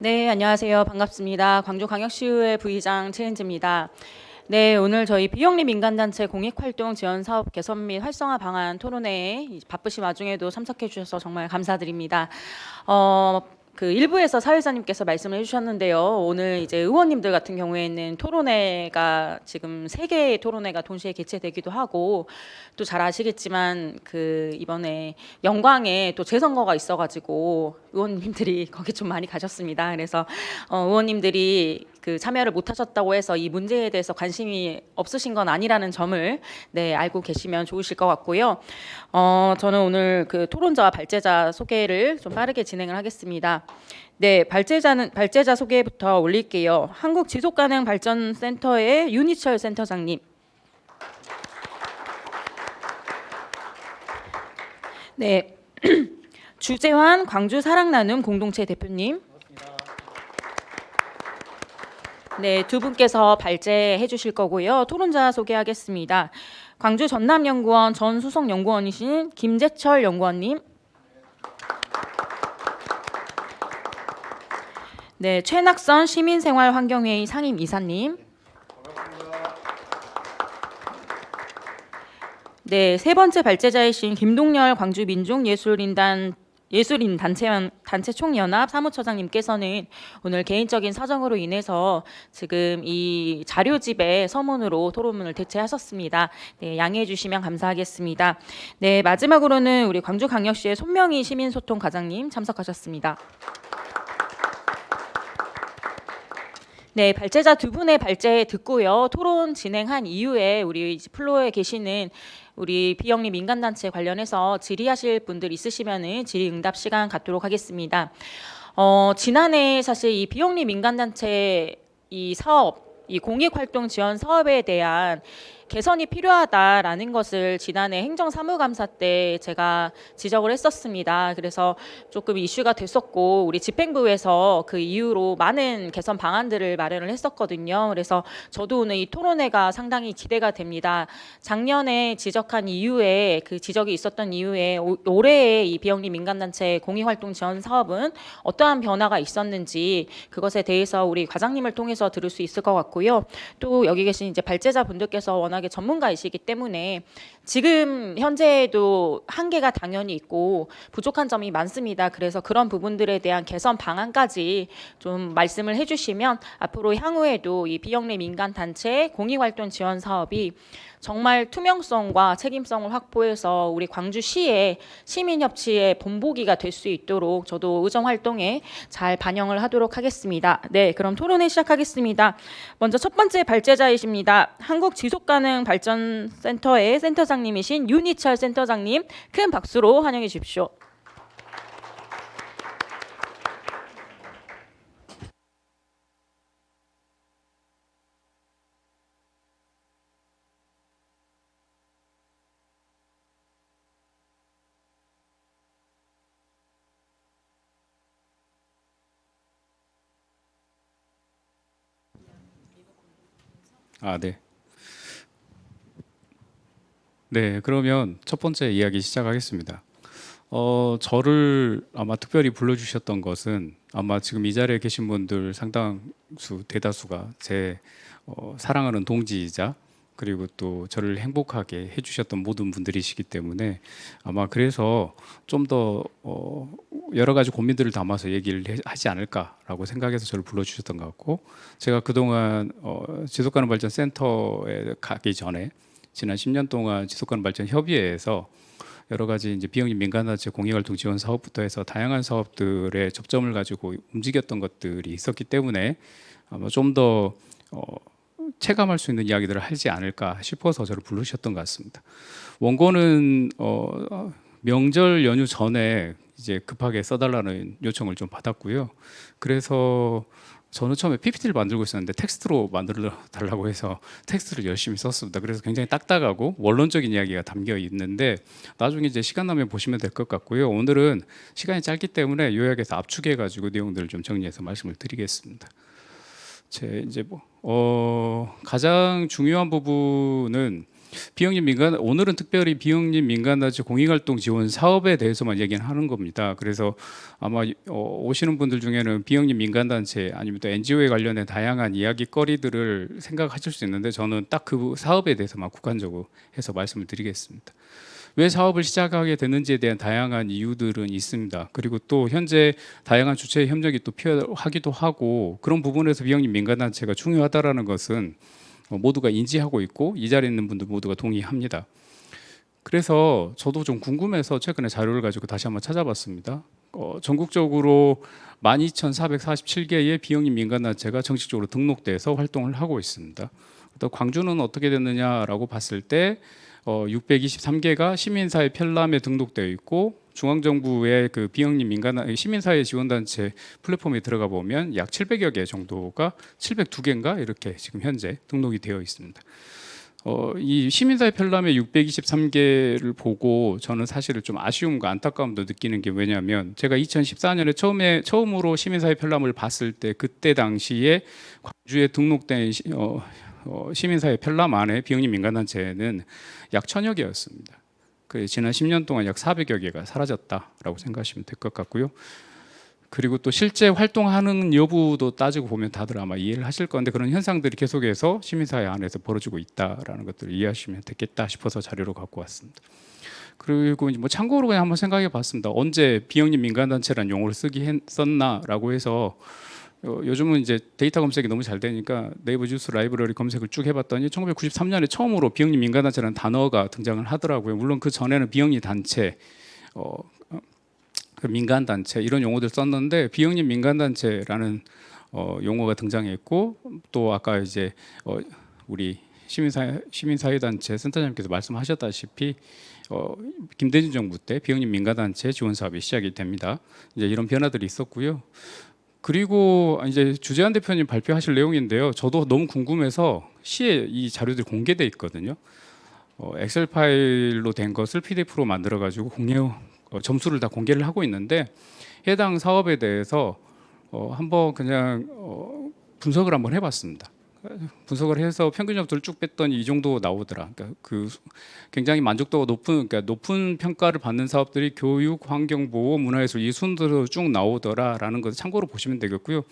네, 안녕하세요. 반갑습니다. 광주광역시의회 부의장 최은지입니다. 네, 오늘 저희 비영리 민간단체 공익활동 지원 사업 개선 및 활성화 방안 토론회에 바쁘신 와중에도 참석해 주셔서 정말 감사드립니다. 그 일부에서 사회자님께서 말씀을 해주셨는데요. 오늘 이제 의원님들 같은 경우에는 토론회가 지금 3개의 토론회가 동시에 개최되기도 하고 또 잘 아시겠지만 그 이번에 영광에 또 재선거가 있어가지고 의원님들이 거기 좀 많이 가셨습니다. 그래서 의원님들이 그 참여를 못하셨다고 해서 이 문제에 대해서 관심이 없으신 건 아니라는 점을 알고 계시면 좋으실 것 같고요. 저는 오늘 그 토론자와 발제자 소개를 좀 빠르게 진행을 하겠습니다. 네, 발제자 소개부터 올릴게요. 한국지속가능발전센터의 윤희철 센터장님. 네, 주재환 광주 사랑나눔 공동체 대표님. 네, 두 분께서 발제해 주실 거고요. 토론자 소개하겠습니다. 광주 전남연구원 전수석 연구원이신 김재철 연구원님. 네, 최낙선 시민생활환경회의 상임이사님. 네, 세 번째 발제자이신 김동열 광주민중예술인 단체 총연합 사무처장님께서는 오늘 개인적인 사정으로 인해서 지금 이 자료집에 서문으로 토론문을 대체하셨습니다. 네, 양해해 주시면 감사하겠습니다. 네, 마지막으로는 우리 광주광역시의 손명희 시민소통과장님 참석하셨습니다. 네, 발제자 두 분의 발제 듣고요. 토론 진행한 이후에 우리 플로어에 계시는 우리 비영리 민간단체 관련해서 질의하실 분들 있으시면은 질의응답 시간 갖도록 하겠습니다. 지난해 사실 이 비영리 민간단체 이 사업, 이 공익활동 지원 사업에 대한 개선이 필요하다라는 것을 지난해 행정사무감사 때 제가 지적을 했었습니다. 그래서 조금 이슈가 됐었고 우리 집행부에서 그 이후로 많은 개선 방안들을 마련을 했었거든요. 그래서 저도 오늘 이 토론회가 상당히 기대가 됩니다. 작년에 지적한 이후에 그 지적이 있었던 이후에 올해의 이 비영리 민간단체 공익활동 지원 사업은 어떠한 변화가 있었는지 그것에 대해서 우리 과장님을 통해서 들을 수 있을 것 같고요. 또 여기 계신 이제 발제자 분들께서 워낙에 전문가이시기 때문에 지금 현재에도 한계가 당연히 있고 부족한 점이 많습니다. 그래서 그런 부분들에 대한 개선 방안까지 좀 말씀을 해주시면 앞으로 향후에도 이 비영리 민간단체 공익활동 지원 사업이 정말 투명성과 책임성을 확보해서 우리 광주시의 시민협치의 본보기가 될 수 있도록 저도 의정활동에 잘 반영을 하도록 하겠습니다. 네, 그럼 토론회 시작하겠습니다. 먼저 첫 번째 발제자이십니다. 한국지속가능발전센터의 센터장님이신 윤희철 센터장님, 큰 박수로 환영해 주십시오. 네. 네, 그러면 첫 번째 이야기 시작하겠습니다. 저를 아마 특별히 불러주셨던 것은 아마 지금 이 자리에 계신 분들 상당수, 대다수가 제 사랑하는 동지이자 그리고 또 저를 행복하게 해주셨던 모든 분들이시기 때문에 아마 그래서 좀 더 여러 가지 고민들을 담아서 얘기를 하지 않을까라고 생각해서 저를 불러주셨던 것 같고, 제가 그동안 지속가능발전센터에 가기 전에 지난 10년 동안 지속가능발전협의회에서 여러 가지 이제 비영리 민간단체 공익활동 지원 사업부터 해서 다양한 사업들의 접점을 가지고 움직였던 것들이 있었기 때문에 아마 좀 더 체감할 수 있는 이야기들을 하지 않을까 싶어서 저를 부르셨던 것 같습니다. 원고는 명절 연휴 전에 이제 급하게 써달라는 요청을 좀 받았고요. 그래서 저는 처음에 PPT를 만들고 있었는데 텍스트로 만들어 달라고 해서 텍스트를 열심히 썼습니다. 그래서 굉장히 딱딱하고 원론적인 이야기가 담겨 있는데 나중에 이제 시간 나면 보시면 될 것 같고요. 오늘은 시간이 짧기 때문에 요약해서 압축해 가지고 내용들을 좀 정리해서 말씀을 드리겠습니다. 제 이제 가장 중요한 부분은 비영리 민간 오늘은 특별히 비영리 민간단체 공익활동 지원 사업에 대해서만 얘기는 하는 겁니다. 그래서 아마 오시는 분들 중에는 비영리 민간단체 아니면 또 NGO에 관련된 다양한 이야기거리들을 생각하실 수 있는데 저는 딱 그 사업에 대해서만 국한적으로 해서 말씀을 드리겠습니다. 왜 사업을 시작하게 됐는지에 대한 다양한 이유들은 있습니다. 그리고 또 현재 다양한 주체 협력이 또 필요하기도 하고 그런 부분에서 비영리 민간단체가 중요하다라는 것은 모두가 인지하고 있고 이 자리에 있는 분들 모두가 동의합니다. 그래서 저도 좀 궁금해서 최근에 자료를 가지고 다시 한번 찾아봤습니다. 전국적으로 12,447개의 비영리 민간단체가 정식적으로 등록돼서 활동을 하고 있습니다. 또 광주는 어떻게 됐느냐라고 봤을 때 623개가 시민사회 편람에 등록되어 있고 중앙정부의 그 비영리 민간 시민사회 지원단체 플랫폼에 들어가 보면 약 700여 개 정도가 702개인가 이렇게 지금 현재 등록이 되어 있습니다. 이 시민사회 편람의 623개를 보고 저는 사실은 좀 아쉬움과 안타까움도 느끼는 게 왜냐하면 제가 2014년에 처음으로 시민사회 편람을 봤을 때 그때 당시에 광주에 등록된 시민사회 편람 안에 비영리 민간단체는 약 1000여 개였습니다. 지난 10년 동안 약 400여 개가 사라졌다라고 생각하시면 될 것 같고요. 그리고 또 실제 활동하는 여부도 따지고 보면 다들 아마 이해를 하실 건데 그런 현상들이 계속해서 시민사회 안에서 벌어지고 있다라는 것들을 이해하시면 되겠다 싶어서 자료로 갖고 왔습니다. 그리고 뭐 참고로 그냥 한번 생각해봤습니다. 언제 비영리 민간단체라는 용어를 썼나라고 해서 요즘은 이제 데이터 검색이 너무 잘 되니까 네이버 뉴스 라이브러리 검색을 쭉 해봤더니 1993년에 처음으로 비영리 민간단체라는 단어가 등장을 하더라고요. 물론 그 전에는 비영리 단체, 그 민간단체 이런 용어들 썼는데 비영리 민간단체라는 용어가 등장했고 또 아까 이제 우리 시민사회단체 센터장님께서 말씀하셨다시피 김대중 정부 때 비영리 민간단체 지원 사업이 시작이 됩니다. 이제 이런 변화들이 있었고요. 그리고 이제 주재환 대표님 발표하실 내용인데요. 저도 너무 궁금해서 시에 이 자료들이 공개돼 있거든요. 엑셀 파일로 된 것을 PDF로 만들어 가지고 점수를 다 공개를 하고 있는데 해당 사업에 대해서 한번 그냥 분석을 한번 해봤습니다. 분석을 해서 평균 점수를 쭉 뺐더니 이 정도 나오더라. 그러니까 굉장히 만족도가 높은 평가를 받는 사업들이 교육, 환경 보호, 문화예술 이 순으로 쭉 나오더라라는 것을 참고로 보시면 되겠고요.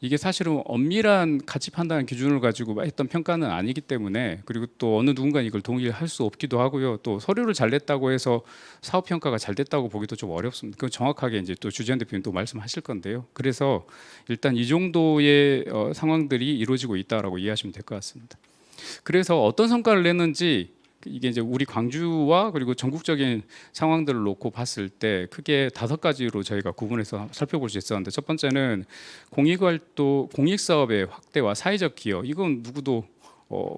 이게 사실은 엄밀한 가치 판단 기준을 가지고 했던 평가는 아니기 때문에 그리고 또 어느 누군가 이걸 동의할 수 없기도 하고요. 또 서류를 잘 냈다고 해서 사업 평가가 잘 됐다고 보기도 좀 어렵습니다. 그 정확하게 이제 또 주재환 대표님 또 말씀하실 건데요. 그래서 일단 이 정도의 상황들이 이루어지고 있다라고 이해하시면 될 것 같습니다. 그래서 어떤 성과를 냈는지 이게 이제 우리 광주와 그리고 전국적인 상황들을 놓고 봤을 때 크게 5가지로 저희가 구분해서 살펴볼 수 있었는데 첫 번째는 공익활동, 공익사업의 확대와 사회적 기여 이건 누구도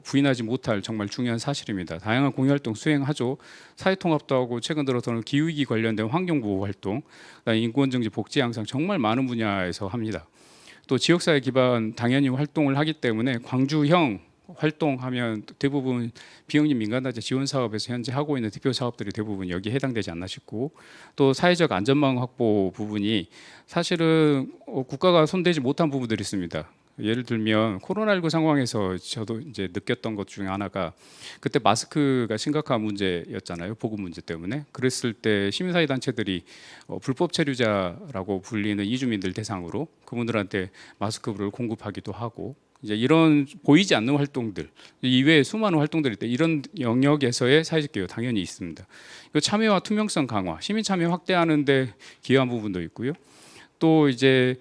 부인하지 못할 정말 중요한 사실입니다. 다양한 공익활동 수행하죠. 사회통합도 하고 최근 들어서는 기후위기 관련된 환경보호 활동, 인권정치, 복지 향상 정말 많은 분야에서 합니다. 또 지역사회 기반 당연히 활동을 하기 때문에 광주형 활동하면 대부분 비영리 민간단체 지원 사업에서 현재 하고 있는 대표 사업들이 대부분 여기에 해당되지 않나 싶고 또 사회적 안전망 확보 부분이 사실은 국가가 손대지 못한 부분들이 있습니다. 예를 들면 코로나19 상황에서 저도 이제 느꼈던 것 중에 하나가 그때 마스크가 심각한 문제였잖아요. 보급 문제 때문에. 그랬을 때 시민사회 단체들이 불법 체류자라고 불리는 이주민들 대상으로 그분들한테 마스크를 공급하기도 하고 이제 이런 보이지 않는 활동들 이외에 수많은 활동들이 있다. 이런 영역에서의 사회적 기여 당연히 있습니다. 참여와 투명성 강화, 시민 참여 확대하는데 기여한 부분도 있고요. 또 이제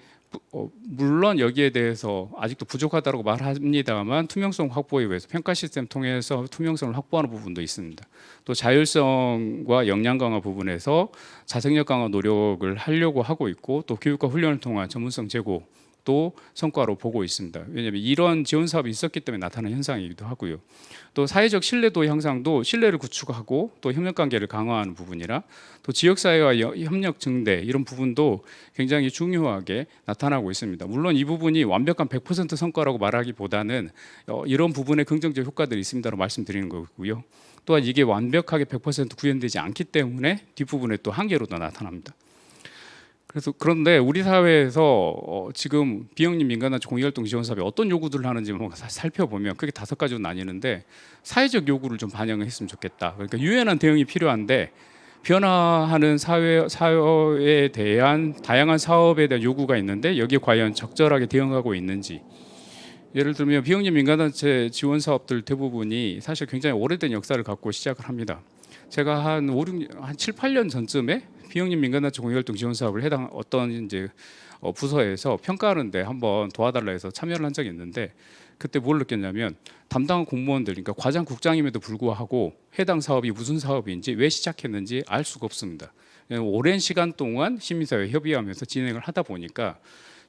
물론 여기에 대해서 아직도 부족하다고 말합니다만 투명성 확보에 위해서 평가 시스템 통해서 투명성을 확보하는 부분도 있습니다. 또 자율성과 역량 강화 부분에서 자생력 강화 노력을 하려고 하고 있고 또 교육과 훈련을 통한 전문성 제고 또 성과로 보고 있습니다. 왜냐하면 이런 지원 사업이 있었기 때문에 나타난 현상이기도 하고요. 또 사회적 신뢰도 향상도 신뢰를 구축하고 또 협력 관계를 강화하는 부분이라 또 지역사회와 협력 증대 이런 부분도 굉장히 중요하게 나타나고 있습니다. 물론 이 부분이 완벽한 100% 성과라고 말하기보다는 이런 부분에 긍정적 효과들이 있습니다라고 말씀드리는 거고요. 또한 이게 완벽하게 100% 구현되지 않기 때문에 뒷부분에 또 한계로도 나타납니다. 그래서 그런데 우리 사회에서 지금 비영리 민간단체 공익활동 지원 사업이 어떤 요구들을 하는지 뭐 살펴보면 크게 5가지로 나뉘는데 사회적 요구를 좀 반영을 했으면 좋겠다. 그러니까 유연한 대응이 필요한데 변화하는 사회에 대한 다양한 사업에 대한 요구가 있는데 여기에 과연 적절하게 대응하고 있는지. 예를 들면 비영리 민간단체 지원 사업들 대부분이 사실 굉장히 오래된 역사를 갖고 시작을 합니다. 제가 한 7, 8년 전쯤에 비영리 민간단체 공익활동 지원 사업을 해당 어떤 이제 부서에서 평가하는데 한번 도와달라 해서 참여를 한 적이 있는데 그때 뭘 느꼈냐면 담당한 공무원들, 그러니까 과장 국장임에도 불구하고 해당 사업이 무슨 사업인지 왜 시작했는지 알 수가 없습니다. 오랜 시간 동안 시민사회 협의하면서 진행을 하다 보니까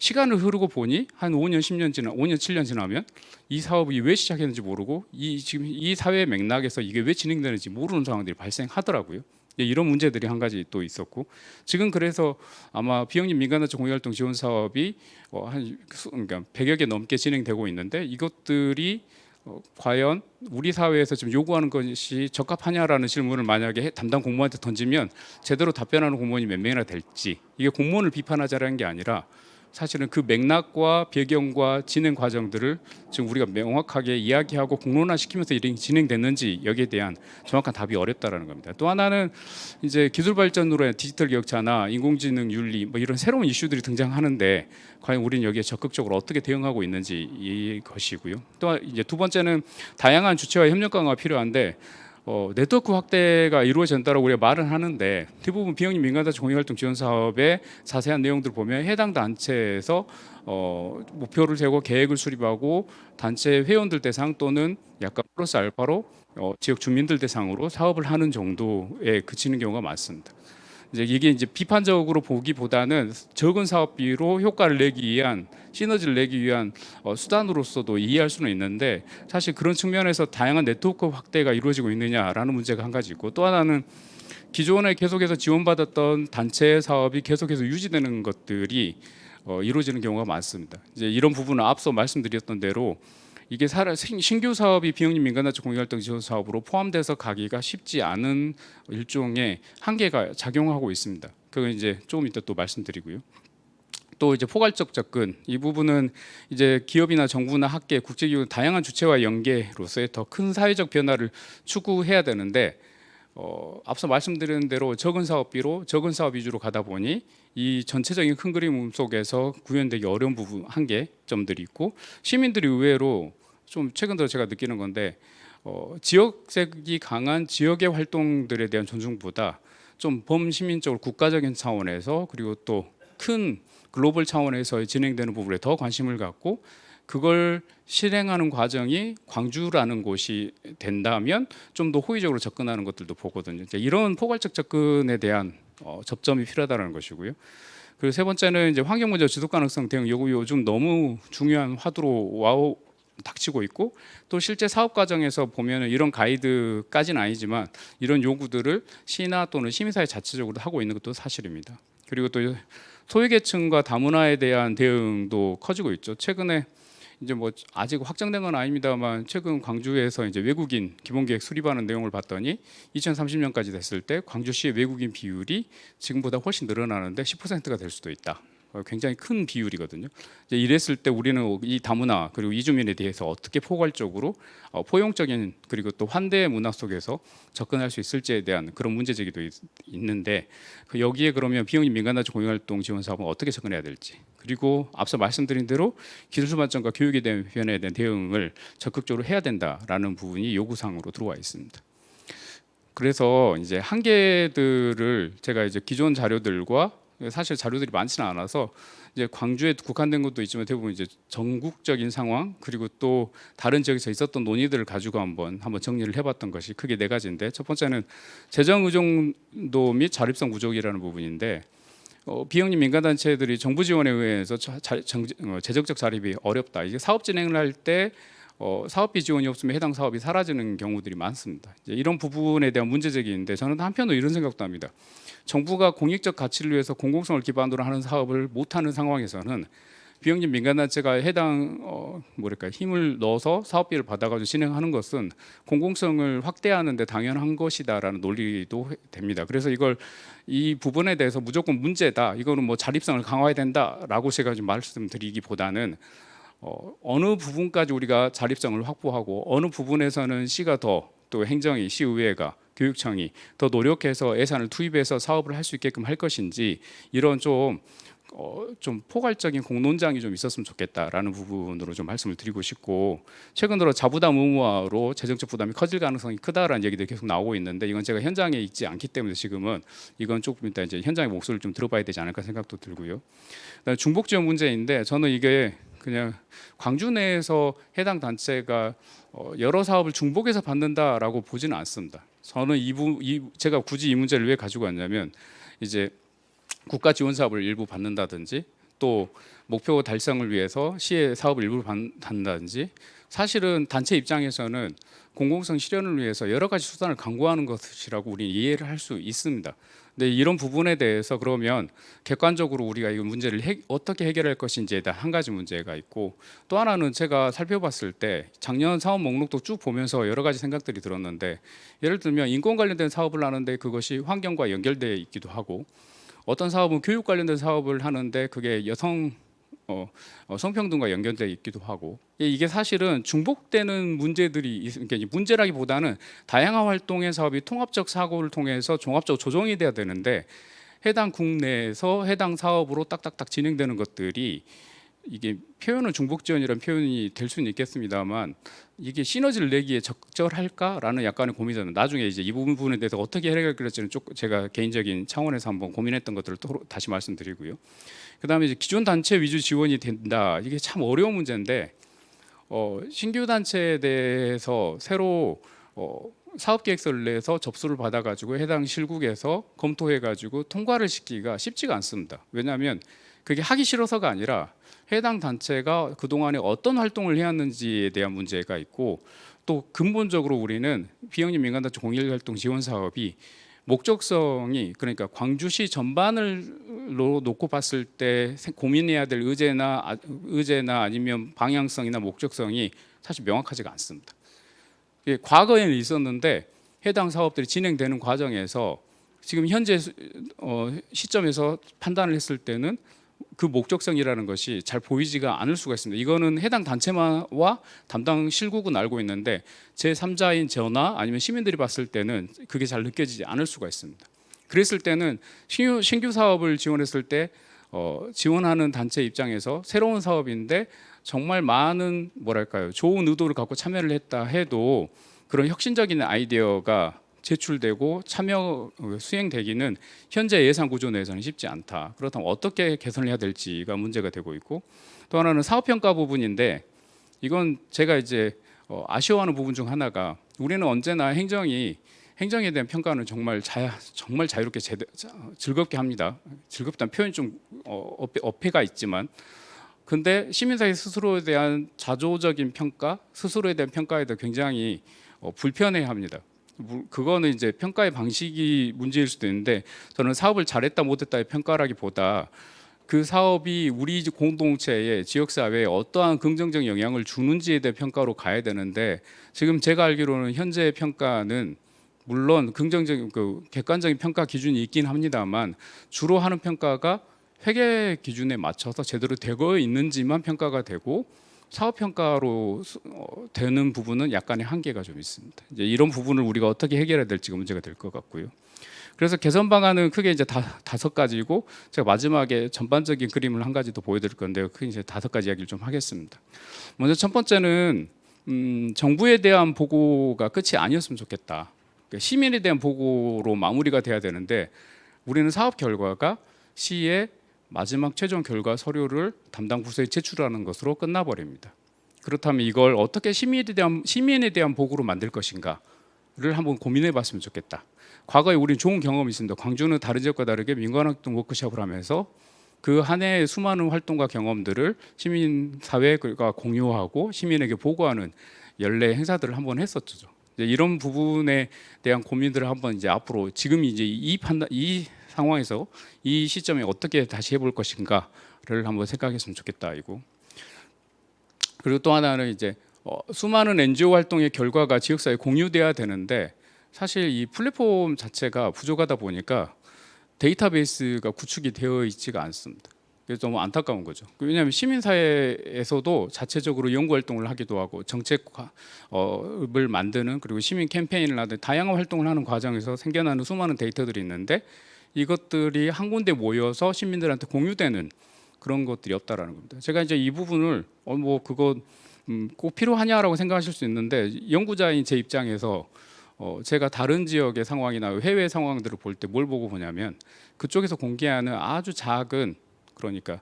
시간을 흐르고 보니 한 5년, 10년 지나 5년, 7년 지나면 이 사업이 왜 시작했는지 모르고 지금 이 사회 맥락에서 이게 왜 진행되는지 모르는 상황들이 발생하더라고요. 이런 문제들이 한 가지 또 있었고 지금 그래서 아마 비영리 민간단체 공익활동 지원 사업이 그러니까 100여 개 넘게 진행되고 있는데 이것들이 과연 우리 사회에서 지금 요구하는 것이 적합하냐라는 질문을 만약에 담당 공무원한테 던지면 제대로 답변하는 공무원이 몇 명이나 될지 이게 공무원을 비판하자라는 게 아니라 사실은 그 맥락과 배경과 진행 과정들을 지금 우리가 명확하게 이야기하고 공론화시키면서 일이 진행됐는지 여기에 대한 정확한 답이 어렵다라는 겁니다. 또 하나는 이제 기술 발전으로 인한 디지털 격차나 인공지능 윤리 뭐 이런 새로운 이슈들이 등장하는데 과연 우리는 여기에 적극적으로 어떻게 대응하고 있는지 이것이고요. 또 이제 두 번째는 다양한 주체와 협력 강화가 필요한데 네트워크 확대가 이루어진다라고 우리가 말은 하는데 대부분 비영리 민간단체 공익활동 지원 사업의 자세한 내용들을 보면 해당 단체에서 목표를 세우고 계획을 수립하고 단체 회원들 대상 또는 약간 플러스 알파로 지역 주민들 대상으로 사업을 하는 정도에 그치는 경우가 많습니다. 이게 이제 비판적으로 보기보다는 적은 사업비로 효과를 내기 위한 시너지를 내기 위한 수단으로서도 이해할 수는 있는데 사실 그런 측면에서 다양한 네트워크 확대가 이루어지고 있느냐라는 문제가 한 가지 있고 또 하나는 기존에 계속해서 지원받았던 단체 사업이 계속해서 유지되는 것들이 이루어지는 경우가 많습니다. 이제 이런 부분은 앞서 말씀드렸던 대로 이게 신규 사업이 비영리 민간단체 공익활동 지원 사업으로 포함돼서 가기가 쉽지 않은 일종의 한계가 작용하고 있습니다. 그건 이제 조금 이따 또 말씀드리고요. 또 이제 포괄적 접근 이 부분은 이제 기업이나 정부나 학계, 국제기구 다양한 주체와 연계로서의 더 큰 사회적 변화를 추구해야 되는데 앞서 말씀드린 대로 적은 사업비로 적은 사업 위주로 가다 보니 이 전체적인 큰 그림 속에서 구현되기 어려운 부분 한계점들이 있고 시민들이 의외로 좀 최근 들어 제가 느끼는 건데 지역색이 강한 지역의 활동들에 대한 존중보다 좀 범시민적으로 국가적인 차원에서 그리고 또 큰 글로벌 차원에서 진행되는 부분에 더 관심을 갖고 그걸 실행하는 과정이 광주라는 곳이 된다면 좀 더 호의적으로 접근하는 것들도 보거든요. 이런 포괄적 접근에 대한 접점이 필요하다는 것이고요. 그리고 세 번째는 이제 환경 문제 지속 가능성 대응 요즘 너무 중요한 화두로 닥치고 있고 또 실제 사업 과정에서 보면은 이런 가이드까지는 아니지만 이런 요구들을 시나 또는 시민사회 자체적으로 하고 있는 것도 사실입니다. 그리고 또 소외계층과 다문화에 대한 대응도 커지고 있죠. 최근에 이제 뭐 아직 확정된 건 아닙니다만 최근 광주에서 이제 외국인 기본계획 수립하는 내용을 봤더니 2030년까지 됐을 때 광주시의 외국인 비율이 지금보다 훨씬 늘어나는데 10%가 될 수도 있다. 굉장히 큰 비율이거든요. 이제 이랬을 때 우리는 이 다문화 그리고 이주민에 대해서 어떻게 포괄적으로 포용적인 그리고 또 환대의 문화 속에서 접근할 수 있을지에 대한 그런 문제 제기도 있는데 여기에 그러면 비영리 민간단체 공익활동 지원 사업은 어떻게 접근해야 될지 그리고 앞서 말씀드린 대로 기술 발전과 교육에 대한 변화에 대한 대응을 적극적으로 해야 된다라는 부분이 요구사항으로 들어와 있습니다. 그래서 이제 한계들을 제가 이제 기존 자료들과 사실 자료들이 많지는 않아서 이제 광주에 국한된 것도 있지만 대부분 이제 전국적인 상황 그리고 또 다른 지역에서 있었던 논의들을 가지고 한번 정리를 해봤던 것이 크게 4가지인데 첫 번째는 재정 의존도 및 자립성 부족이라는 부분인데 비영리 민간단체들이 정부 지원에 의해서 재정적 자립이 어렵다. 이게 사업 진행을 할 때 사업비 지원이 없으면 해당 사업이 사라지는 경우들이 많습니다. 이제 이런 부분에 대한 문제 제기인데 저는 한편으로 이런 생각도 합니다. 정부가 공익적 가치를 위해서 공공성을 기반으로 하는 사업을 못하는 상황에서는 비영리 민간단체가 해당 뭐랄까 힘을 넣어서 사업비를 받아가지고 진행하는 것은 공공성을 확대하는 데 당연한 것이다라는 논리도 됩니다. 그래서 이 부분에 대해서 무조건 문제다, 이거는 뭐 자립성을 강화해야 된다라고 제가 좀 말씀드리기보다는 어느 부분까지 우리가 자립성을 확보하고 어느 부분에서는 시가 또 행정이, 시의회가, 교육청이 더 노력해서 예산을 투입해서 사업을 할 수 있게끔 할 것인지, 이런 좀 포괄적인 공론장이 좀 있었으면 좋겠다라는 부분으로 좀 말씀을 드리고 싶고, 최근 들어 자부담 의무화로 재정적 부담이 커질 가능성이 크다라는 얘기들이 계속 나오고 있는데, 이건 제가 현장에 있지 않기 때문에 지금은 이건 조금 이따 이제 현장의 목소리를 좀 들어봐야 되지 않을까 생각도 들고요. 그다음에 중복 지원 문제인데, 저는 이게 그냥 광주 내에서 해당 단체가 여러 사업을 중복해서 받는다라고 보지는 않습니다. 저는 제가 굳이 이 문제를 왜 가지고 왔냐면, 이제 국가 지원 사업을 일부 받는다든지, 또 목표 달성을 위해서 시의 사업을 일부 받는다든지, 사실은 단체 입장에서는 공공성 실현을 위해서 여러 가지 수단을 강구하는 것이라고 우리 이해를 할 수 있습니다. 근데 이런 부분에 대해서 그러면 객관적으로 우리가 이 문제를 어떻게 해결할 것인지에 대한 한 가지 문제가 있고, 또 하나는 제가 살펴봤을 때 작년 사업 목록도 쭉 보면서 여러 가지 생각들이 들었는데, 예를 들면 인권 관련된 사업을 하는데 그것이 환경과 연결되어 있기도 하고, 어떤 사업은 교육 관련된 사업을 하는데 그게 성평등과 연결되어 있기도 하고, 이게 사실은 중복되는 문제들이, 그러니까 문제라기보다는 다양한 활동의 사업이 통합적 사고를 통해서 종합적으로 조정이 돼야 되는데, 해당 국내에서 해당 사업으로 딱딱딱 진행되는 것들이, 이게 표현은 중복 지원이라는 표현이 될 수는 있겠습니다만, 이게 시너지를 내기에 적절할까라는 약간의 고민이 드는, 나중에 이제 이 부분에 대해서 어떻게 해결할지는 제가 개인적인 차원에서 한번 고민했던 것들을 또 다시 말씀드리고요. 그다음에 이제 기존 단체 위주 지원이 된다, 이게 참 어려운 문제인데, 신규 단체에 대해서 새로 사업 계획서를 내서 접수를 받아가지고 해당 실국에서 검토해가지고 통과를 시키기가 쉽지가 않습니다. 왜냐하면 그게 하기 싫어서가 아니라 해당 단체가 그동안에 어떤 활동을 해왔는지에 대한 문제가 있고, 또 근본적으로 우리는 비영리 민간단체 공익활동 지원 사업이 목적성이, 그러니까 광주시 전반을로 놓고 봤을 때 고민해야 될 의제나 아니면 방향성이나 목적성이 사실 명확하지가 않습니다. 과거에는 있었는데 해당 사업들이 진행되는 과정에서 지금 현재 시점에서 판단을 했을 때는 그 목적성이라는 것이 잘 보이지가 않을 수가 있습니다. 이거는 해당 단체와 담당 실국은 알고 있는데 제3자인 저나 아니면 시민들이 봤을 때는 그게 잘 느껴지지 않을 수가 있습니다. 그랬을 때는 신규 사업을 지원했을 때 지원하는 단체 입장에서 새로운 사업인데 정말 많은 좋은 의도를 갖고 참여를 했다 해도 그런 혁신적인 아이디어가 제출되고 참여 수행되기는 현재 예산 구조 내에서는 쉽지 않다. 그렇다면 어떻게 개선을 해야 될지가 문제가 되고 있고, 또 하나는 사업평가 부분인데, 이건 제가 이제 아쉬워하는 부분 중 하나가, 우리는 언제나 행정에 대한 평가는 정말 자유롭게 즐겁게 합니다. 즐겁다는 표현이 좀 어폐가 있지만, 근데 시민사회 스스로에 대한 자조적인 평가, 스스로에 대한 평가에 대해 굉장히 불편해합니다. 그거는 이제 평가의 방식이 문제일 수도 있는데, 저는 사업을 잘했다 못했다의 평가라기보다 그 사업이 우리 공동체에, 지역사회에 어떠한 긍정적 영향을 주는지에 대한 평가로 가야 되는데, 지금 제가 알기로는 현재 평가는 물론 긍정적인 객관적인 평가 기준이 있긴 합니다만, 주로 하는 평가가 회계 기준에 맞춰서 제대로 되고 있는지만 평가가 되고, 사업 평가로 되는 부분은 약간의 한계가 좀 있습니다. 이제 이런 부분을 우리가 어떻게 해결해야 될지가 문제가 될 것 같고요. 그래서 개선 방안은 크게 이제 5가지고, 제가 마지막에 전반적인 그림을 한 가지 더 보여드릴 건데요. 크게 이제 5가지 이야기를 좀 하겠습니다. 먼저 첫 번째는 정부에 대한 보고가 끝이 아니었으면 좋겠다. 그러니까 시민에 대한 보고로 마무리가 돼야 되는데, 우리는 사업 결과가 시의 마지막 최종 결과 서류를 담당 부서에 제출하는 것으로 끝나버립니다. 그렇다면 이걸 어떻게 시민에 대한 보고로 만들 것인가를 한번 고민해봤으면 좋겠다. 과거에 우리는 좋은 경험이 있습니다. 광주는 다른 지역과 다르게 민간활동 워크숍을 하면서 그 한 해의 수많은 활동과 경험들을 시민사회가 공유하고 시민에게 보고하는 연례 행사들을 한번 했었죠. 이런 부분에 대한 고민들을 한번 이제 앞으로 지금 이제 이 상황에서 이 시점에 어떻게 다시 해볼 것인가 한번 생각했으면 좋겠다 이거. 그리고 또 하나는 이제 수많은 NGO 활동의 결과가 지역사회에 공유돼야 되는데 사실 이 플랫폼 자체가 부족하다 보니까 데이터베이스가 구축이 되어 있지가 않습니다. 그래서 너무 안타까운 거죠. 왜냐하면 시민사회에서도 자체적으로 연구 활동을 하기도 하고 정책을 만드는 그리고 시민 캠페인을 하든 다양한 활동을 하는 과정에서 생겨나는 수많은 데이터들이 있는데 이것들이 한 군데 모여서 시민들한테 공유되는 그런 것들이 없다라는 겁니다. 제가 이제 이 부분을 뭐 그거 꼭 필요하냐라고 생각하실 수 있는데 연구자인 제 입장에서 제가 다른 지역의 상황이나 해외 상황들을 볼 때 뭘 보고 보냐면 그쪽에서 공개하는 아주 작은 그러니까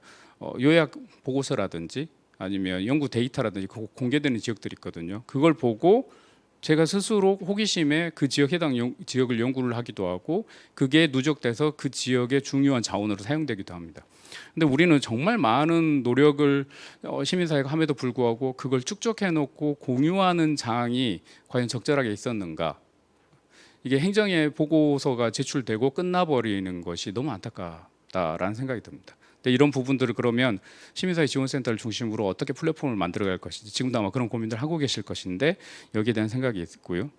요약 보고서라든지 아니면 연구 데이터라든지 공개되는 지역들이 있거든요. 그걸 보고 제가 스스로 호기심에 그 지역 해당 지역을 연구를 하기도 하고 그게 누적돼서 그 지역의 중요한 자원으로 사용되기도 합니다. 근데 우리는 정말 많은 노력을 시민사회가 함에도 불구하고 그걸 축적해 놓고 공유하는 장이 과연 적절하게 있었는가? 이게 행정의 보고서가 제출되고 끝나버리는 것이 너무 안타깝다라는 생각이 듭니다. 근데 이런 부분들을 그러면 시민사회 지원센터를 중심으로 어떻게 플랫폼을 만들어갈 것인지 지금도 아마 그런 고민들 하고 계실 것인데 여기에 대한 생각이 있고요.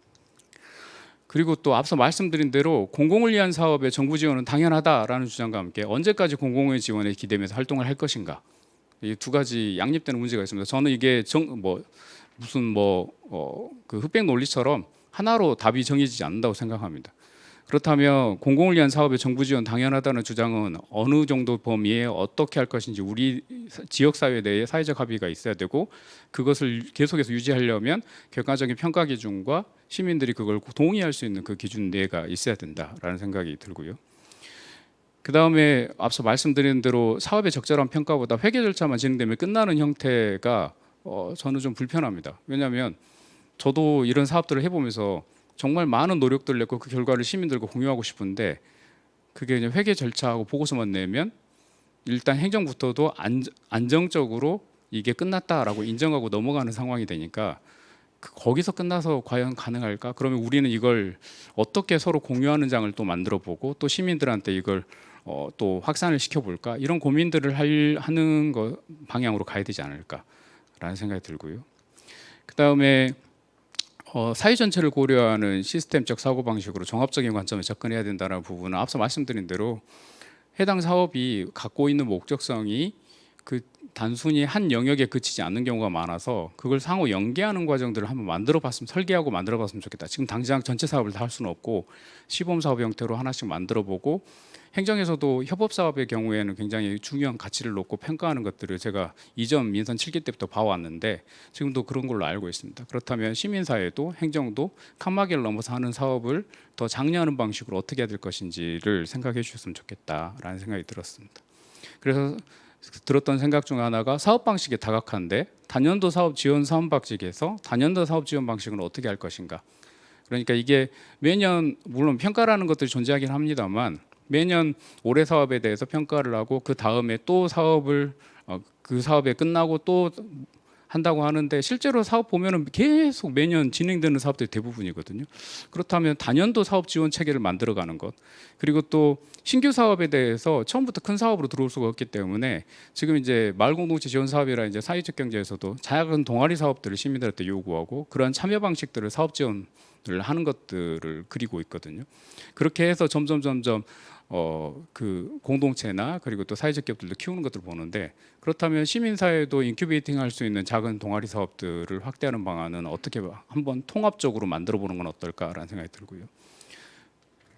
그리고 또 앞서 말씀드린 대로 공공을 위한 사업에 정부 지원은 당연하다라는 주장과 함께 언제까지 공공의 지원에 기대면서 활동을 할 것인가 이 두 가지 양립되는 문제가 있습니다. 저는 이게 그 흑백 논리처럼 하나로 답이 정해지지 않는다고 생각합니다. 그렇다면 공공을 위한 사업에 정부 지원 당연하다는 주장은 어느 정도 범위에 어떻게 할 것인지 우리 지역사회 내에 사회적 합의가 있어야 되고 그것을 계속해서 유지하려면 객관적인 평가 기준과 시민들이 그걸 동의할 수 있는 그 기준 내가 있어야 된다라는 생각이 들고요. 그 다음에 앞서 말씀드린 대로 사업의 적절한 평가보다 회계 절차만 진행되면 끝나는 형태가 저는 좀 불편합니다. 왜냐하면 저도 이런 사업들을 해보면서 정말 많은 노력들을 냈고 그 결과를 시민들과 공유하고 싶은데 그게 그냥 회계 절차하고 보고서만 내면 일단 행정부터도 안정적으로 이게 끝났다라고 인정하고 넘어가는 상황이 되니까 거기서 끝나서 과연 가능할까? 그러면 우리는 이걸 어떻게 서로 공유하는 장을 또 만들어보고 또 시민들한테 이걸 또 확산을 시켜볼까? 이런 고민들을 하는 방향으로 가야 되지 않을까라는 생각이 들고요. 그 다음에 사회 전체를 고려하는 시스템적 사고방식으로 종합적인 관점에 접근해야 된다는 부분은 앞서 말씀드린 대로 해당 사업이 갖고 있는 목적성이 그 단순히 한 영역에 그치지 않는 경우가 많아서 그걸 상호 연계하는 과정들을 한번 설계하고 만들어봤으면 좋겠다. 지금 당장 전체 사업을 다 할 수는 없고 시범 사업 형태로 하나씩 만들어보고 행정에서도 협업 사업의 경우에는 굉장히 중요한 가치를 놓고 평가하는 것들을 제가 이전 민선 7기 때부터 봐왔는데 지금도 그런 걸로 알고 있습니다. 그렇다면 시민사회도 행정도 칸막이를 넘어서 하는 사업을 더 장려하는 방식으로 어떻게 해야 될 것인지를 생각해 주셨으면 좋겠다라는 생각이 들었습니다. 그래서 들었던 생각 중 하나가 사업 방식이 다각한데 단년도 사업 지원 사업 방식에서 단년도 사업 지원 방식은 어떻게 할 것인가. 그러니까 이게 매년 물론 평가라는 것들이 존재하긴 합니다만 매년 올해 사업에 대해서 평가를 하고 그 다음에 또 사업을 그 사업에 끝나고 또 한다고 하는데 실제로 사업 보면은 계속 매년 진행되는 사업들이 대부분이거든요. 그렇다면 단년도 사업 지원 체계를 만들어가는 것 그리고 또 신규 사업에 대해서 처음부터 큰 사업으로 들어올 수가 없기 때문에 지금 이제 마을 공동체 지원 사업이라 이제 사회적 경제에서도 작은 동아리 사업들을 시민들한테 요구하고 그러한 참여 방식들을 사업 지원을 하는 것들을 그리고 있거든요. 그렇게 해서 점점 그 공동체나 그리고 또 사회적 기업들도 키우는 것들을 보는데 그렇다면 시민사회도 인큐베이팅 할 수 있는 작은 동아리 사업들을 확대하는 방안은 어떻게 한번 통합적으로 만들어 보는 건 어떨까라는 생각이 들고요.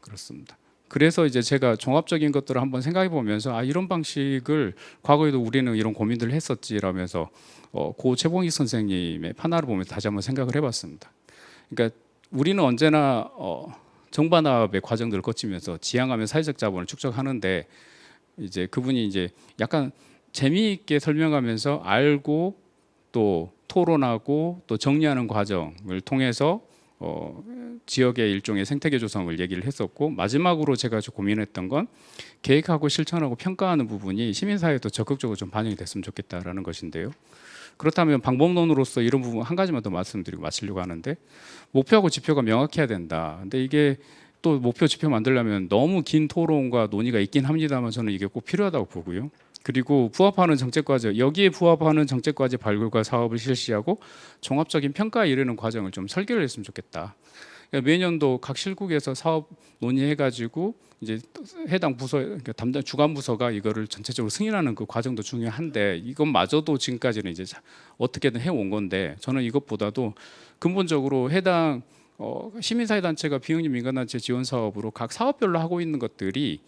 그렇습니다. 그래서 이제 제가 종합적인 것들을 한번 생각해 보면서 이런 방식을 과거에도 우리는 이런 고민들을 했었지라면서 고 최봉익 선생님의 판화를 보면서 다시 한번 생각을 해봤습니다. 그러니까 우리는 언제나 정반합의 과정들을 거치면서 지향하면 사회적 자본을 축적하는데 이제 그분이 이제 약간 재미있게 설명하면서 알고 또 토론하고 또 정리하는 과정을 통해서 지역의 일종의 생태계 조성을 얘기를 했었고 마지막으로 제가 좀 고민했던 건 계획하고 실천하고 평가하는 부분이 시민사회에도 적극적으로 좀 반영이 됐으면 좋겠다라는 것인데요. 그렇다면 방법론으로서 이런 부분 한 가지만 더 말씀드리고 마치려고 하는데 목표하고 지표가 명확해야 된다. 근데 이게 또 목표 지표 만들려면 너무 긴 토론과 논의가 있긴 합니다만 저는 이게 꼭 필요하다고 보고요. 그리고 부합하는 정책 과제, 여기에 부합하는 정책 과제 발굴과 사업을 실시하고 종합적인 평가에 이르는 과정을 좀 설계를 했으면 좋겠다. 그러니까 매년도 각 실국에서 사업 논의해가지고 이제 해당 부서, 그러니까 담당 주관 부서가 이거를 전체적으로 승인하는 그 과정도 중요한데, 이것마저도 지금까지는 이제 어떻게든 해온 건데, 저는 이것보다도 근본적으로 해당 시민사회 단체가 비영리 민간단체 지원 사업으로 각 사업별로 하고 있는 것들이,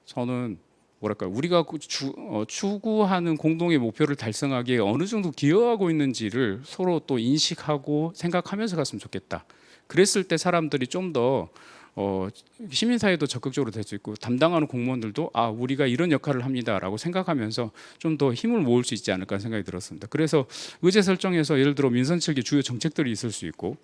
저는 뭐랄까, 우리가 추구하는 공동의 목표를 달성하기에 어느 정도 기여하고 있는지를 서로 또 인식하고 생각하면서 갔으면 좋겠다. 그랬을 때 사람들이 좀 더 시민사회도 적극적으로 될 수 있고, 담당하는 공무원들도 우리가 이런 역할을 합니다라고 생각하면서 좀 더 힘을 모을 수 있지 않을까 생각이 들었습니다. 그래서 의제 설정에서 예를 들어 민선 측의 주요 정책들이 있을 수 있고,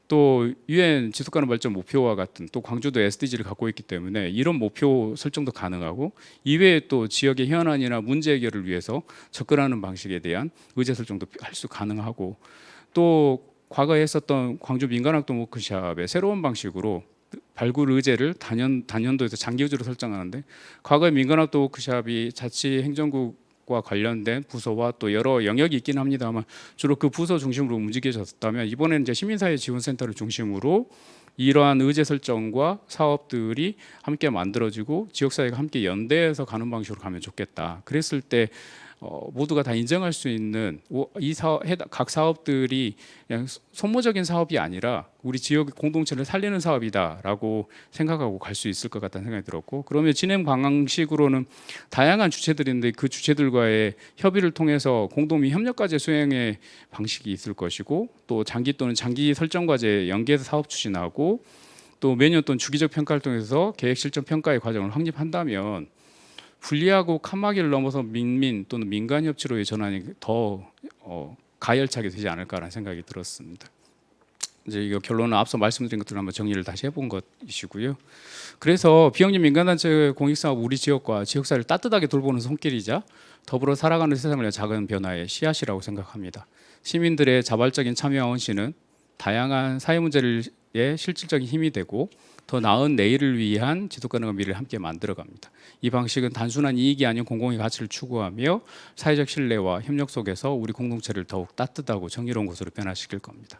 또 유엔 지속가능 발전 목표와 같은, 또 광주도 SDG를 갖고 있기 때문에 이런 목표 설정도 가능하고, 이외에 또 지역의 현안이나 문제 해결을 위해서 접근하는 방식에 대한 의제 설정도 할 수 가능하고, 또 과거에 했었던 광주 민간활동 워크숍의 새로운 방식으로 발굴 의제를 단연도에서 장기 의제로 설정하는데, 과거에 민간활동 워크숍이 자치행정국과 관련된 부서와 또 여러 영역이 있긴 합니다만 주로 그 부서 중심으로 움직여졌다면, 이번에는 이제 시민사회 지원센터를 중심으로 이러한 의제 설정과 사업들이 함께 만들어지고 지역사회가 함께 연대해서 가는 방식으로 가면 좋겠다. 그랬을 때 모두가 다 인정할 수 있는 각 사업들이 그냥 소모적인 사업이 아니라 우리 지역 공동체를 살리는 사업이다라고 생각하고 갈 수 있을 것 같다는 생각이 들었고, 그러면 진행 방식으로는 다양한 주체들인데 그 주체들과의 협의를 통해서 공동미 협력과제 수행의 방식이 있을 것이고, 또 장기 또는 장기 설정 과제 연계해서 사업 추진하고, 또 매년 또는 주기적 평가를 통해서 계획 실천 평가의 과정을 확립한다면 분리하고 칸막이를 넘어서 민민 또는 민간 협치로의 전환이 더 가열차게 되지 않을까라는 생각이 들었습니다. 이제 이거 결론은 앞서 말씀드린 것들을 한번 정리를 다시 해본 것이시고요. 그래서 비영리 민간단체 공익사업 우리 지역과 지역사회를 따뜻하게 돌보는 손길이자 더불어 살아가는 세상을 위한 작은 변화의 씨앗이라고 생각합니다. 시민들의 자발적인 참여와 헌신은 다양한 사회 문제의 실질적인 힘이 되고 더 나은 내일을 위한 지속가능한 미래를 함께 만들어갑니다. 이 방식은 단순한 이익이 아닌 공공의 가치를 추구하며 사회적 신뢰와 협력 속에서 우리 공동체를 더욱 따뜻하고 정의로운 곳으로 변화시킬 겁니다.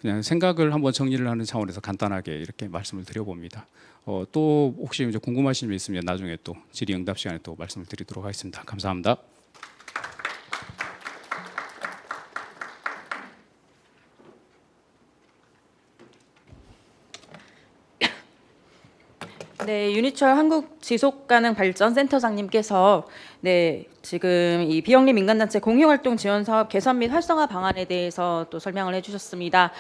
그냥 생각을 한번 정리를 하는 차원에서 간단하게 이렇게 말씀을 드려봅니다. 또 혹시 이제 궁금하신 점 있으면 나중에 또 질의응답 시간에 또 말씀을 드리도록 하겠습니다. 감사합니다. 네, 윤희철 한국지속가능발전센터장님께서 지금 이 비영리 민간단체 공유활동 지원 사업 개선 및 활성화 방안에 대해서 또 설명을 해주셨습니다.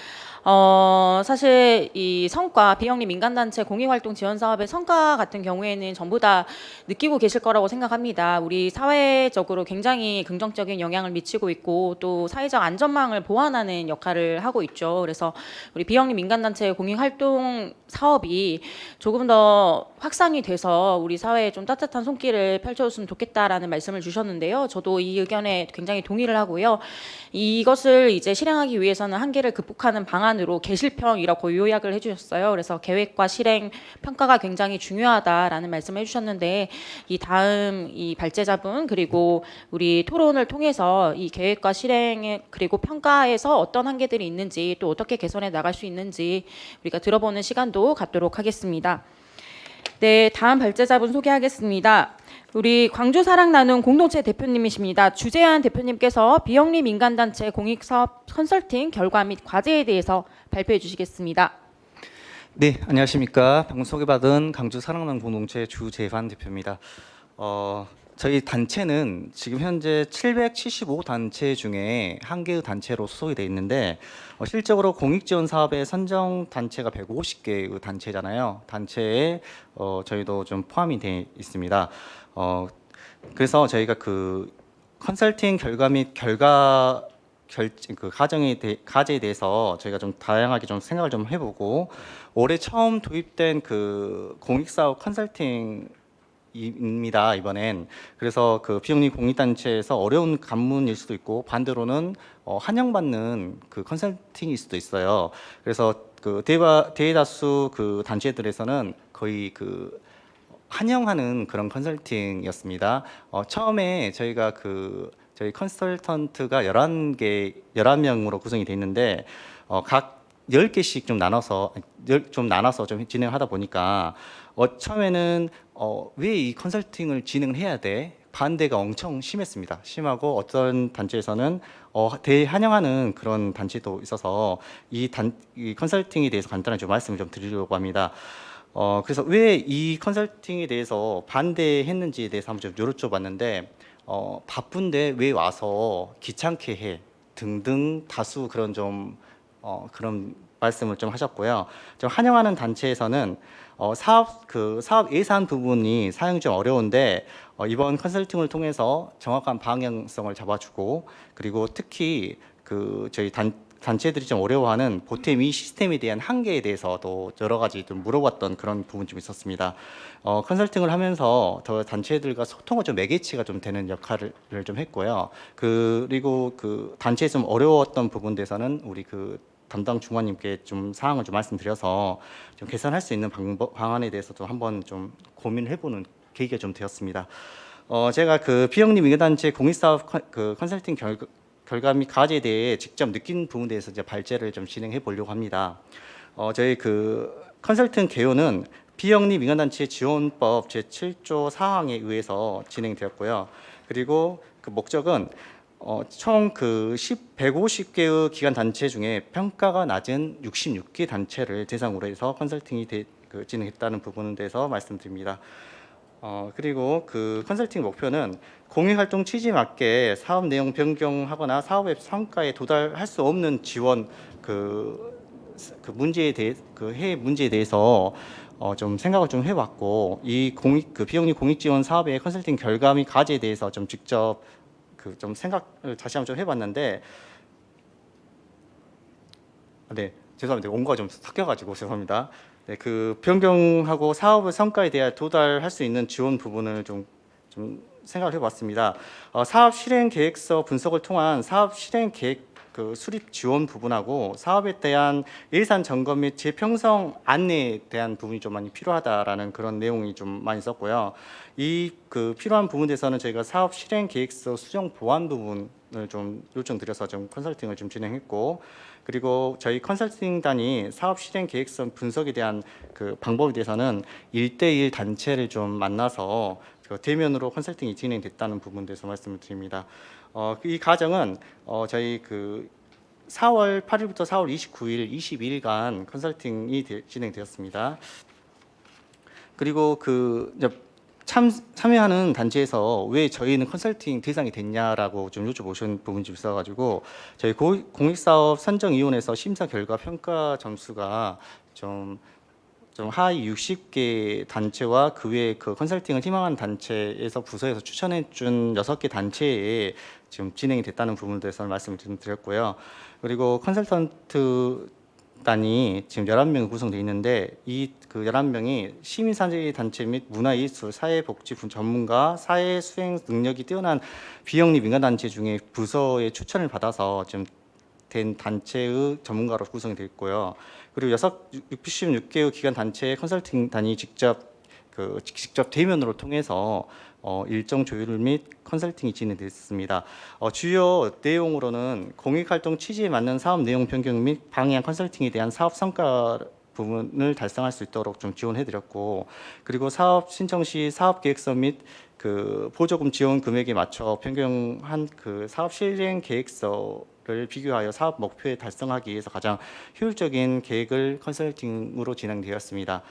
사실 이 성과, 비영리 민간단체 공익활동 지원 사업의 성과 같은 경우에는 전부 다 느끼고 계실 거라고 생각합니다. 우리 사회적으로 굉장히 긍정적인 영향을 미치고 있고 또 사회적 안전망을 보완하는 역할을 하고 있죠. 그래서 우리 비영리 민간단체 공익활동 사업이 조금 더 확산이 돼서 우리 사회에 좀 따뜻한 손길을 펼쳐줬으면 좋겠다라는 말씀을 주셨는데요. 저도 이 의견에 굉장히 동의를 하고요. 이것을 이제 실행하기 위해서는 한계를 극복하는 방안으로 개실평이라고 요약을 해주셨어요. 그래서 계획과 실행, 평가가 굉장히 중요하다라는 말씀을 해주셨는데, 이 다음 이 발제자분 그리고 우리 토론을 통해서 이 계획과 실행 그리고 평가에서 어떤 한계들이 있는지 또 어떻게 개선해 나갈 수 있는지 우리가 들어보는 시간도 갖도록 하겠습니다. 네, 다음 발제자분 소개하겠습니다. 우리 광주 사랑 나눔 공동체 대표님이십니다. 주재한 대표님께서 비영리 민간단체 공익사업 컨설팅 결과 및 과제에 대해서 발표해 주시겠습니다. 네, 안녕하십니까. 방금 소개받은 광주 사랑 나눔 공동체 주재환 대표입니다. 저희 단체는 지금 현재 775단체 중에 한 개의 단체로 소속이 되어 있는데 실적으로 공익지원 사업에 선정 단체가 150개의 단체잖아요. 단체에 저희도 좀 포함이 되어 있습니다. 그래서 저희가 그 컨설팅 결과 및 그 과제에 대해서 저희가 좀 다양하게 좀 생각을 좀 해보고, 올해 처음 도입된 그 공익사업 컨설팅 입니다 이번엔. 그래서 그 비영리 공익단체에서 어려운 관문일 수도 있고 반대로는 환영받는 그 컨설팅일 수도 있어요. 그래서 그 대다수 그 단체들에서는 거의 그 환영하는 그런 컨설팅이었습니다. 처음에 저희가 저희 컨설턴트가 11명으로 구성이 돼 있는데 각 10개씩 좀 나눠서 좀 진행하다 보니까 처음에는 왜 이 컨설팅을 진행해야 돼? 반대가 엄청 심했습니다. 심하고 어떤 단체에서는 대환영하는 그런 단체도 있어서 이 컨설팅에 대해서 간단하게 좀 말씀을 좀 드리려고 합니다. 그래서 왜 이 컨설팅에 대해서 반대했는지에 대해서 한번 좀 여쭤봤는데 바쁜데 왜 와서 귀찮게 해 등등 다수 그런 그런 말씀을 좀 하셨고요. 좀 환영하는 단체에서는 사업 예산 부분이 사용이 좀 어려운데 이번 컨설팅을 통해서 정확한 방향성을 잡아주고 그리고 특히 저희 단체들이 좀 어려워하는 보탬 이 시스템에 대한 한계에 대해서도 여러 가지 좀 물어봤던 그런 부분이 좀 있었습니다. 컨설팅을 하면서 더 단체들과 소통을 좀 매개체가 좀 되는 역할을 좀 했고요. 그리고 단체에서 좀 어려웠던 부분에서는 우리 담당 중관님께 좀 사항을 좀 말씀드려서 좀 개선할 수 있는 방안에 대해서도 한번 좀 고민을 해보는 계기가 좀 되었습니다. 제가 비영리 민간단체 공익사업 컨설팅 결과 및 과제에 대해 직접 느낀 부분에 대해서 이제 발제를 좀 진행해 보려고 합니다. 저희 컨설팅 개요는 비영리 민간단체 지원법 제7조 4항에 의해서 진행되었고요. 그리고 목적은 총 150개의 기관 단체 중에 평가가 낮은 66개 단체를 대상으로 해서 컨설팅이 진행했다는 부분에 대해서 말씀드립니다. 그리고 컨설팅 목표는 공익활동 취지에 맞게 사업 내용 변경하거나 사업의 성과에 도달할 수 없는 지원 문제에 대해서 좀 생각을 좀 해봤고 이 비영리 공익 지원 사업의 컨설팅 결과 및 과제에 대해서 좀 직접 좀 생각을 다시 한번 좀 해봤는데 네 죄송합니다. 온거가 좀 섞여가지고 죄송합니다. 네, 변경하고 사업의 성과에 대해 도달할 수 있는 지원 부분을 좀 생각을 해봤습니다. 사업 실행 계획서 분석을 통한 사업 실행 계획 수립 지원 부분하고 사업에 대한 예산 점검 및 재평성 안내에 대한 부분이 좀 많이 필요하다라는 그런 내용이 좀 많이 썼고요. 이 필요한 부분에서는 저희가 사업 실행 계획서 수정 보완 부분을 좀 요청드려서 좀 컨설팅을 좀 진행했고, 그리고 저희 컨설팅단이 사업 실행 계획서 분석에 대한 방법에 대해서는 1대1 단체를 좀 만나서 대면으로 컨설팅이 진행됐다는 부분에 대해서 말씀을 드립니다. 이 과정은 저희 4월 8일부터 4월 29일 22일간 컨설팅이 진행되었습니다. 그리고 참여하는 단체에서 왜 저희는 컨설팅 대상이 됐냐라고 좀 여쭤보신 부분이 좀 있어가지고 저희 공익사업 선정위원회에서 심사 결과 평가 점수가 좀 하위 60개 단체와 그 외에 컨설팅을 희망하는 단체에서 부서에서 추천해준 6개 단체에 지금 진행이 됐다는 부분에 대해서 말씀을 좀 드렸고요. 그리고 컨설턴트 단이 지금 11명이 구성되어 있는데 이 11명이 시민사회단체 및 문화예술, 사회복지 전문가, 사회수행 능력이 뛰어난 비영리 민간단체 중에 부서의 추천을 받아서 지금 된 단체의 전문가로 구성이 되어 있고요. 그리고 66개의 기관 단체의 컨설팅단이 직접 대면으로 통해서 일정 조율 및 컨설팅이 진행됐습니다. 주요 내용으로는 공익활동 취지에 맞는 사업 내용 변경 및 방향 컨설팅에 대한 사업 성과 부분을 달성할 수 있도록 좀 지원해드렸고, 그리고 사업 신청 시 사업 계획서 및 보조금 지원 금액에 맞춰 변경한 사업 실행 계획서를 비교하여 사업 목표에 달성하기 위해서 가장 효율적인 계획을 컨설팅으로 진행되었습니다.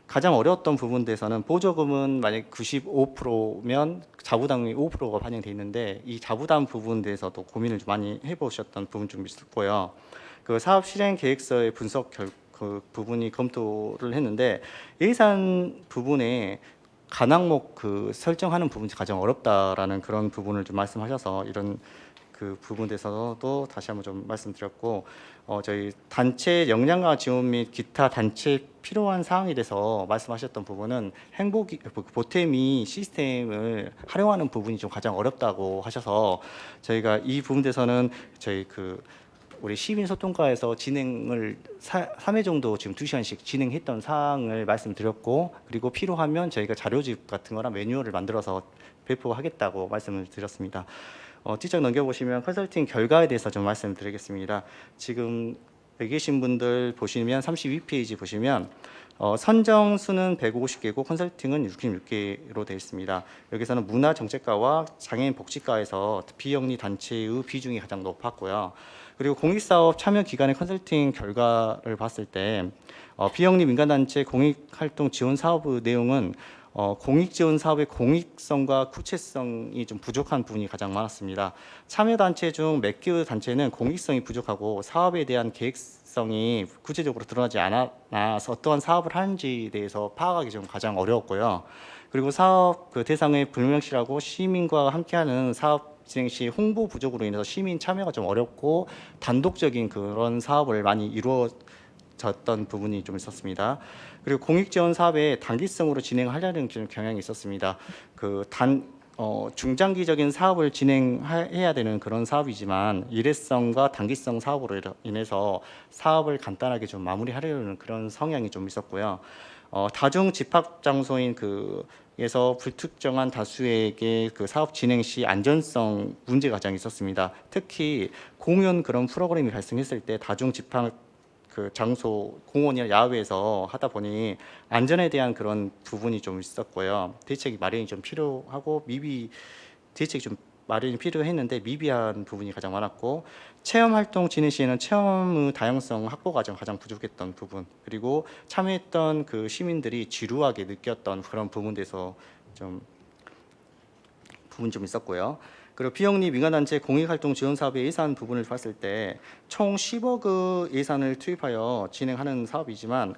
가장 어려웠던 부분에서는 보조금은 만약 95%면 자부담이 5%가 반영돼 있는데 이 자부담 부분에 대해서도 고민을 좀 많이 해보셨던 부분 좀 있었고요. 사업 실행 계획서의 분석 부분이 검토를 했는데 예산 부분에 간항목 설정하는 부분이 가장 어렵다라는 그런 부분을 좀 말씀하셔서 이런 부분에 대해서도 다시 한번 좀 말씀드렸고, 저희 단체 역량과 지원 및 기타 단체 필요한 사항에 대해서 말씀하셨던 부분은 보탬이 시스템을 활용하는 부분이 좀 가장 어렵다고 하셔서 저희가 이 부분에 대해서는 저희 우리 시민소통과에서 진행을 3회 정도 지금 2시간씩 진행했던 사항을 말씀드렸고, 그리고 필요하면 저희가 자료집 같은 거랑 매뉴얼을 만들어서 배포하겠다고 말씀을 드렸습니다. 뒤쪽 넘겨보시면 컨설팅 결과에 대해서 좀 말씀드리겠습니다. 지금 여기 계신 분들 보시면 32페이지 보시면 선정 수는 150개고 컨설팅은 66개로 되어 있습니다. 여기서는 문화정책과와 장애인 복지과에서 비영리 단체의 비중이 가장 높았고요. 그리고 공익사업 참여 기관의 컨설팅 결과를 봤을 때 비영리 민간단체 공익활동 지원 사업의 내용은 공익지원 사업의 공익성과 구체성이 좀 부족한 부분이 가장 많았습니다. 참여단체 중 몇 개의 단체는 공익성이 부족하고 사업에 대한 계획성이 구체적으로 드러나지 않아서 어떠한 사업을 하는지에 대해서 파악하기 좀 가장 어려웠고요. 그리고 사업 그 대상의 불명실하고 시민과 함께하는 사업 진행 시 홍보 부족으로 인해서 시민 참여가 좀 어렵고 단독적인 그런 사업을 많이 이루어졌던 부분이 좀 있었습니다. 그리고 공익지원 사업에 단기성으로 진행하려는 좀 경향이 있었습니다. 중장기적인 사업을 진행해야 되는 그런 사업이지만 일회성과 단기성 사업으로 인해서 사업을 간단하게 좀 마무리하려는 그런 성향이 좀 있었고요. 다중 집합 장소인 에서 불특정한 다수에게 그 사업 진행 시 안전성 문제가 가장 있었습니다. 특히 공연 그런 프로그램이 발생했을 때 다중 집합 그 장소 공원이나 야외에서 하다 보니 안전에 대한 그런 부분이 좀 있었고요. 대책이 마련이 좀 필요하고 대책이 좀 마련이 필요했는데 미비한 부분이 가장 많았고, 체험 활동 진행 시에는 체험의 다양성 확보가 가장 부족했던 부분, 그리고 참여했던 그 시민들이 지루하게 느꼈던 그런 부분에서 좀 있었고요. 그리고 비영리 민간단체 공익활동 지원 사업의 예산 부분을 봤을 때 총 10억의 예산을 투입하여 진행하는 사업이지만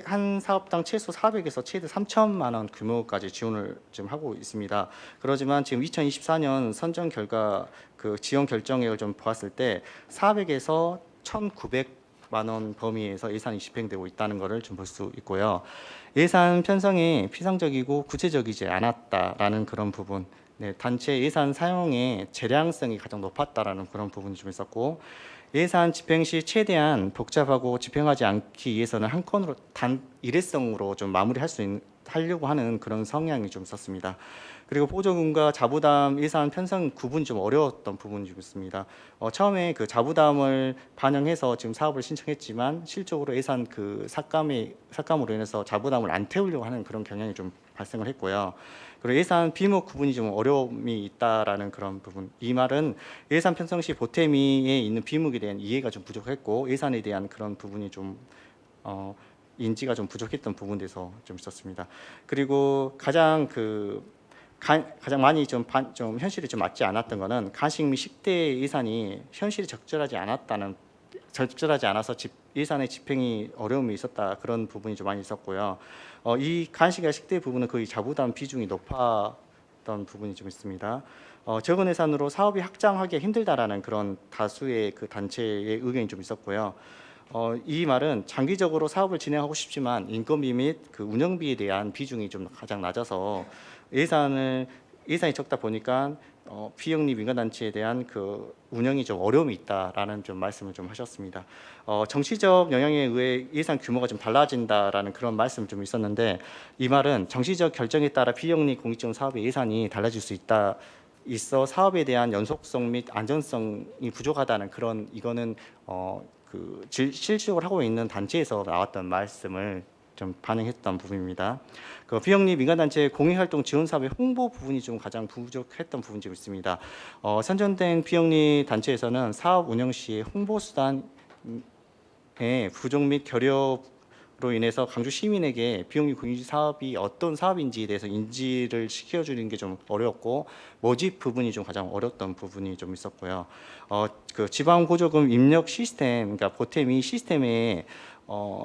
한 사업당 최소 400에서 최대 3천만 원 규모까지 지원을 지금 하고 있습니다. 그렇지만 지금 2024년 선정 결과 그 지원 결정액을 좀 보았을 때 400에서 1,900만 원 범위에서 예산이 집행되고 있다는 것을 좀 볼 수 있고요. 예산 편성이 피상적이고 구체적이지 않았다라는 그런 부분, 단체 예산 사용의 재량성이 가장 높았다라는 그런 부분이 좀 있었고, 예산 집행 시 최대한 복잡하고 집행하지 않기 위해서는 한 건으로 일회성으로 좀 하려고 하는 그런 성향이 좀 있었습니다. 그리고 보조금과 자부담 예산 편성 구분이 좀 어려웠던 부분이 좀 있습니다. 처음에 그 자부담을 반영해서 지금 사업을 신청했지만 실적으로 예산 그 삭감으로 인해서 자부담을 안 태우려고 하는 그런 경향이 좀 발생을 했고요. 그리고 예산 비목 구분이 좀 어려움이 있다라는 그런 부분. 이 말은 예산 편성 시 보태미에 있는 비목에 대한 이해가 좀 부족했고 예산에 대한 그런 부분이 좀 인지가 좀 부족했던 부분에서 좀 있었습니다. 그리고 가장 많이 좀 현실이 좀 맞지 않았던 거는 간식 및 식대 예산이 현실이 적절하지 않아서 예산의 집행이 어려움이 있었다, 그런 부분이 좀 많이 있었고요. 이 간식과 식대 부분은 거의 자부담 비중이 높았던 부분이 좀 있습니다. 적은 예산으로 사업이 확장하기 힘들다라는 그런 다수의 그 단체의 의견이 좀 있었고요. 이 말은 장기적으로 사업을 진행하고 싶지만 인건비 및 그 운영비에 대한 비중이 좀 가장 낮아서 예산이 적다 보니까 비영리 민간단체에 대한 그 운영이 좀 어려움이 있다라는 좀 말씀을 좀 하셨습니다. 정치적 영향에 의해 예산 규모가 좀 달라진다라는 그런 말씀 좀 있었는데, 이 말은 정치적 결정에 따라 비영리 공익지원 사업의 예산이 달라질 수 있어 사업에 대한 연속성 및 안전성이 부족하다는 그런, 이거는 실적을 하고 있는 단체에서 나왔던 말씀을 좀 반영했던 부분입니다. 그 비영리 민간단체 공익활동 지원 사업의 홍보 부분이 좀 가장 부족했던 부분이 좀 있습니다. 선정된 비영리 단체에서는 사업 운영 시 홍보 수단의 부족 및 결여로 인해서 강주 시민에게 비영리 공익 사업이 어떤 사업인지에 대해서 인지를 시켜주는 게 좀 어려웠고, 모집 부분이 좀 가장 어려웠던 부분이 좀 있었고요. 그 지방 보조금 입력 시스템, 그러니까 보탬이 시스템에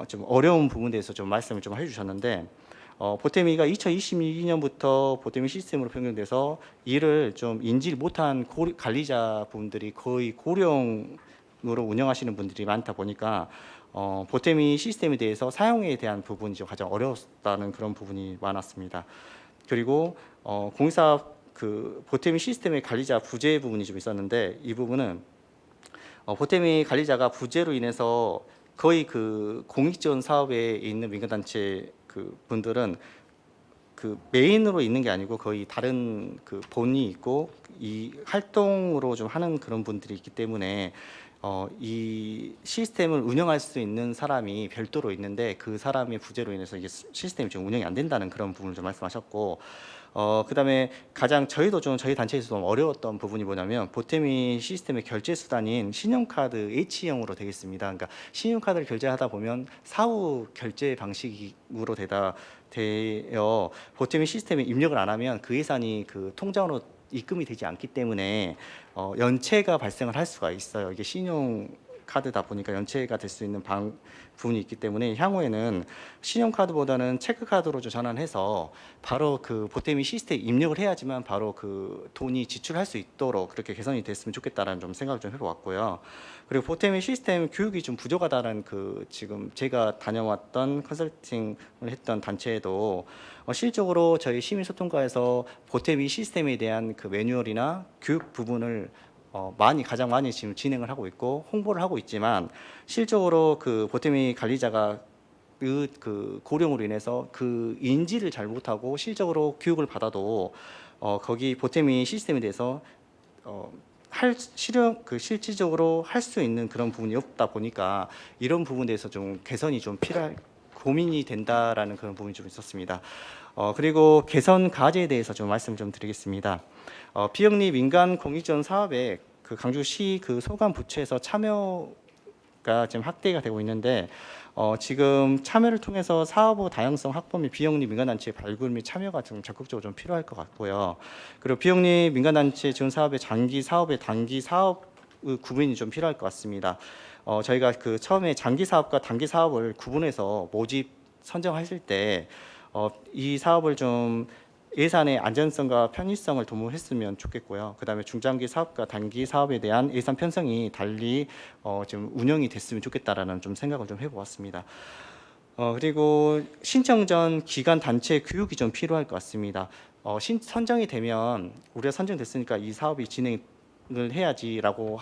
좀 어려운 부분에 대해서 좀 말씀을 좀 해주셨는데, 보탬이가 2022년부터 보탬이 시스템으로 변경돼서 이를 좀 인지를 못한 관리자분들이 거의 고령으로 운영하시는 분들이 많다 보니까 보탬이 시스템에 대해서 사용에 대한 부분이 좀 가장 어려웠다는 그런 부분이 많았습니다. 그리고 공사업 그 보탬이 시스템의 관리자 부재 부분이 좀 있었는데, 이 부분은 보탬이 관리자가 부재로 인해서 거의 그 공익지원 사업에 있는 민간단체 그 분들은 그 메인으로 있는 게 아니고 거의 다른 그 본이 있고 이 활동으로 좀 하는 그런 분들이 있기 때문에 이 시스템을 운영할 수 있는 사람이 별도로 있는데 그 사람의 부재로 인해서 이게 시스템이 좀 운영이 안 된다는 그런 부분을 좀 말씀하셨고 그다음에 가장 저희도 좀 저희 단체에서 좀 어려웠던 부분이 뭐냐면 보탬이 시스템의 결제 수단인 신용카드 H형으로 되어 있습니다. 그러니까 신용카드를 결제하다 보면 사후 결제 방식으로 되어 보탬이 시스템에 입력을 안 하면 그 예산이 그 통장으로 입금이 되지 않기 때문에 연체가 발생을 할 수가 있어요. 이게 신용 카드다 보니까 연체가 될 수 있는 부분이 있기 때문에 향후에는 신용카드보다는 체크카드로 좀 전환해서 바로 그 보탬이 시스템에 입력을 해야지만 바로 그 돈이 지출할 수 있도록 그렇게 개선이 됐으면 좋겠다라는 좀 생각을 좀 해보았고요. 그리고 보탬이 시스템 교육이 좀 부족하다는 그 지금 제가 다녀왔던 컨설팅을 했던 단체에도 실적으로 저희 시민소통과에서 보탬이 시스템에 대한 그 매뉴얼이나 교육 부분을 가장 많이 지금 진행을 하고 있고 홍보를 하고 있지만 실적으로 그 보탬이 관리자가 그 고령으로 인해서 그 인지를 잘 못하고 실적으로 교육을 받아도 거기 보탬이 시스템에 대해서 실질적으로 할 수 있는 그런 부분이 없다 보니까 이런 부분에 대해서 좀 개선이 좀 필요할 고민이 된다라는 그런 부분이 좀 있었습니다. 그리고 개선 과제에 대해서 좀 말씀 좀 드리겠습니다. 비영리 민간 공익지원 사업에 그 강주시 그 소관 부처에서 참여가 지금 확대가 되고 있는데 지금 참여를 통해서 사업의 다양성 확보 및 비영리 민간단체 발굴 및 참여가 좀 적극적으로 좀 필요할 것 같고요. 그리고 비영리 민간단체 지원 사업의 장기 사업의 단기 사업 구분이 좀 필요할 것 같습니다. 저희가 그 처음에 장기 사업과 단기 사업을 구분해서 모집 선정하실 때 이 사업을 좀 예산의 안전성과 편의성을 도모했으면 좋겠고요. 그다음에 중장기 사업과 단기 사업에 대한 예산 편성이 달리 좀 운영이 됐으면 좋겠다라는 좀 생각을 좀 해보았습니다. 그리고 신청 전 기관 단체 교육이 좀 필요할 것 같습니다. 선정이 되면 우리가 선정됐으니까 이 사업이 진행을 해야지라고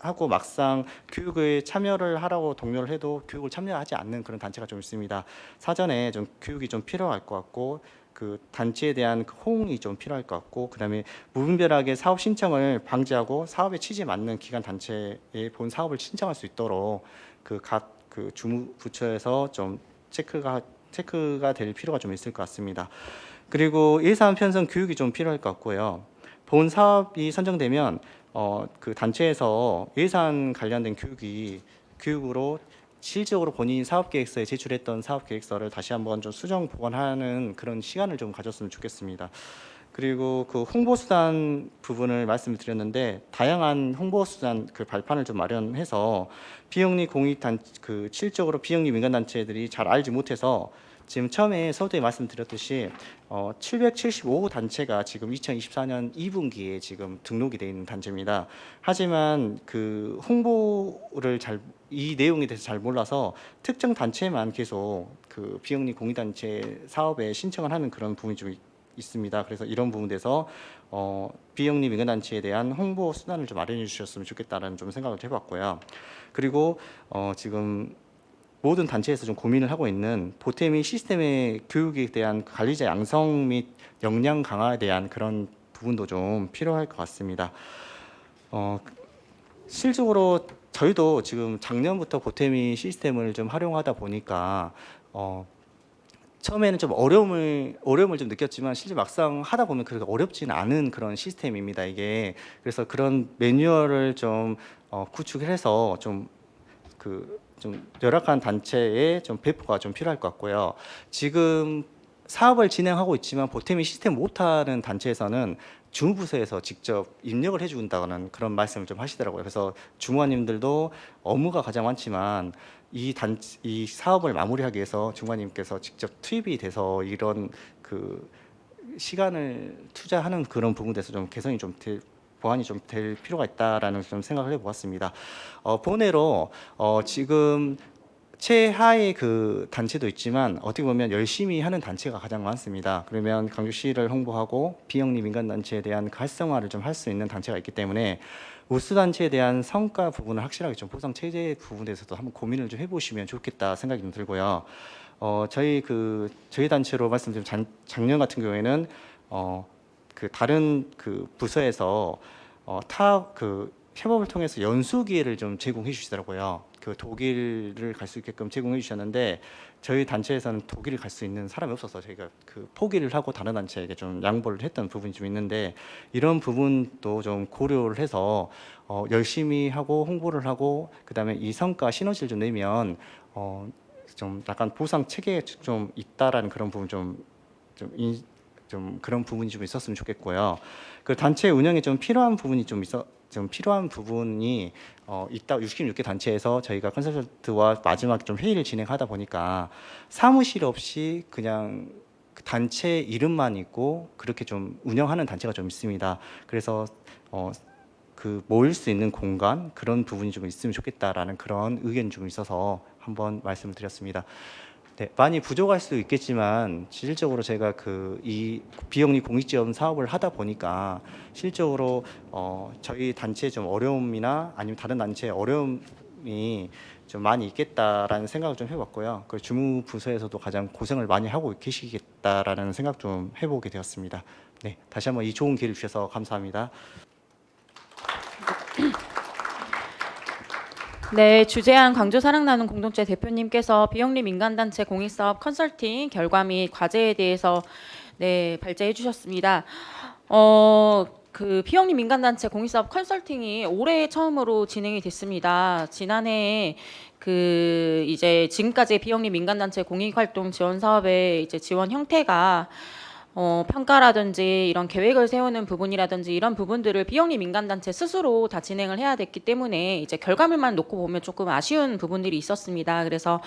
하고 막상 교육에 참여를 하라고 독려를 해도 교육을 참여하지 않는 그런 단체가 좀 있습니다. 사전에 좀 교육이 좀 필요할 것 같고 그 단체에 대한 호응이 좀 필요할 것 같고 그다음에 무분별하게 사업 신청을 방지하고 사업의 취지에 맞는 기관 단체에 본 사업을 신청할 수 있도록 그 각 그 주무 부처에서 좀 체크가 될 필요가 좀 있을 것 같습니다. 그리고 예산 편성 교육이 좀 필요할 것 같고요. 본 사업이 선정되면 그 단체에서 예산 관련된 교육으로 실질적으로 본인이 사업계획서에 제출했던 사업계획서를 다시 한번 좀 수정 보완하는 그런 시간을 좀 가졌으면 좋겠습니다. 그리고 그 홍보수단 부분을 말씀을 드렸는데 다양한 홍보수단 그 발판을 좀 마련해서 비영리 그 실적으로 비영리 민간단체들이 잘 알지 못해서 지금 처음에 서두에 말씀드렸듯이 775 단체가 지금 2024년 2분기에 지금 등록이 되어 있는 단체입니다. 하지만 그 홍보를 이 내용에 대해서 잘 몰라서 특정 단체만 계속 그 비영리 공익단체 사업에 신청을 하는 그런 부분이 좀 있습니다. 그래서 이런 부분에서 비영리 민간단체에 대한 홍보 수단을 좀 마련해 주셨으면 좋겠다는 좀 생각을 해봤고요. 그리고 지금 모든 단체에서 좀 고민을 하고 있는 보탬이 시스템의 교육에 대한 관리자 양성 및 역량 강화에 대한 그런 부분도 좀 필요할 것 같습니다. 실질적으로 저희도 지금 작년부터 보탬이 시스템을 좀 활용하다 보니까 처음에는 좀 어려움을 좀 느꼈지만 실제 막상 하다 보면 그렇게 어렵지는 않은 그런 시스템입니다. 이게 그래서 그런 매뉴얼을 좀 구축을 해서 좀 열악한 단체에 좀 배포가 좀 필요할 것 같고요. 지금 사업을 진행하고 있지만 보탬이 시스템 못하는 단체에서는 주무부서에서 직접 입력을 해준다는 그런 말씀을 좀 하시더라고요. 그래서 주무관님들도 업무가 가장 많지만 이 사업을 마무리하기 위해서 주무관님께서 직접 투입이 돼서 이런 그 시간을 투자하는 그런 부분에 대해서 좀 개선이 좀 보완이 좀 될 필요가 있다라는 좀 생각을 해보았습니다. 본회로 지금 최하의 그 단체도 있지만 어떻게 보면 열심히 하는 단체가 가장 많습니다. 그러면 강주시를 홍보하고 비영리 민간단체에 대한 활성화를 좀 할 수 있는 단체가 있기 때문에 우수 단체에 대한 성과 부분을 확실하게 좀 보상 체제 부분에서도 한번 고민을 좀 해보시면 좋겠다 생각이 좀 들고요. 저희 단체로 말씀드리면 작년 같은 경우에는 그 다른 그 부서에서 타 협업을 통해서 연수 기회를 좀 제공해 주시더라고요. 그 독일을 갈 수 있게끔 제공해 주셨는데 저희 단체에서는 독일을 갈 수 있는 사람이 없어서 저희가 그 포기를 하고 다른 단체에게 좀 양보를 했던 부분이 좀 있는데 이런 부분도 좀 고려를 해서 열심히 하고 홍보를 하고 그다음에 이 성과 시너지를 좀 내면 좀 약간 보상 체계에 좀 있다라는 그런 부분 좀 그런 부분이 좀 있었으면 좋겠고요. 그 단체 운영에 좀 필요한 부분이 좀 필요한 부분이 있다. 66개 단체에서 저희가 컨설턴트와 마지막 좀 회의를 진행하다 보니까 사무실 없이 그냥 그 단체 이름만 있고 그렇게 좀 운영하는 단체가 좀 있습니다. 그래서 그 모일 수 있는 공간 그런 부분이 좀 있으면 좋겠다라는 그런 의견이 좀 있어서 한번 말씀을 드렸습니다. 네, 많이 부족할 수 있겠지만 실질적으로 제가 이 비영리 공익지원 사업을 하다 보니까 실적으로 저희 단체의 좀 어려움이나 아니면 다른 단체의 어려움이 좀 많이 있겠다라는 생각을 좀 해봤고요. 그 주무 부서에서도 가장 고생을 많이 하고 계시겠다라는 생각 좀 해보게 되었습니다. 네, 다시 한번 이 좋은 기회를 주셔서 감사합니다. 네, 주재한 광주 사랑 나눔 공동체 대표님께서 비영리 민간단체 공익사업 컨설팅 결과 및 과제에 대해서 발제해 주셨습니다. 그 비영리 민간단체 공익사업 컨설팅이 올해 처음으로 진행이 됐습니다. 지난해 그 이제 지금까지 비영리 민간단체 공익활동 지원 사업의 이제 지원 형태가 평가라든지 이런 계획을 세우는 부분이라든지 이런 부분들을 비영리 민간단체 스스로 다 진행을 해야 됐기 때문에 이제 결과물만 놓고 보면 조금 아쉬운 부분들이 있었습니다. 그래서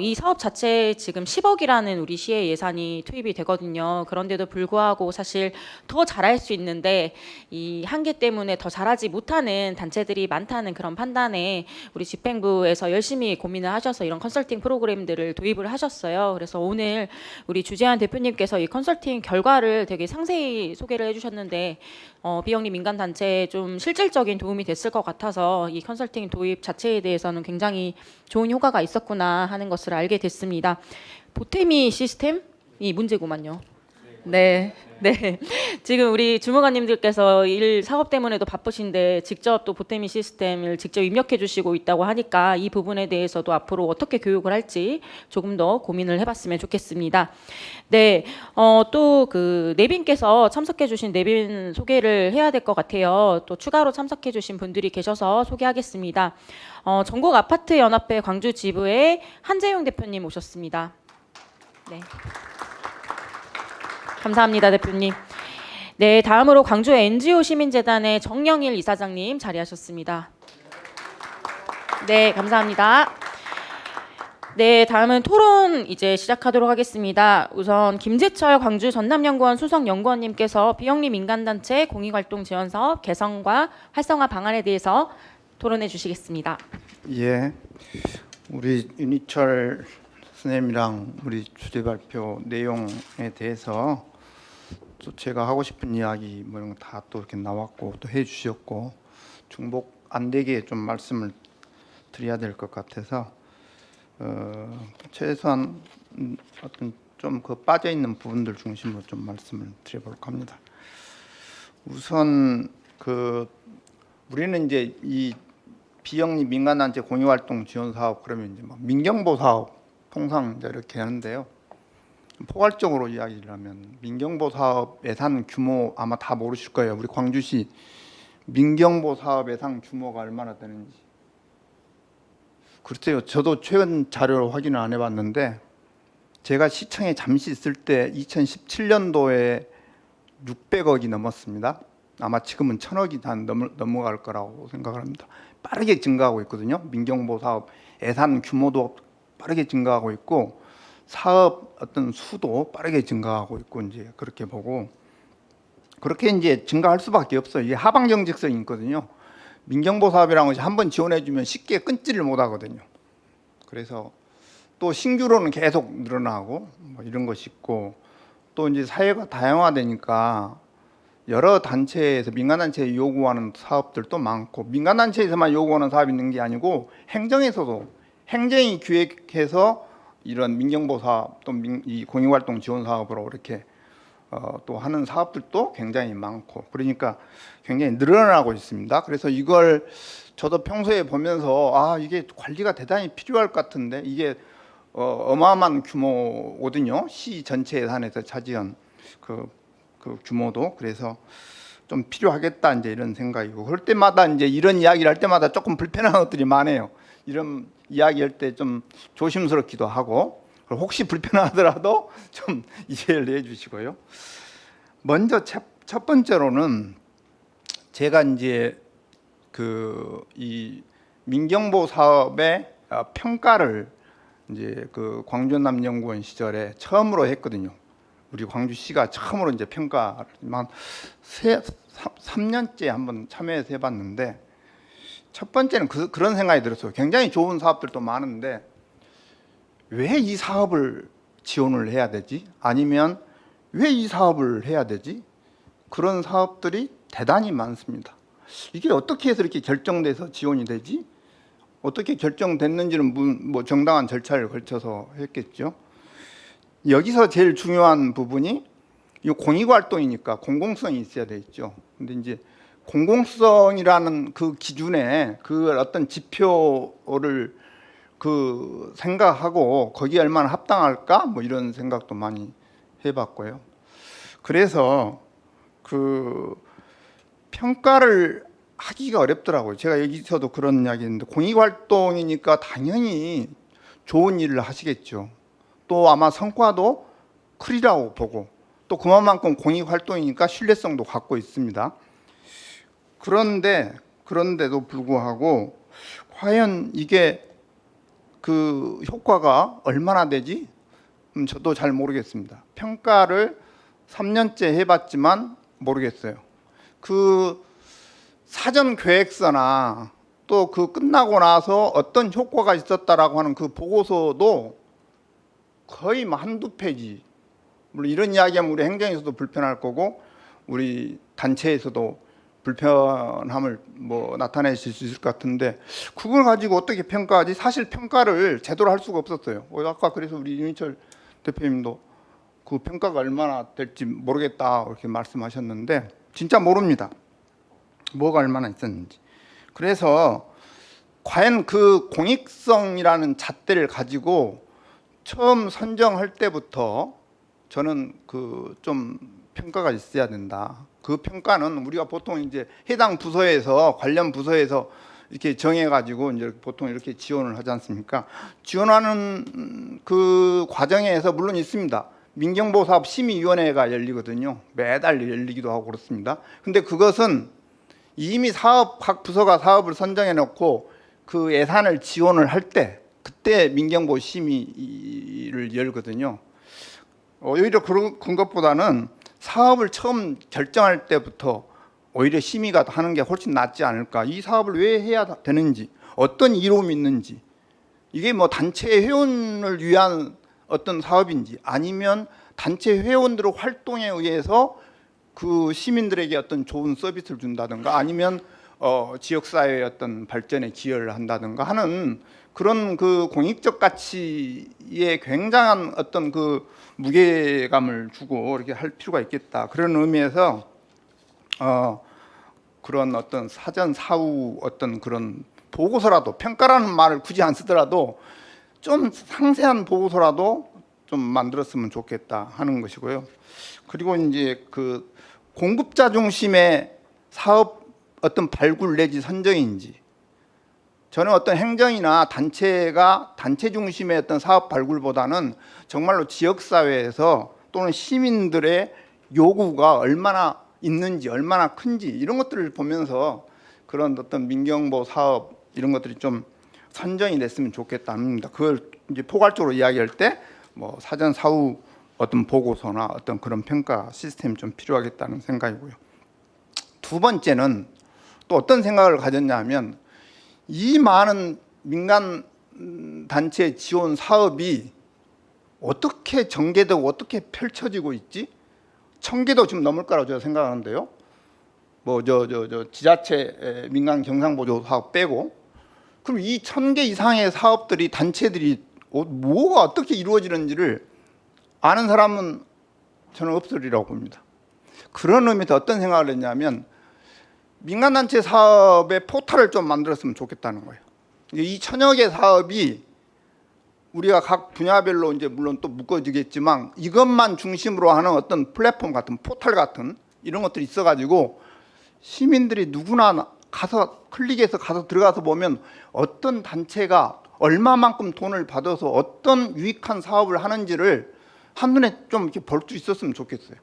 이 사업 자체에 지금 10억이라는 우리 시의 예산이 투입이 되거든요. 그런데도 불구하고 사실 더 잘할 수 있는데 이 한계 때문에 더 잘하지 못하는 단체들이 많다는 그런 판단에 우리 집행부에서 열심히 고민을 하셔서 이런 컨설팅 프로그램들을 도입을 하셨어요. 그래서 오늘 우리 주재한 대표님께서 이 컨설팅 결과를 되게 상세히 소개를 해주셨는데 비영리 민간 단체에 좀 실질적인 도움이 됐을 것 같아서 이 컨설팅 도입 자체에 대해서는 굉장히 좋은 효과가 있었구나 하는 것을 알게 됐습니다. 보태미 시스템이 문제구만요. 네. 지금 우리 주무관님들께서 일 사업 때문에도 바쁘신데 직접 또 보태미 시스템을 직접 입력해 주시고 있다고 하니까 이 부분에 대해서도 앞으로 어떻게 교육을 할지 조금 더 고민을 해봤으면 좋겠습니다. 네, 또 그 내빈께서 참석해 주신 내빈 소개를 해야 될 것 같아요. 또 추가로 참석해 주신 분들이 계셔서 소개하겠습니다. 전국 아파트 연합회 광주 지부의 한재용 대표님 오셨습니다. 네. 감사합니다, 대표님. 네, 다음으로 광주 NGO 시민재단의 정영일 이사장님 자리하셨습니다. 네, 감사합니다. 네, 다음은 토론 이제 시작하도록 하겠습니다. 우선 김재철 광주 전남연구원 수석연구원님께서 비영리 민간단체 공익활동 지원사업 개선과 활성화 방안에 대해서 토론해 주시겠습니다. 예, 우리 윤희철 선생님이랑 우리 주제 발표 내용에 대해서 또 제가 하고 싶은 이야기 뭐 이런 거 다 또 이렇게 나왔고 또 해주셨고 중복 안 되게 좀 말씀을 드려야 될 것 같아서 최소한 어떤 좀 그 빠져 있는 부분들 중심으로 좀 말씀을 드려볼까 합니다. 우선 우리는 이제 이 비영리 민간단체 공익활동 지원 사업 그러면 이제 막 민경보 사업 통상 이제 이렇게 하는데요. 포괄적으로 이야기를 하면 민경보 사업 예산 규모 아마 다 모르실 거예요. 우리 광주시 민경보 사업 예산 규모가 얼마나 되는지. 글쎄요, 저도 최근 자료를 확인을 안 해봤는데 제가 시청에 잠시 있을 때 2017년도에 600억이 넘었습니다. 아마 지금은 1000억이 다 넘어갈 거라고 생각을 합니다. 빠르게 증가하고 있거든요. 민경보 사업 예산 규모도 빠르게 증가하고 있고 사업 어떤 수도 빠르게 증가하고 있고 이제 그렇게 보고 그렇게 이제 증가할 수밖에 없어요. 이게 하방 정직성이 있거든요. 민경보 사업이라는 것이 한번 지원해주면 쉽게 끊지를 못하거든요. 그래서 또 신규로는 계속 늘어나고 뭐 이런 것이 있고 또 이제 사회가 다양화되니까 여러 단체에서 민간 단체에 요구하는 사업들도 많고 민간 단체에서만 요구하는 사업이 있는 게 아니고 행정에서도 행정이 기획해서 이런 민경보 사업 또 이 공익활동 지원 사업으로 이렇게 또 하는 사업들도 굉장히 많고 그러니까 굉장히 늘어나고 있습니다. 그래서 이걸 저도 평소에 보면서 아 이게 관리가 대단히 필요할 것 같은데 이게 어마어마한 규모거든요. 시 전체 예산에서 차지한 그 규모도 그래서 좀 필요하겠다 이제 이런 생각이고 그럴 때마다 이제 이런 이야기를 할 때마다 조금 불편한 것들이 많아요. 이런 이야기할 때 좀 조심스럽기도 하고 혹시 불편하더라도 좀 이해를 해주시고요. 먼저 첫 번째로는 제가 이제 이 민경보 사업의 평가를 이제 그 광주연남연구원 시절에 처음으로 했거든요. 우리 광주시가 처음으로 이제 평가를 한 3년째 한번 참여해서 해봤는데 첫 번째는 그런 생각이 들었어요. 굉장히 좋은 사업들도 많은데 왜 이 사업을 지원을 해야 되지? 아니면 왜 이 사업을 해야 되지? 그런 사업들이 대단히 많습니다. 이게 어떻게 해서 이렇게 결정돼서 지원이 되지? 어떻게 결정됐는지는 뭐 정당한 절차를 거쳐서 했겠죠. 여기서 제일 중요한 부분이 이 공익활동이니까 공공성이 있어야 되겠죠. 근데 이제 공공성이라는 그 기준에 그 어떤 지표를 생각하고 거기에 얼마나 합당할까 뭐 이런 생각도 많이 해봤고요. 그래서 평가를 하기가 어렵더라고요. 제가 여기서도 그런 이야기 했는데 공익활동이니까 당연히 좋은 일을 하시겠죠. 또 아마 성과도 크리라고 보고 또 그만큼 공익활동이니까 신뢰성도 갖고 있습니다. 그런데도 불구하고 과연 이게 그 효과가 얼마나 되지? 저도 잘 모르겠습니다. 평가를 3년째 해봤지만 모르겠어요. 그 사전 계획서나 또 그 끝나고 나서 어떤 효과가 있었다라고 하는 그 보고서도 거의 뭐 한두 페이지. 물론 이런 이야기하면 우리 행정에서도 불편할 거고 우리 단체에서도 불편함을 뭐 나타내실 수 있을 것 같은데 그걸 가지고 어떻게 평가하지? 사실 평가를 제대로 할 수가 없었어요. 아까 그래서 우리 윤희철 대표님도 그 평가가 얼마나 될지 모르겠다 이렇게 말씀하셨는데 진짜 모릅니다. 뭐가 얼마나 있었는지. 그래서 과연 그 공익성이라는 잣대를 가지고 처음 선정할 때부터 저는 좀 평가가 있어야 된다. 그 평가는 우리가 보통 이제 해당 부서에서 관련 부서에서 이렇게 정해가지고 이제 보통 이렇게 지원을 하지 않습니까? 지원하는 그 과정에서 물론 있습니다. 민경보 사업 심의위원회가 열리거든요. 매달 열리기도 하고 그렇습니다. 근데 그것은 이미 각 부서가 사업을 선정해 놓고 그 예산을 지원을 할 때 그때 민경보 심의를 열거든요. 오히려 그런 것보다는 사업을 처음 결정할 때부터 오히려 심의가 하는 게 훨씬 낫지 않을까. 이 사업을 왜 해야 되는지, 어떤 이로움이 있는지, 이게 뭐 단체 회원을 위한 어떤 사업인지 아니면 단체 회원들의 활동에 의해서 그 시민들에게 어떤 좋은 서비스를 준다든가 아니면 지역사회의 어떤 발전에 기여를 한다든가 하는 그런 그 공익적 가치에 굉장한 어떤 그 무게감을 주고 이렇게 할 필요가 있겠다. 그런 의미에서 그런 어떤 사전 사후 어떤 그런 보고서라도 평가라는 말을 굳이 안 쓰더라도 좀 상세한 보고서라도 좀 만들었으면 좋겠다 하는 것이고요. 그리고 이제 그 공급자 중심의 사업 어떤 발굴 내지 선정인지 저는 어떤 행정이나 단체가 단체 중심의 어떤 사업 발굴보다는 정말로 지역사회에서 또는 시민들의 요구가 얼마나 있는지 얼마나 큰지 이런 것들을 보면서 그런 어떤 민경보 사업 이런 것들이 좀 선정이 됐으면 좋겠다 합니다. 그걸 이제 포괄적으로 이야기할 때 뭐 사전 사후 어떤 보고서나 어떤 그런 평가 시스템이 좀 필요하겠다는 생각이고요. 두 번째는 또 어떤 생각을 가졌냐 하면 이 많은 민간 단체 지원 사업이 어떻게 전개되고 어떻게 펼쳐지고 있지? 1000개도 좀 넘을 거라고 제가 생각하는데요. 뭐 저 지자체 민간 경상보조 사업 빼고, 그럼 이 1000개 이상의 사업들이 단체들이 뭐가 어떻게 이루어지는지를 아는 사람은 저는 없으리라고 봅니다. 그런 의미에서 어떤 생각을 했냐면 민간단체 사업의 포탈을 좀 만들었으면 좋겠다는 거예요. 이 1000여 개 사업이 우리가 각 분야별로 이제 물론 또 묶어지겠지만 이것만 중심으로 하는 어떤 플랫폼 같은 포털 같은 이런 것들이 있어가지고 시민들이 누구나 가서 클릭해서 가서 들어가서 보면 어떤 단체가 얼마만큼 돈을 받아서 어떤 유익한 사업을 하는지를 한눈에 좀 이렇게 볼 수 있었으면 좋겠어요.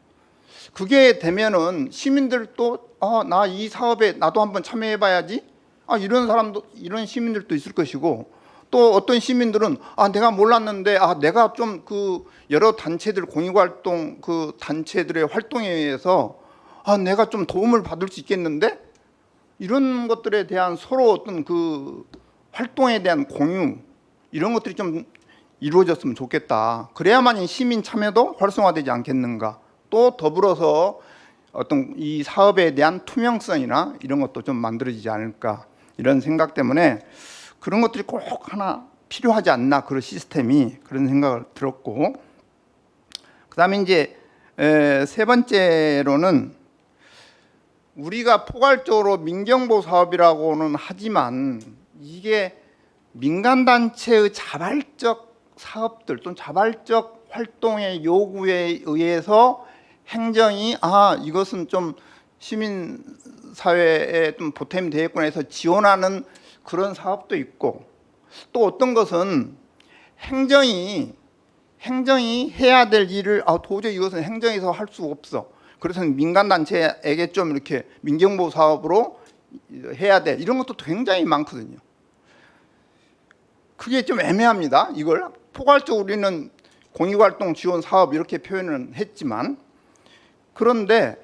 그게 되면은 시민들도 나 이 사업에 나도 한번 참여해봐야지. 이런 사람도 이런 시민들도 있을 것이고, 또 어떤 시민들은 내가 몰랐는데 내가 좀 그 여러 단체들 공익활동 그 단체들의 활동에 의해서 내가 좀 도움을 받을 수 있겠는데, 이런 것들에 대한 서로 어떤 그 활동에 대한 공유 이런 것들이 좀 이루어졌으면 좋겠다. 그래야만 시민 참여도 활성화되지 않겠는가. 또 더불어서 어떤 이 사업에 대한 투명성이나 이런 것도 좀 만들어지지 않을까, 이런 생각 때문에 그런 것들이 꼭 하나 필요하지 않나, 그런 시스템이, 그런 생각을 들었고, 그다음에 이제 세 번째로는 우리가 포괄적으로 민경보 사업이라고는 하지만 이게 민간단체의 자발적 사업들 또는 자발적 활동의 요구에 의해서 행정이 이것은 좀 시민사회에 좀 보탬이 되겠구나 해서 지원하는 그런 사업도 있고, 또 어떤 것은 행정이 해야 될 일을 도저히 이것은 행정에서 할 수 없어, 그래서 민간단체에게 좀 이렇게 민경보 사업으로 해야 돼, 이런 것도 굉장히 많거든요. 그게 좀 애매합니다. 이걸 포괄적으로 우리는 공익활동 지원 사업 이렇게 표현을 했지만, 그런데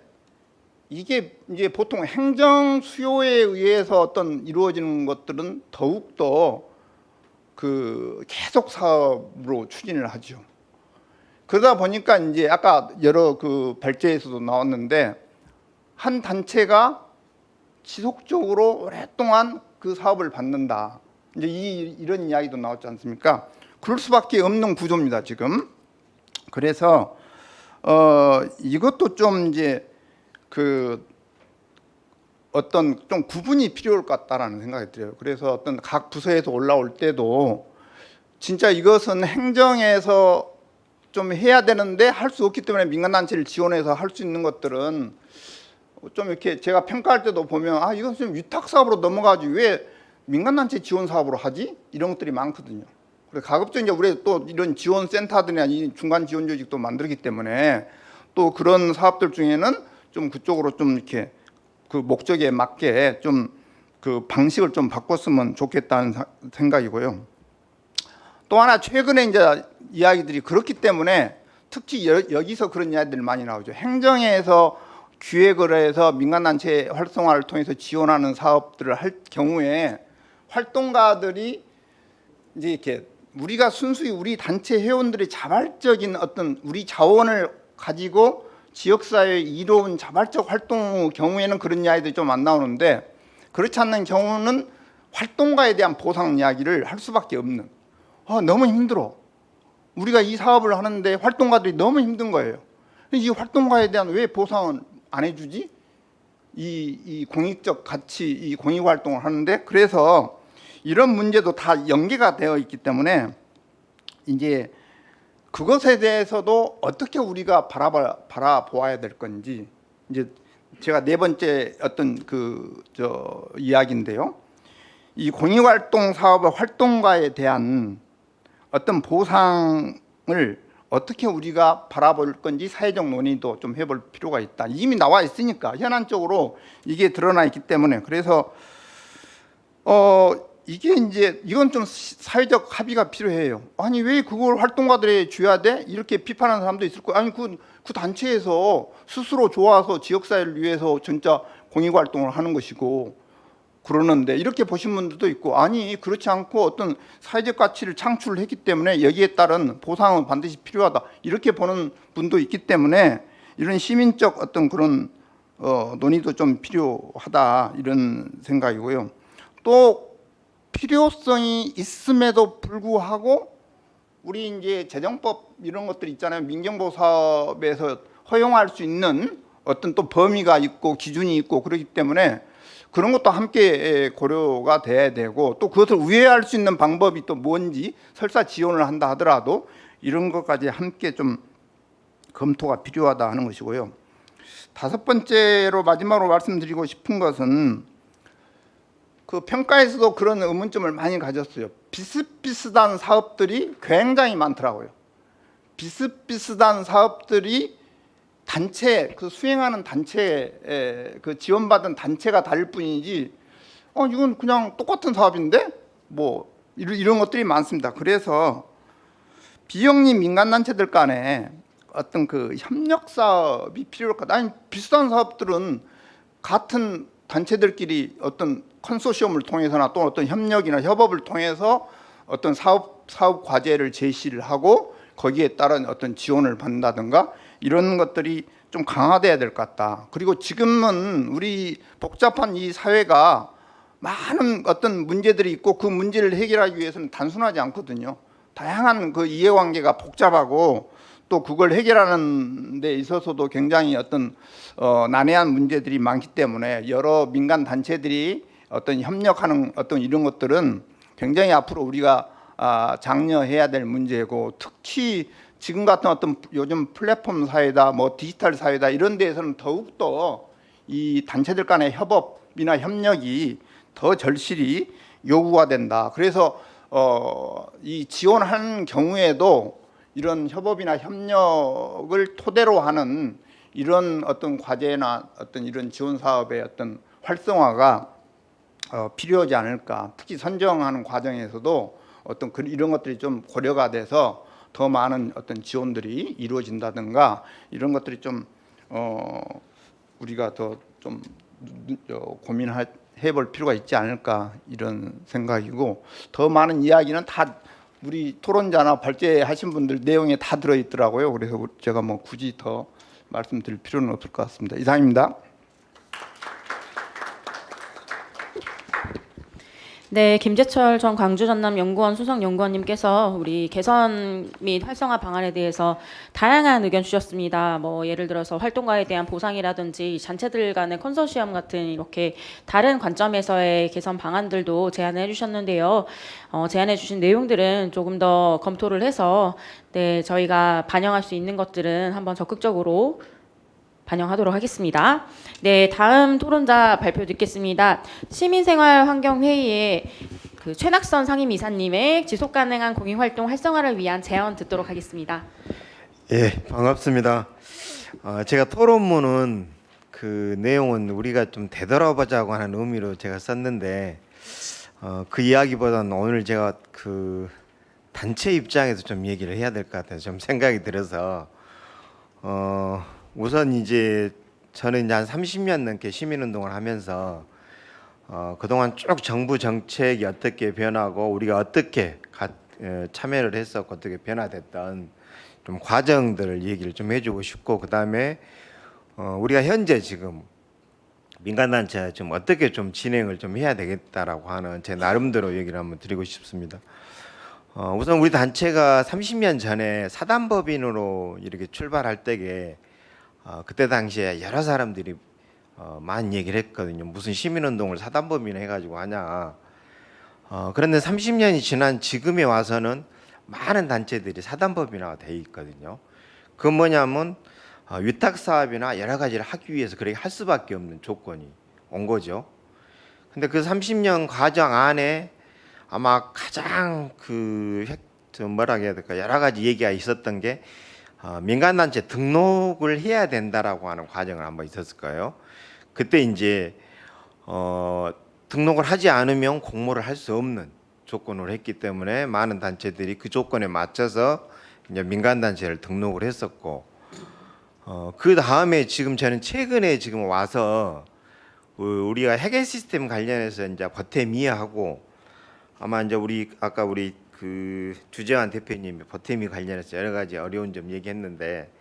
이게 이제 보통 행정 수요에 의해서 어떤 이루어지는 것들은 더욱더 그 계속 사업으로 추진을 하죠. 그러다 보니까 이제 아까 여러 그 발제에서도 나왔는데, 한 단체가 지속적으로 오랫동안 그 사업을 받는다, 이제 이런 이야기도 나왔지 않습니까? 그럴 수밖에 없는 구조입니다, 지금. 그래서 이것도 좀 이제 그 어떤 좀 구분이 필요할 것 같다라는 생각이 들어요. 그래서 어떤 각 부서에서 올라올 때도 진짜 이것은 행정에서 좀 해야 되는데 할 수 없기 때문에 민간단체를 지원해서 할 수 있는 것들은 좀 이렇게 제가 평가할 때도 보면 이건 좀 위탁사업으로 넘어가지 왜 민간단체 지원 사업으로 하지? 이런 것들이 많거든요. 그래서 가급적 이제 우리 또 이런 지원센터들이나 이 중간 지원 조직도 만들기 때문에 또 그런 사업들 중에는 좀 그쪽으로 좀 이렇게 그 목적에 맞게 좀 그 방식을 좀 바꿨으면 좋겠다는 생각이고요. 또 하나 최근에 이제 이야기들이 그렇기 때문에 특히 여기서 그런 이야기들이 많이 나오죠. 행정에서 기획을 해서 민간단체 활성화를 통해서 지원하는 사업들을 할 경우에 활동가들이 이제 이렇게 우리가 순수히 우리 단체 회원들의 자발적인 어떤 우리 자원을 가지고 지역사회에 이로운 자발적 활동 경우에는 그런 이야기들이 좀 안 나오는데, 그렇지 않는 경우는 활동가에 대한 보상 이야기를 할 수밖에 없는, 너무 힘들어, 우리가 이 사업을 하는데 활동가들이 너무 힘든 거예요. 이 활동가에 대한 왜 보상을 안 해주지? 이 공익적 가치, 이 공익활동을 하는데, 그래서 이런 문제도 다 연계가 되어 있기 때문에 이제 그것에 대해서도 어떻게 우리가 바라보아야 될 건지, 이제 제가 네 번째 어떤 이야기인데요. 이 공익활동 사업의 활동가에 대한 어떤 보상을 어떻게 우리가 바라볼 건지 사회적 논의도 좀 해볼 필요가 있다. 이미 나와 있으니까 현안적으로 이게 드러나 있기 때문에, 그래서 이게 이제 이건 좀 사회적 합의가 필요해요. 아니 왜 그걸 활동가들이 줘야 돼? 이렇게 비판하는 사람도 있을 거예요. 아니 그 단체에서 스스로 좋아서 지역사회를 위해서 진짜 공익활동을 하는 것이고 그러는데, 이렇게 보신 분들도 있고, 아니 그렇지 않고 어떤 사회적 가치를 창출을 했기 때문에 여기에 따른 보상은 반드시 필요하다, 이렇게 보는 분도 있기 때문에 이런 시민적 어떤 그런 논의도 좀 필요하다 이런 생각이고요. 또 필요성이 있음에도 불구하고 우리 이제 재정법 이런 것들 있잖아요. 민경보 사업에서 허용할 수 있는 어떤 또 범위가 있고 기준이 있고 그렇기 때문에 그런 것도 함께 고려가 돼야 되고 또 그것을 우회할 수 있는 방법이 또 뭔지 설사 지원을 한다 하더라도 이런 것까지 함께 좀 검토가 필요하다 하는 것이고요. 다섯 번째로 마지막으로 말씀드리고 싶은 것은 그 평가에서도 그런 의문점을 많이 가졌어요. 비슷비슷한 사업들이 굉장히 많더라고요. 비슷비슷한 사업들이 단체 그 수행하는 단체 그 지원받은 단체가 다를 뿐이지 이건 그냥 똑같은 사업인데 뭐 이런 것들이 많습니다. 그래서 비영리 민간단체들 간에 어떤 그 협력 사업이 필요할까? 아니 비슷한 사업들은 같은 단체들끼리 어떤 컨소시엄을 통해서나 또 어떤 협력이나 협업을 통해서 어떤 사업 과제를 제시를 하고 거기에 따른 어떤 지원을 받는다든가 이런 것들이 좀 강화돼야 될 것 같다. 그리고 지금은 우리 복잡한 이 사회가 많은 어떤 문제들이 있고 그 문제를 해결하기 위해서는 단순하지 않거든요. 다양한 그 이해관계가 복잡하고 또 그걸 해결하는 데 있어서도 굉장히 어떤 난해한 문제들이 많기 때문에 여러 민간 단체들이 어떤 협력하는 어떤 이런 것들은 굉장히 앞으로 우리가 장려해야 될 문제고 특히 지금 같은 어떤 요즘 플랫폼 사회다 뭐 디지털 사회다 이런 데에서는 더욱더 이 단체들 간의 협업이나 협력이 더 절실히 요구가 된다. 그래서 이 지원하는 경우에도 이런 협업이나 협력을 토대로 하는 이런 어떤 과제나 어떤 이런 지원 사업의 어떤 활성화가 필요하지 않을까. 특히 선정하는 과정에서도 어떤 이런 것들이 좀 고려가 돼서 더 많은 어떤 지원들이 이루어진다든가 이런 것들이 좀 우리가 더 좀 고민해볼 필요가 있지 않을까 이런 생각이고 더 많은 이야기는 다 우리 토론자나 발제하신 분들 내용에 다 들어있더라고요. 그래서 제가 뭐 굳이 더 말씀드릴 필요는 없을 것 같습니다. 이상입니다. 네, 김재철 전 광주전남연구원 수석연구원님께서 우리 개선 및 활성화 방안에 대해서 다양한 의견 주셨습니다. 뭐 예를 들어서 활동가에 대한 보상이라든지 단체들 간의 컨소시엄 같은 이렇게 다른 관점에서의 개선 방안들도 제안해 주셨는데요. 제안해 주신 내용들은 조금 더 검토를 해서 네, 저희가 반영할 수 있는 것들은 한번 적극적으로 반영하도록 하겠습니다. 네, 다음 토론자 발표 듣겠습니다. 시민생활환경회의의 그 최낙선 상임이사님의 지속가능한 공익활동 활성화를 위한 제안 듣도록 하겠습니다. 예, 반갑습니다. 제가 토론문은 그 내용은 우리가 좀 되돌아보자고 하는 의미로 제가 썼는데 그 이야기보다는 오늘 제가 그 단체 입장에서 좀 얘기를 해야 될 것 같아서 좀 생각이 들어서 우선 이제 저는 이제 한 30년 넘게 시민운동을 하면서 그동안 쭉 정부 정책이 어떻게 변하고 우리가 어떻게 참여를 했었고 어떻게 변화됐던 좀 과정들을 얘기를 좀 해주고 싶고 그 다음에 우리가 현재 지금 민간단체 좀 어떻게 좀 진행을 좀 해야 되겠다라고 하는 제 나름대로 얘기를 한번 드리고 싶습니다. 우선 우리 단체가 30년 전에 사단법인으로 이렇게 출발할 때에 그때 당시에 여러 사람들이 많이 얘기를 했거든요. 무슨 시민운동을 사단법인 해가지고 하냐. 그런데 30년이 지난 지금에 와서는 많은 단체들이 사단법인화가 돼 있거든요. 그 뭐냐면 위탁사업이나 여러 가지를 하기 위해서 그렇게 할 수밖에 없는 조건이 온 거죠. 근데 그 30년 과정 안에 아마 가장 뭐라 해야 될까 여러 가지 얘기가 있었던 게 민간단체 등록을 해야 된다라고 하는 과정을 한번 있었을 거예요. 그때 이제 등록을 하지 않으면 공모를 할 수 없는 조건으로 했기 때문에 많은 단체들이 그 조건에 맞춰서 이제 민간단체를 등록을 했었고 그 다음에 지금 저는 최근에 지금 와서 우리가 해결 시스템 관련해서 이제 버테미하고 아마 이제 아까 우리 그 주재환 대표님이 버테미 관련해서 여러 가지 어려운 점 얘기했는데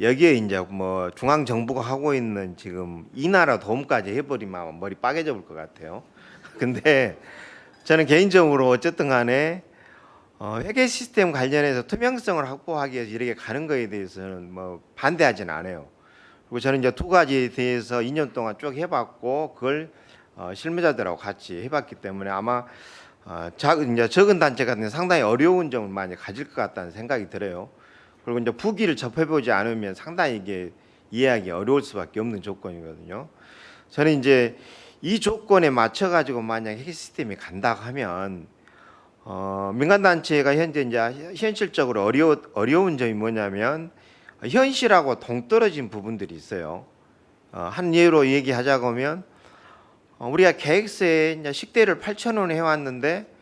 여기에 이제 뭐 중앙 정부가 하고 있는 지금 이 나라 도움까지 해버리면 머리 빠개져 볼 것 같아요. 근데 저는 개인적으로 어쨌든 간에 회계 시스템 관련해서 투명성을 확보하기 위해서 이렇게 가는 거에 대해서는 뭐 반대하지는 않아요. 그리고 저는 이제 두 가지에 대해서 2년 동안 쭉 해봤고 그걸 실무자들하고 같이 해봤기 때문에 아마 이제 적은 단체 같은 경우 상당히 어려운 점을 많이 가질 것 같다는 생각이 들어요. 그리고 이제 부기를 접해보지 않으면 상당히 이게 이해하기 어려울 수밖에 없는 조건이거든요. 저는 이제 이 조건에 맞춰 가지고 만약 회계 시스템이 간다고 하면 민간 단체가 현재 이제 현실적으로 어려운 점이 뭐냐면 현실하고 동떨어진 부분들이 있어요. 한 예로 얘기하자고 하면 우리가 계획서에 이제 식대를 8,000원 해왔는데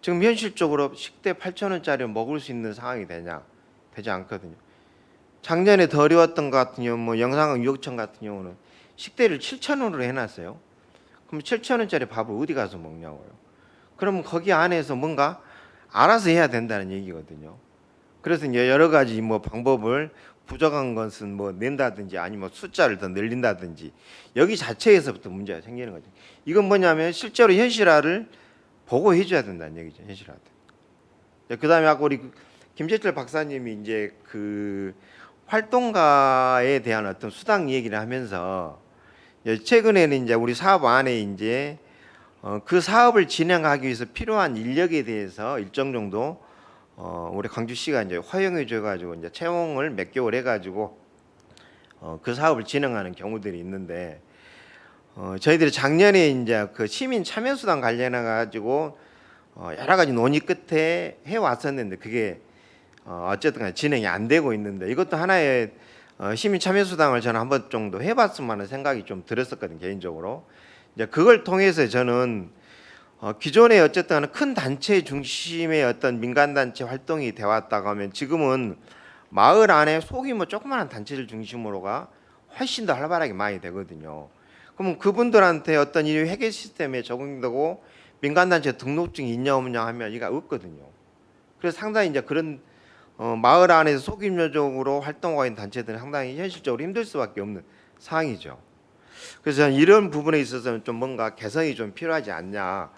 지금 현실적으로 식대 8,000원짜리 먹을 수 있는 상황이 되지 않거든요. 작년에 더 어려웠던 것 같은 경우 뭐 영상의료청 같은 경우는 식대를 7,000원으로 해놨어요. 그럼 7,000원짜리 밥을 어디 가서 먹냐고요. 그러면 거기 안에서 뭔가 알아서 해야 된다는 얘기거든요. 그래서 이제 여러 가지 뭐 방법을 부족한 것은 뭐 낸다든지 아니면 숫자를 더 늘린다든지 여기 자체에서부터 문제가 생기는 거죠. 이건 뭐냐면 실제로 현실화를 보고 해줘야 된다는 얘기죠. 현실화. 그다음에 아까 우리 김재철 박사님이 이제 그 활동가에 대한 어떤 수당 얘기를 하면서 최근에는 이제 우리 사업 안에 이제 그 사업을 진행하기 위해서 필요한 인력에 대해서 일정 정도 우리 광주시가 이제 허용해 줘 가지고 이제 채용을 몇 개월 해 가지고 그 사업을 진행하는 경우들이 있는데 저희들이 작년에 이제 그 시민 참여 수당 관련해 가지고 여러 가지 논의 끝에 해 왔었는데 그게 어쨌든 간에 진행이 안 되고 있는데 이것도 하나의 시민 참여 수당을 저는 한번 정도 해봤으면 하는 생각이 좀 들었었거든요 개인적으로. 이제 그걸 통해서 저는 기존에 어쨌든 큰 단체 중심의 어떤 민간 단체 활동이 돼 왔다고 하면 지금은 마을 안에 소규모 조그마한 단체들 중심으로가 훨씬 더 활발하게 많이 되거든요. 그러면 그분들한테 어떤 이 회계 시스템에 적용되고 민간 단체 등록증이 있냐 없냐 하면 이가 없거든요. 그래서 상당히 이제 그런 마을 안에서 소규모적으로 활동하고 있는 단체들은 상당히 현실적으로 힘들 수밖에 없는 상황이죠. 그래서 저는 이런 부분에 있어서는 좀 뭔가 개선이 좀 필요하지 않냐.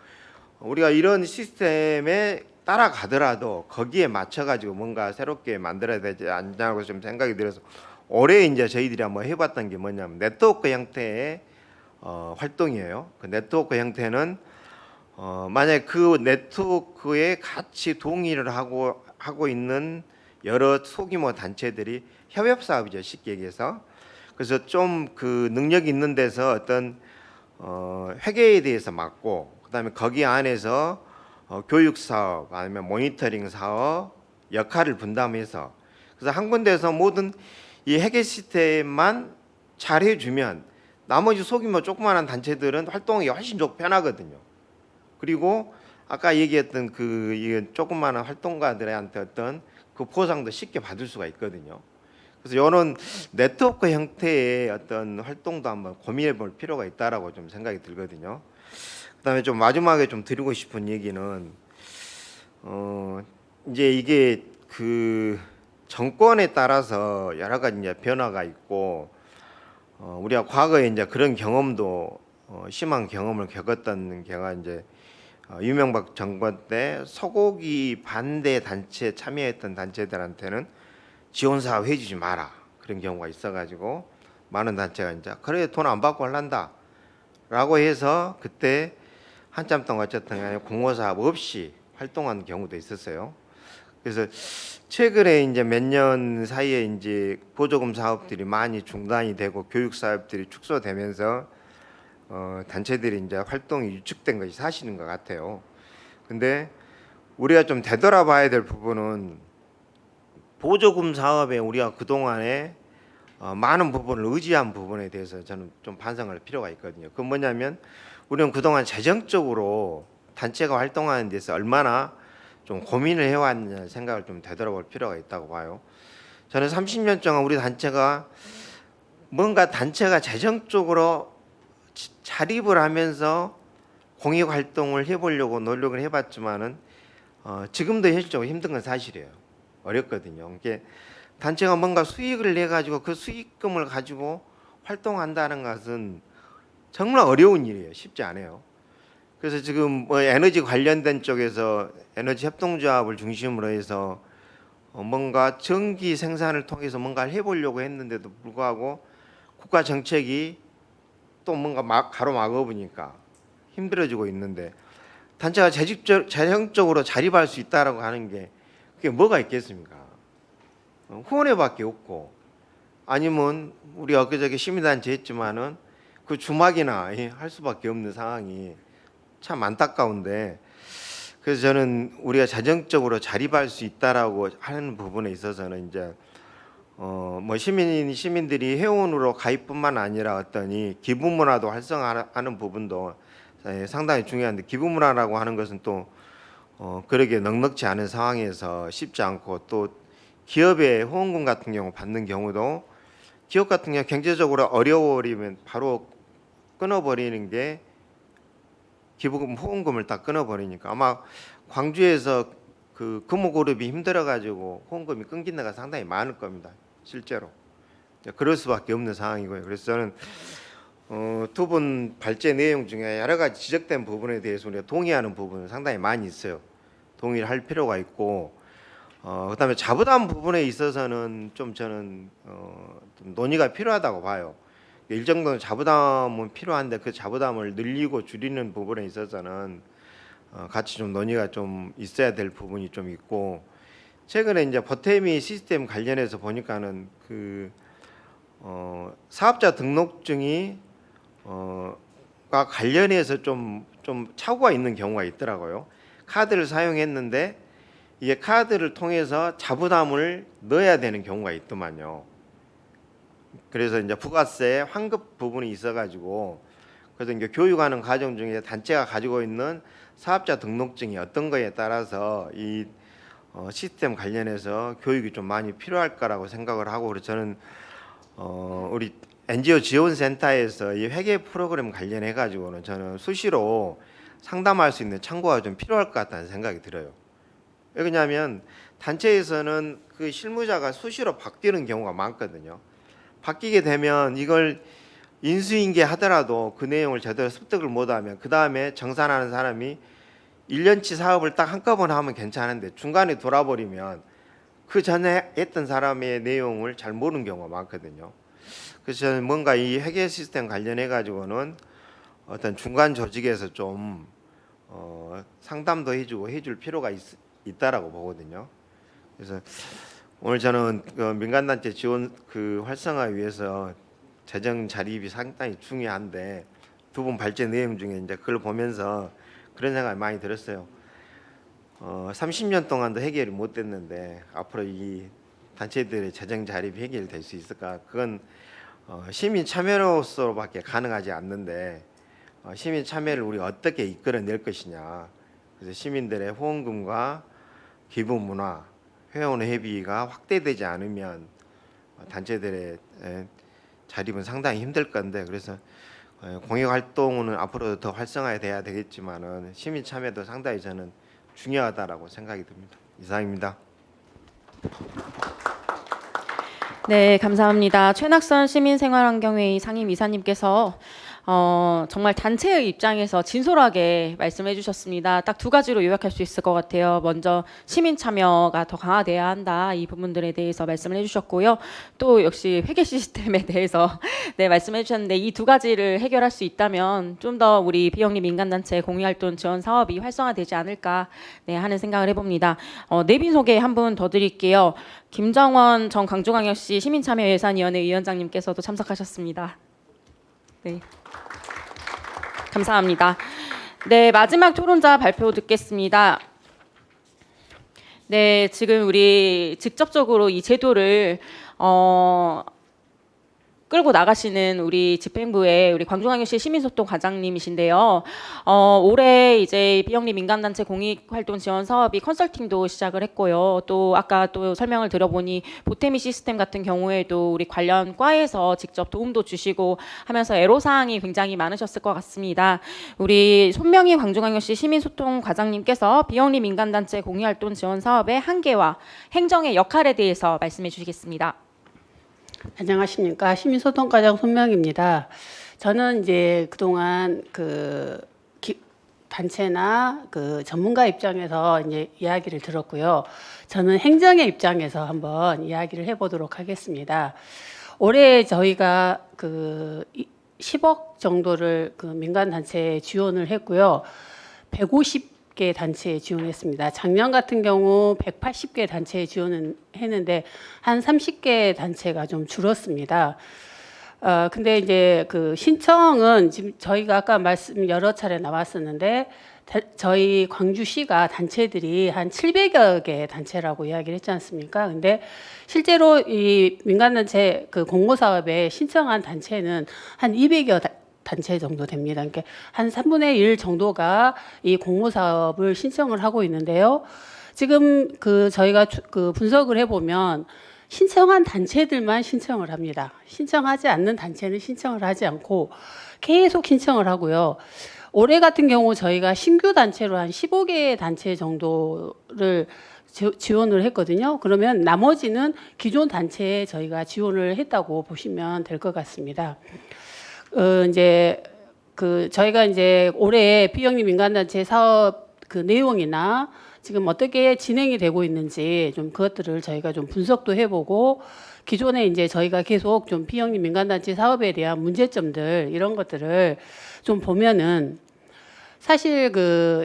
우리가 이런 시스템에 따라가더라도 거기에 맞춰가지고 뭔가 새롭게 만들어야 되지 않냐고 좀 생각이 들어서 올해 이제 저희들이 한번 해봤던 게 뭐냐면 네트워크 형태의 활동이에요. 그 네트워크 형태는 만약 그 네트워크에 같이 동의를 하고 있는 여러 소규모 단체들이 협업 사업이죠 쉽게 얘기해서. 그래서 좀 그 능력 있는 데서 어떤 회계에 대해서 맡고 그다음에 거기 안에서 교육 사업 아니면 모니터링 사업 역할을 분담해서 그래서 한 군데에서 모든 이 회계 시스템만 잘 해주면 나머지 소규모 조그마한 단체들은 활동이 훨씬 좀 편하거든요. 그리고 아까 얘기했던 그 이 조그마한 활동가들한테 어떤 그 보상도 쉽게 받을 수가 있거든요. 그래서 이런 네트워크 형태의 어떤 활동도 한번 고민해 볼 필요가 있다라고 좀 생각이 들거든요. 그다음에 좀 마지막에 좀 드리고 싶은 얘기는 이제 이게 그 정권에 따라서 여러 가지 이제 변화가 있고 우리가 과거에 이제 그런 경험도 심한 경험을 겪었던 게가 이제 이명박 정권 때 소고기 반대 단체 참여했던 단체들한테는 지원 사업 해주지 마라 그런 경우가 있어가지고 많은 단체가 이제 그래 돈 안 받고 할란다라고 해서 그때 한참 동안 어쨌든 간에 공모 사업 없이 활동한 경우도 있었어요. 그래서 최근에 이제 몇 년 사이에 이제 보조금 사업들이 많이 중단이 되고 교육 사업들이 축소되면서 단체들이 이제 활동이 위축된 것이 사실인 것 같아요. 근데 우리가 좀 되돌아봐야 될 부분은 보조금 사업에 우리가 그 동안에 많은 부분을 의지한 부분에 대해서 저는 좀 반성할 필요가 있거든요. 그건 뭐냐면 우리는 그동안 재정적으로 단체가 활동하는 데서 얼마나 좀 고민을 해왔냐 생각을 좀 되돌아볼 필요가 있다고 봐요. 저는 30년 동안 우리 단체가 뭔가 단체가 재정적으로 자립을 하면서 공익 활동을 해보려고 노력을 해봤지만은 지금도 현실적으로 힘든 건 사실이에요. 어렵거든요. 이게 단체가 뭔가 수익을 내 가지고 그 수익금을 가지고 활동한다는 것은 정말 어려운 일이에요. 쉽지 않아요. 그래서 지금 뭐 에너지 관련된 쪽에서 에너지 협동조합을 중심으로 해서 뭔가 전기 생산을 통해서 뭔가를 해보려고 했는데도 불구하고 국가 정책이 또 뭔가 가로막아 보니까 힘들어지고 있는데 단체가 재정적으로 자립할 수 있다라고 하는 게 그게 뭐가 있겠습니까? 후원회밖에 없고 아니면 우리 엊그저께 시민단체 했지만은 그 주막이나 할 수밖에 없는 상황이 참 안타까운데 그래서 저는 우리가 재정적으로 자립할 수 있다라고 하는 부분에 있어서는 이제 뭐 시민들이 회원으로 가입뿐만 아니라 어떤 이 기부 문화도 활성화하는 부분도 상당히 중요한데 기부 문화라고 하는 것은 또 그러게 넉넉지 않은 상황에서 쉽지 않고 또 기업의 후원금 같은 경우 받는 경우도 기업 같은 경우 경제적으로 어려워버리면 바로 끊어버리는 게 기부금 후원금을 딱 끊어버리니까 아마 광주에서 그 금호그룹이 힘들어가지고 후원금이 끊긴 데가 상당히 많을 겁니다. 실제로 그럴 수밖에 없는 상황이고요. 그래서 저는 두 분 발제 내용 중에 여러 가지 지적된 부분에 대해서 우리가 동의하는 부분은 상당히 많이 있어요. 동의를 할 필요가 있고 그다음에 자부담 부분에 있어서는 좀 저는 좀 논의가 필요하다고 봐요. 일정 자부담은 필요한데 그 자부담을 늘리고 줄이는 부분에 있어서는 같이 좀 논의가 좀 있어야 될 부분이 좀 있고 최근에 이제 버테미 시스템 관련해서 보니까는 그 사업자 등록증이 가 관련해서 좀 착오가 있는 경우가 있더라고요. 카드를 사용했는데 이게 카드를 통해서 자부담을 넣어야 되는 경우가 있더만요. 그래서 이제 부가세 환급 부분이 있어가지고 그래서 이제 교육하는 과정 중에 단체가 가지고 있는 사업자 등록증이 어떤 거에 따라서 이 시스템 관련해서 교육이 좀 많이 필요할 거라고 생각을 하고 그래서 저는 우리 NGO 지원센터에서 이 회계 프로그램 관련해 가지고는 저는 수시로 상담할 수 있는 창구가 좀 필요할 것 같다는 생각이 들어요. 왜냐하면 단체에서는 그 실무자가 수시로 바뀌는 경우가 많거든요. 바뀌게 되면 이걸 인수인계 하더라도 그 내용을 제대로 습득을 못하면 그 다음에 정산하는 사람이 1년치 사업을 딱 한꺼번에 하면 괜찮은데 중간에 돌아버리면 그 전에 했던 사람의 내용을 잘 모르는 경우가 많거든요. 그래서 저는 뭔가 이 회계 시스템 관련해 가지고는 어떤 중간 조직에서 좀 상담도 해주고 해줄 필요가 있다라고 보거든요. 그래서 오늘 저는 그 민간단체 지원 그 활성화 위해서 재정 자립이 상당히 중요한데 두 분 발제 내용 중에 이제 그걸 보면서 그런 생각이 많이 들었어요. 30년 동안도 해결이 못 됐는데 앞으로 이 단체들의 재정 자립이 해결될 수 있을까? 그건 시민 참여로서밖에 가능하지 않는데 시민 참여를 우리가 어떻게 이끌어낼 것이냐. 그래서 시민들의 후원금과 기부 문화, 회원 회비가 확대되지 않으면 단체들의 자립은 상당히 힘들 건데 그래서 공익 활동은 앞으로 더 활성화돼야 되겠지만은 시민 참여도 상당히 저는 중요하다라고 생각이 듭니다. 이상입니다. 네, 감사합니다. 최낙선 시민생활환경회의 상임이사님께서 정말 단체의 입장에서 진솔하게 말씀해 주셨습니다. 딱 두 가지로 요약할 수 있을 것 같아요. 먼저 시민 참여가 더 강화돼야 한다. 이 부분들에 대해서 말씀을 해주셨고요. 또 역시 회계 시스템에 대해서 네, 말씀해 주셨는데 이 두 가지를 해결할 수 있다면 좀 더 우리 비영리 민간단체 공익활동 지원 사업이 활성화되지 않을까 네, 하는 생각을 해봅니다. 내빈 소개 한 분 더 드릴게요. 김정원 전 광주광역시 시민참여예산위원회 위원장님께서도 참석하셨습니다. 네. 감사합니다. 네, 마지막 토론자 발표 듣겠습니다. 네, 지금 우리 직접적으로 이 제도를 끌고 나가시는 우리 집행부의 우리 광주광역시 시민소통 과장님이신데요. 올해 이제 비영리 민간단체 공익활동 지원 사업이 컨설팅도 시작을 했고요. 또 아까 또 설명을 들어보니 보태미 시스템 같은 경우에도 우리 관련 과에서 직접 도움도 주시고 하면서 애로사항이 굉장히 많으셨을 것 같습니다. 우리 손명희 광주광역시 시민소통 과장님께서 비영리 민간단체 공익활동 지원 사업의 한계와 행정의 역할에 대해서 말씀해 주시겠습니다. 안녕하십니까. 시민소통과장 손명입니다. 저는 이제 그동안 단체나 전문가 입장에서 이제 이야기를 들었고요. 저는 행정의 입장에서 한번 이야기를 해보도록 하겠습니다. 올해 저희가 10억 정도를 민간 단체에 지원을 했고요. 150개 단체에 지원했습니다. 작년 같은 경우 180개 단체에 지원을 했는데 한 30개 단체가 좀 줄었습니다. 근데 이제 신청은 지금 저희가 아까 말씀 여러 차례 나왔었는데 저희 광주시가 단체들이 한 700여 개 단체라고 이야기를 했지 않습니까? 근데 실제로 이 민간단체 공모사업에 신청한 단체는 한 200여 단체 정도 됩니다. 그러니까 한 3분의 1 정도가 이 공모사업을 신청을 하고 있는데요. 지금 저희가 분석을 해보면 신청한 단체들만 신청을 합니다. 신청하지 않는 단체는 신청을 하지 않고 계속 신청을 하고요. 올해 같은 경우 저희가 신규 단체로 한 15개 단체 정도를 지원을 했거든요. 그러면 나머지는 기존 단체에 저희가 지원을 했다고 보시면 될 것 같습니다. 저희가 이제 올해 비영리 민간단체 사업 내용이나 지금 어떻게 진행이 되고 있는지 좀 그것들을 저희가 좀 분석도 해보고 기존에 이제 저희가 계속 좀 비영리 민간단체 사업에 대한 문제점들 이런 것들을 좀 보면은 사실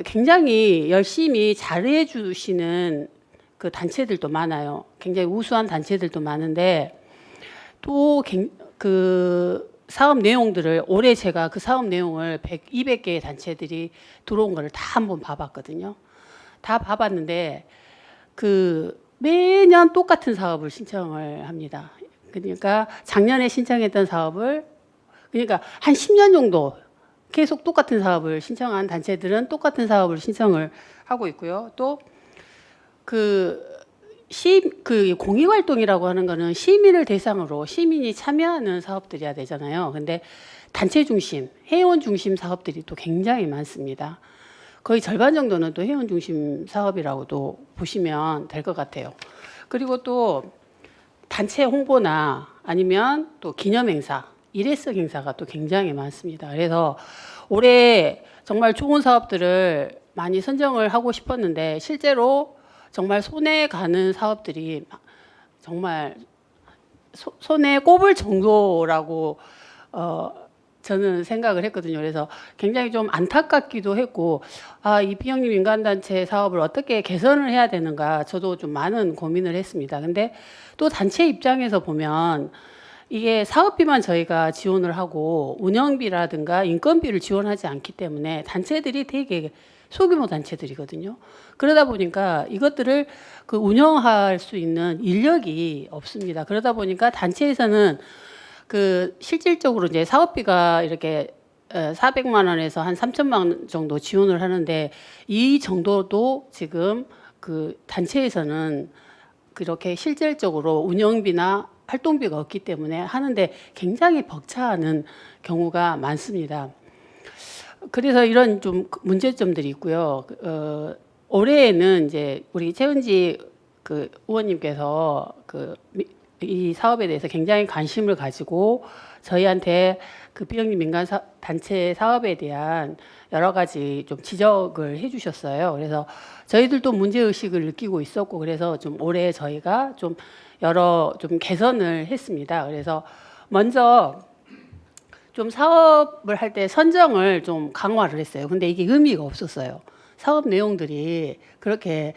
굉장히 열심히 잘해 주시는 단체들도 많아요. 굉장히 우수한 단체들도 많은데 또 사업 내용들을 올해 제가 사업 내용을 200개의 단체들이 들어온 거를 다 한번 봐봤거든요. 다 봐봤는데 매년 똑같은 사업을 신청을 합니다. 그러니까 작년에 신청했던 사업을 그러니까 한 10년 정도 계속 똑같은 사업을 신청한 단체들은 똑같은 사업을 신청을 하고 있고요. 또 공익활동이라고 하는 거는 시민을 대상으로 시민이 참여하는 사업들이야 되잖아요. 근데 단체 중심, 회원 중심 사업들이 또 굉장히 많습니다. 거의 절반 정도는 또 회원 중심 사업이라고도 보시면 될 것 같아요. 그리고 또 단체 홍보나 아니면 또 기념행사, 일회성 행사가 또 굉장히 많습니다. 그래서 올해 정말 좋은 사업들을 많이 선정을 하고 싶었는데 실제로 정말 손에 가는 사업들이 정말 손에 꼽을 정도라고 저는 생각을 했거든요. 그래서 굉장히 좀 안타깝기도 했고 이 비영리 민간단체 사업을 어떻게 개선을 해야 되는가 저도 좀 많은 고민을 했습니다. 근데 또 단체 입장에서 보면 이게 사업비만 저희가 지원을 하고 운영비라든가 인건비를 지원하지 않기 때문에 단체들이 되게 소규모 단체들이거든요. 그러다 보니까 이것들을 운영할 수 있는 인력이 없습니다. 그러다 보니까 단체에서는 실질적으로 이제 사업비가 이렇게 400만 원에서 한 3천만 원 정도 지원을 하는데 이 정도도 지금 단체에서는 그렇게 실질적으로 운영비나 활동비가 없기 때문에 하는데 굉장히 벅차하는 경우가 많습니다. 그래서 이런 좀 문제점들이 있고요. 올해에는 이제 우리 최은지 의원님께서 이 사업에 대해서 굉장히 관심을 가지고 저희한테 비영리 민간 단체 사업에 대한 여러 가지 좀 지적을 해주셨어요. 그래서 저희들도 문제 의식을 느끼고 있었고 그래서 좀 올해 저희가 좀 좀 개선을 했습니다. 그래서 먼저 좀 사업을 할 때 선정을 좀 강화를 했어요. 근데 이게 의미가 없었어요. 사업 내용들이 그렇게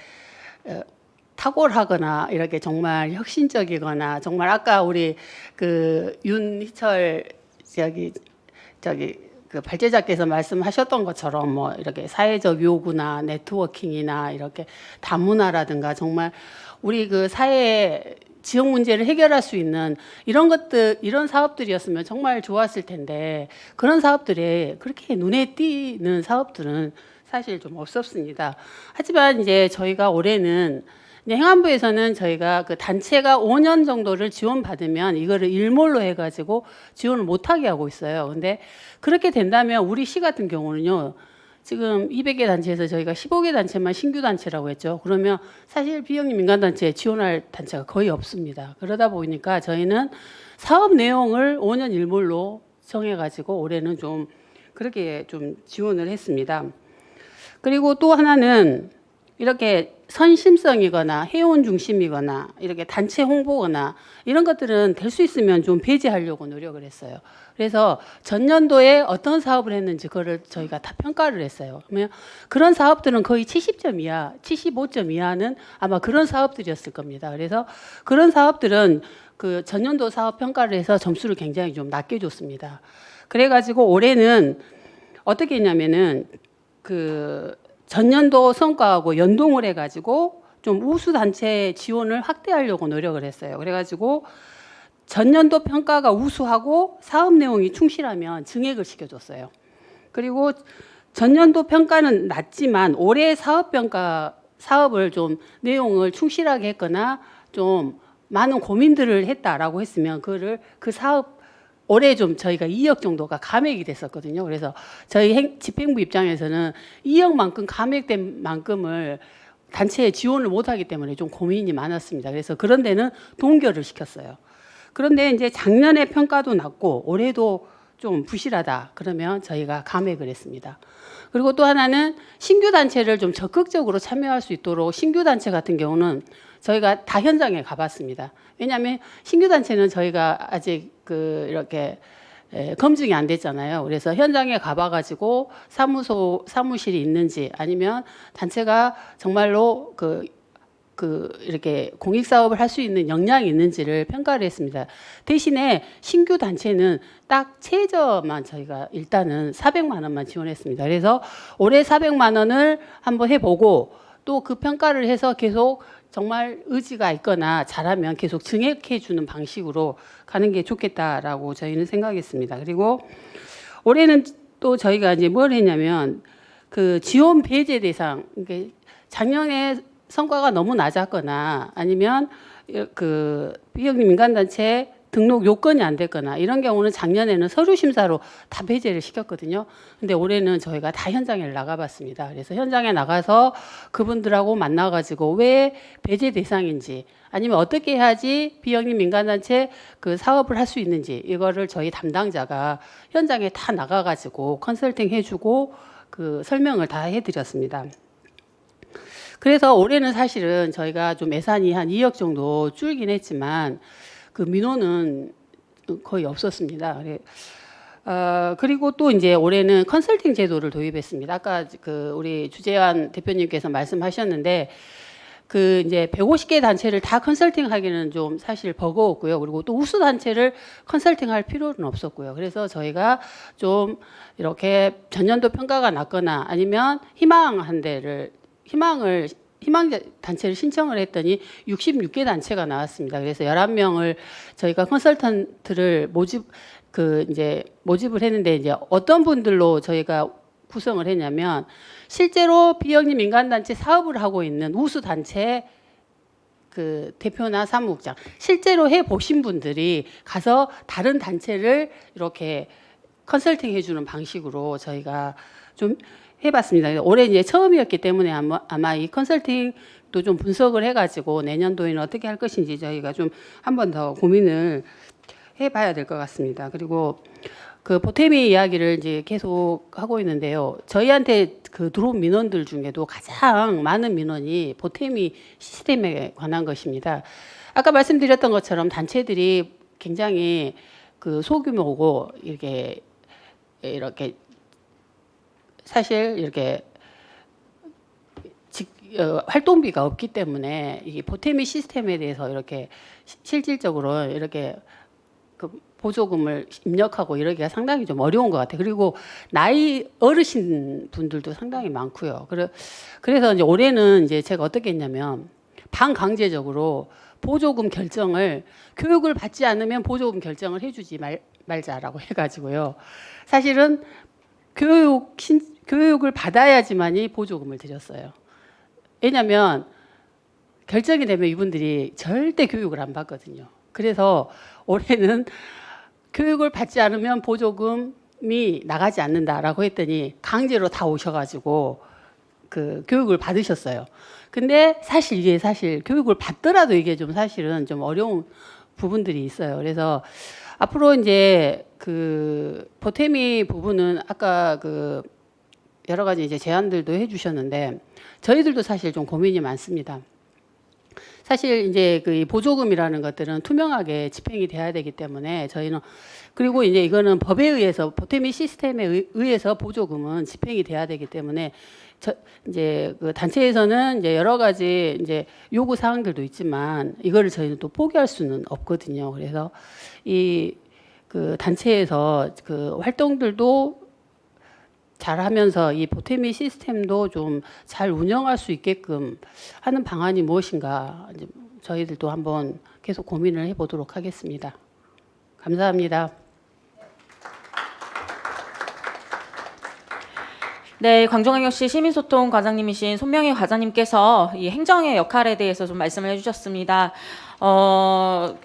탁월하거나 이렇게 정말 혁신적이거나 정말 아까 우리 윤희철 발제자께서 말씀하셨던 것처럼 뭐 이렇게 사회적 요구나 네트워킹이나 이렇게 다문화라든가 정말 우리 사회에 지역 문제를 해결할 수 있는 이런 것들, 이런 사업들이었으면 정말 좋았을 텐데 그런 사업들에 그렇게 눈에 띄는 사업들은 사실 좀 없었습니다. 하지만 이제 저희가 올해는 이제 행안부에서는 저희가 그 단체가 5년 정도를 지원받으면 이거를 일몰로 해가지고 지원을 못하게 하고 있어요. 근데 그렇게 된다면 우리 시 같은 경우는요. 지금 200개 단체에서 저희가 15개 단체만 신규 단체라고 했죠. 그러면 사실 비영리 민간단체에 지원할 단체가 거의 없습니다. 그러다 보니까 저희는 사업 내용을 5년 일몰로 정해가지고 올해는 좀 그렇게 좀 지원을 했습니다. 그리고 또 하나는 이렇게 선심성이거나 회원 중심이거나 이렇게 단체 홍보거나 이런 것들은 될 수 있으면 좀 배제하려고 노력을 했어요. 그래서 전년도에 어떤 사업을 했는지 그거를 저희가 다 평가를 했어요. 그러면 그런 사업들은 거의 70점 이하, 75점 이하는 아마 그런 사업들이었을 겁니다. 그래서 그런 사업들은 그 전년도 사업 평가를 해서 점수를 굉장히 좀 낮게 줬습니다. 그래가지고 올해는 어떻게 했냐면은 그 전년도 성과하고 연동을 해가지고 좀 우수 단체 지원을 확대하려고 노력을 했어요. 그래가지고 전년도 평가가 우수하고 사업 내용이 충실하면 증액을 시켜줬어요. 그리고 전년도 평가는 낮지만 올해 사업 평가 사업을 좀 내용을 충실하게 했거나 좀 많은 고민들을 했다라고 했으면 그거를 그 사업 올해 좀 저희가 2억 정도가 감액이 됐었거든요. 그래서 저희 집행부 입장에서는 2억만큼 감액된 만큼을 단체에 지원을 못하기 때문에 좀 고민이 많았습니다. 그래서 그런 데는 동결을 시켰어요. 그런데 이제 작년에 평가도 낮고 올해도 좀 부실하다 그러면 저희가 감액을 했습니다. 그리고 또 하나는 신규 단체를 좀 적극적으로 참여할 수 있도록 신규 단체 같은 경우는 저희가 다 현장에 가봤습니다. 왜냐하면 신규 단체는 저희가 아직 그 이렇게 검증이 안 됐잖아요. 그래서 현장에 가봐가지고 사무실이 있는지 아니면 단체가 정말로 이렇게 공익 사업을 할 수 있는 역량이 있는지를 평가를 했습니다. 대신에 신규 단체는 딱 최저만 저희가 일단은 400만 원만 지원했습니다. 그래서 올해 400만 원을 한번 해보고 또 그 평가를 해서 계속 정말 의지가 있거나 잘하면 계속 증액해 주는 방식으로 가는 게 좋겠다라고 저희는 생각했습니다. 그리고 올해는 또 저희가 이제 뭘 했냐면 그 지원 배제 대상, 그러니까 작년에 성과가 너무 낮았거나 아니면 그 비영리 민간단체 등록 요건이 안 됐거나 이런 경우는 작년에는 서류 심사로 다 배제를 시켰거든요. 근데 올해는 저희가 다 현장에 나가봤습니다. 그래서 현장에 나가서 그분들하고 만나가지고 왜 배제 대상인지 아니면 어떻게 해야지 비영리 민간단체 그 사업을 할 수 있는지 이거를 저희 담당자가 현장에 다 나가가지고 컨설팅 해주고 그 설명을 다 해드렸습니다. 그래서 올해는 사실은 저희가 좀 예산이 한 2억 정도 줄긴 했지만 그 민원은 거의 없었습니다. 그리고 또 이제 올해는 컨설팅 제도를 도입했습니다. 아까 그 우리 주재환 대표님께서 말씀하셨는데 그 이제 150개 단체를 다 컨설팅하기는 좀 사실 버거웠고요. 그리고 또 우수 단체를 컨설팅할 필요는 없었고요. 그래서 저희가 좀 이렇게 전년도 평가가 낮거나 아니면 희망 단체를 신청을 했더니 66개 단체가 나왔습니다. 그래서 11명을 저희가 컨설턴트를 모집을 했는데 이제 어떤 분들로 저희가 구성을 했냐면 실제로 비영리 민간단체 사업을 하고 있는 우수 단체 그 대표나 사무국장 실제로 해 보신 분들이 가서 다른 단체를 이렇게 컨설팅 해주는 방식으로 저희가 좀 해봤습니다. 올해 이제 처음이었기 때문에 아마 이 컨설팅도 좀 분석을 해가지고 내년도에는 어떻게 할 것인지 저희가 좀 한 번 더 고민을 해봐야 될 것 같습니다. 그리고 그 보태미 이야기를 이제 계속 하고 있는데요. 저희한테 그 들어온 민원들 중에도 가장 많은 민원이 보태미 시스템에 관한 것입니다. 아까 말씀드렸던 것처럼 단체들이 굉장히 그 소규모고 이렇게 사실 이렇게 활동비가 없기 때문에 이 보태미 시스템에 대해서 이렇게 실질적으로 이렇게 그 보조금을 입력하고 이러기가 상당히 좀 어려운 것 같아요. 그리고 나이 어르신 분들도 상당히 많고요. 그래서 이제 올해는 이제 제가 어떻게 했냐면 반강제적으로 보조금 결정을 교육을 받지 않으면 보조금 결정을 해주지 말자라고 해가지고요. 사실은 교육을 받아야지만이 보조금을 드렸어요. 왜냐하면 결정이 되면 이분들이 절대 교육을 안 받거든요. 그래서 올해는 교육을 받지 않으면 보조금이 나가지 않는다라고 했더니 강제로 다 오셔가지고 그 교육을 받으셨어요. 근데 이게 사실 교육을 받더라도 이게 좀 사실은 좀 어려운 부분들이 있어요. 그래서 앞으로 이제 그 보탬이 부분은 아까 그 여러 가지 이제 제안들도 해주셨는데 저희들도 사실 좀 고민이 많습니다. 사실 이제 그 보조금이라는 것들은 투명하게 집행이 돼야 되기 때문에 저희는 그리고 이제 이거는 법에 의해서 보탬이 시스템에 의해서 보조금은 집행이 돼야 되기 때문에 이제 그 단체에서는 이제 여러 가지 이제 요구 사항들도 있지만 이거를 저희는 또 포기할 수는 없거든요. 그래서 이 그 단체에서 그 활동들도 잘하면서 이 보탬이 시스템도 좀 잘 운영할 수 있게끔 하는 방안이 무엇인가 이제 저희들도 한번 계속 고민을 해보도록 하겠습니다. 감사합니다. 네, 광주광역시 시민소통 과장님이신 손명희 과장님께서 이 행정의 역할에 대해서 좀 말씀을 해주셨습니다.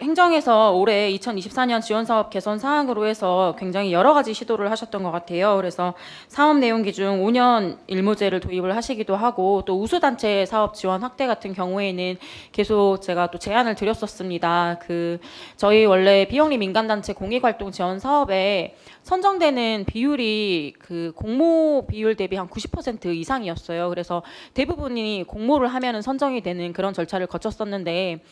행정에서 올해 2024년 지원사업 개선 사항으로 해서 굉장히 여러 가지 시도를 하셨던 것 같아요. 그래서 사업 내용기 중 5년 일무제를 도입을 하시기도 하고 또 우수단체 사업 지원 확대 같은 경우에는 계속 제가 또 제안을 드렸었습니다. 저희 원래 비영리 민간단체 공익활동 지원 사업에 선정되는 비율이 그 공모 비율 대비 한 90% 이상이었어요. 그래서 대부분이 공모를 하면은 선정이 되는 그런 절차를 거쳤었는데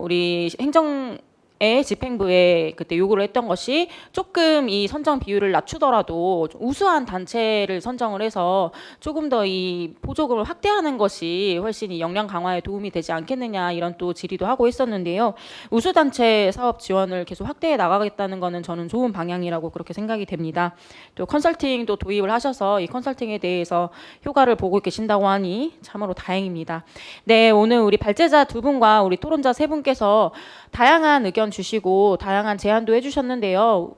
우리 행정의 집행부에 그때 요구를 했던 것이 조금 이 선정 비율을 낮추더라도 좀 우수한 단체를 선정을 해서 조금 더 이 보조금을 확대하는 것이 훨씬 이 역량 강화에 도움이 되지 않겠느냐 이런 또 질의도 하고 있었는데요. 우수단체 사업 지원을 계속 확대해 나가겠다는 거는 저는 좋은 방향이라고 그렇게 생각이 됩니다. 또 컨설팅도 도입을 하셔서 이 컨설팅에 대해서 효과를 보고 계신다고 하니 참으로 다행입니다. 네, 오늘 우리 발제자 두 분과 우리 토론자 세 분께서 다양한 의견 주시고 다양한 제안도 해주셨는데요.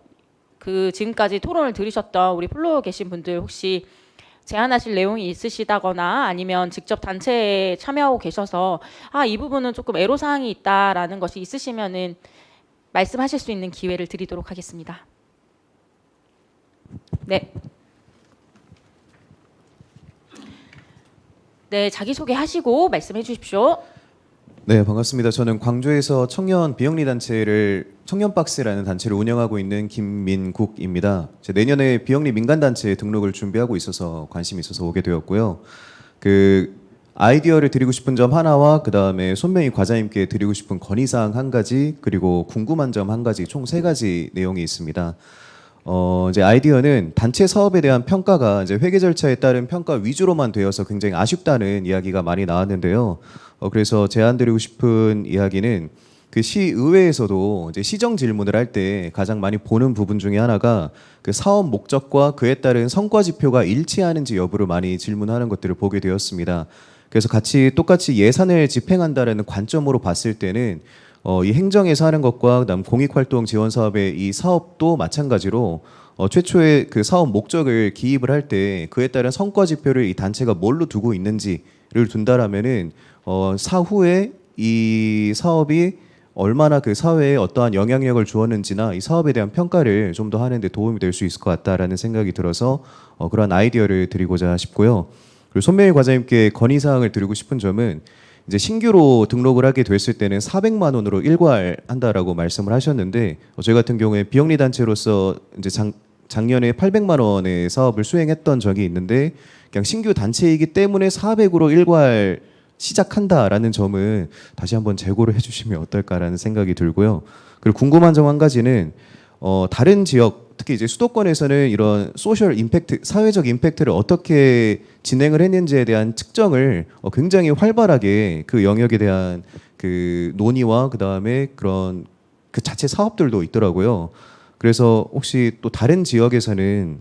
지금까지 토론을 들으셨던 우리 플로어에 계신 분들 혹시 제안하실 내용이 있으시다거나 아니면 직접 단체에 참여하고 계셔서 이 부분은 조금 애로사항이 있다라는 것이 있으시면은 말씀하실 수 있는 기회를 드리도록 하겠습니다. 네. 네, 자기소개하시고 말씀해 주십시오. 네, 반갑습니다. 저는 광주에서 청년 비영리 단체를 청년박스라는 단체를 운영하고 있는 김민국입니다. 내년에 비영리 민간단체에 등록을 준비하고 있어서 관심이 있어서 오게 되었고요. 아이디어를 드리고 싶은 점 하나와 그다음에 손명희 과장님께 드리고 싶은 건의사항 한 가지 그리고 궁금한 점 한 가지 총 3가지 내용이 있습니다. 이제 아이디어는 단체 사업에 대한 평가가 이제 회계 절차에 따른 평가 위주로만 되어서 굉장히 아쉽다는 이야기가 많이 나왔는데요. 그래서 제안드리고 싶은 이야기는 시의회에서도 이제 시정 질문을 할 때 가장 많이 보는 부분 중에 하나가 사업 목적과 그에 따른 성과 지표가 일치하는지 여부를 많이 질문하는 것들을 보게 되었습니다. 그래서 똑같이 예산을 집행한다라는 관점으로 봤을 때는 이 행정에서 하는 것과 그다음 공익활동 지원 사업의 이 사업도 마찬가지로 최초에 사업 목적을 기입을 할 때 그에 따른 성과 지표를 이 단체가 뭘로 두고 있는지를 둔다라면은 사후에 이 사업이 얼마나 사회에 어떠한 영향력을 주었는지나 이 사업에 대한 평가를 좀 더 하는 데 도움이 될 수 있을 것 같다라는 생각이 들어서 그런 아이디어를 드리고자 싶고요. 그리고 손명희 과장님께 건의사항을 드리고 싶은 점은 이제 신규로 등록을 하게 됐을 때는 400만 원으로 일괄한다라고 말씀을 하셨는데 저희 같은 경우에 비영리 단체로서 이제 작년에 800만 원의 사업을 수행했던 적이 있는데 그냥 신규 단체이기 때문에 400으로 일괄 시작한다라는 점은 다시 한번 재고를 해주시면 어떨까라는 생각이 들고요. 그리고 궁금한 점 한 가지는 다른 지역 특히 이제 수도권에서는 이런 소셜 임팩트, 사회적 임팩트를 어떻게 진행을 했는지에 대한 측정을 굉장히 활발하게 그 영역에 대한 논의와 그다음에 그런 자체 사업들도 있더라고요. 그래서 혹시 또 다른 지역에서는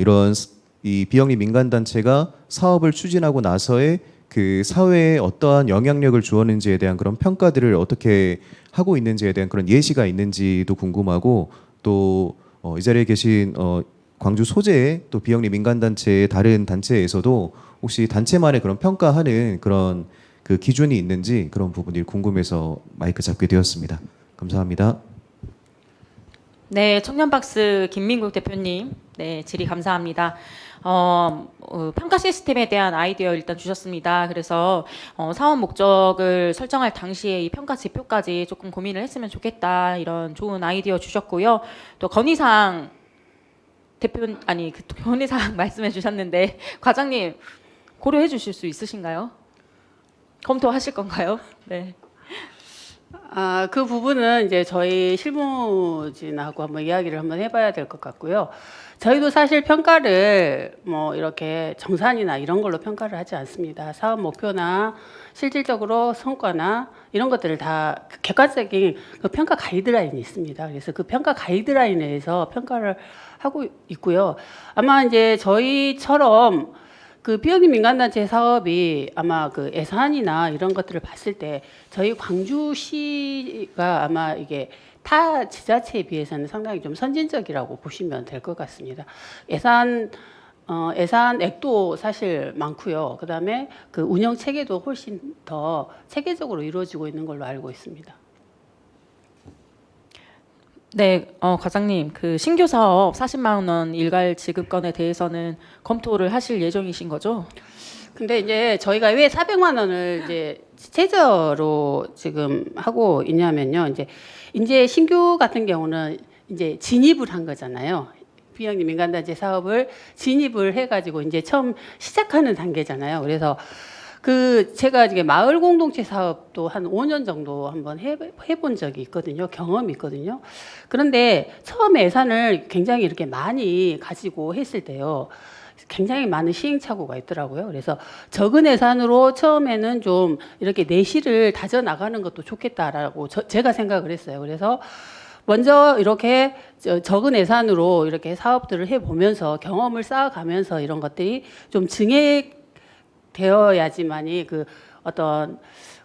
이런 이 비영리 민간 단체가 사업을 추진하고 나서의 그 사회에 어떠한 영향력을 주었는지에 대한 그런 평가들을 어떻게 하고 있는지에 대한 그런 예시가 있는지도 궁금하고 또 이 자리에 계신 광주 소재의 또 비영리 민간단체의 다른 단체에서도 혹시 단체만의 그런 평가하는 그런 그 기준이 있는지 그런 부분이 궁금해서 마이크 잡게 되었습니다. 감사합니다. 네, 청년박스 김민국 대표님, 네, 질의 감사합니다. 평가 시스템에 대한 아이디어 일단 주셨습니다. 그래서 사업 목적을 설정할 당시에 이 평가 지표까지 조금 고민을 했으면 좋겠다 이런 좋은 아이디어 주셨고요. 또 건의사항 건의사항 말씀해 주셨는데 과장님 고려해 주실 수 있으신가요? 검토하실 건가요? 네. 그 부분은 이제 저희 실무진하고 한번 이야기를 한번 해봐야 될 것 같고요. 저희도 사실 평가를 뭐 이렇게 정산이나 이런 걸로 평가를 하지 않습니다. 사업 목표나 실질적으로 성과나 이런 것들을 다 객관적인 그 평가 가이드라인이 있습니다. 그래서 그 평가 가이드라인에서 평가를 하고 있고요. 아마 이제 저희처럼 그 비영리 민간단체 사업이 아마 그 예산이나 이런 것들을 봤을 때 저희 광주시가 아마 이게 타 지자체에 비해서는 상당히 좀 선진적이라고 보시면 될 것 같습니다. 예산액도 사실 많고요. 그다음에 그 운영 체계도 훨씬 더 체계적으로 이루어지고 있는 걸로 알고 있습니다. 네, 과장님, 그 신규 사업 40만 원 일괄 지급건에 대해서는 검토를 하실 예정이신 거죠? 근데 이제 저희가 왜 400만 원을 이제 최저로 지금 하고 있냐면요. 이제 신규 같은 경우는 이제 진입을 한 거잖아요. 비영리 민간단체 사업을 진입을 해가지고 이제 처음 시작하는 단계잖아요. 그래서 제가 이게 마을 공동체 사업도 한 5년 정도 한번 해본 적이 있거든요. 경험이 있거든요. 그런데 처음에 예산을 굉장히 이렇게 많이 가지고 했을 때요. 굉장히 많은 시행착오가 있더라고요. 그래서 적은 예산으로 처음에는 좀 이렇게 내실을 다져 나가는 것도 좋겠다라고 제가 생각을 했어요. 그래서 먼저 이렇게 적은 예산으로 이렇게 사업들을 해보면서 경험을 쌓아가면서 이런 것들이 좀 되어야지만이 그 어떤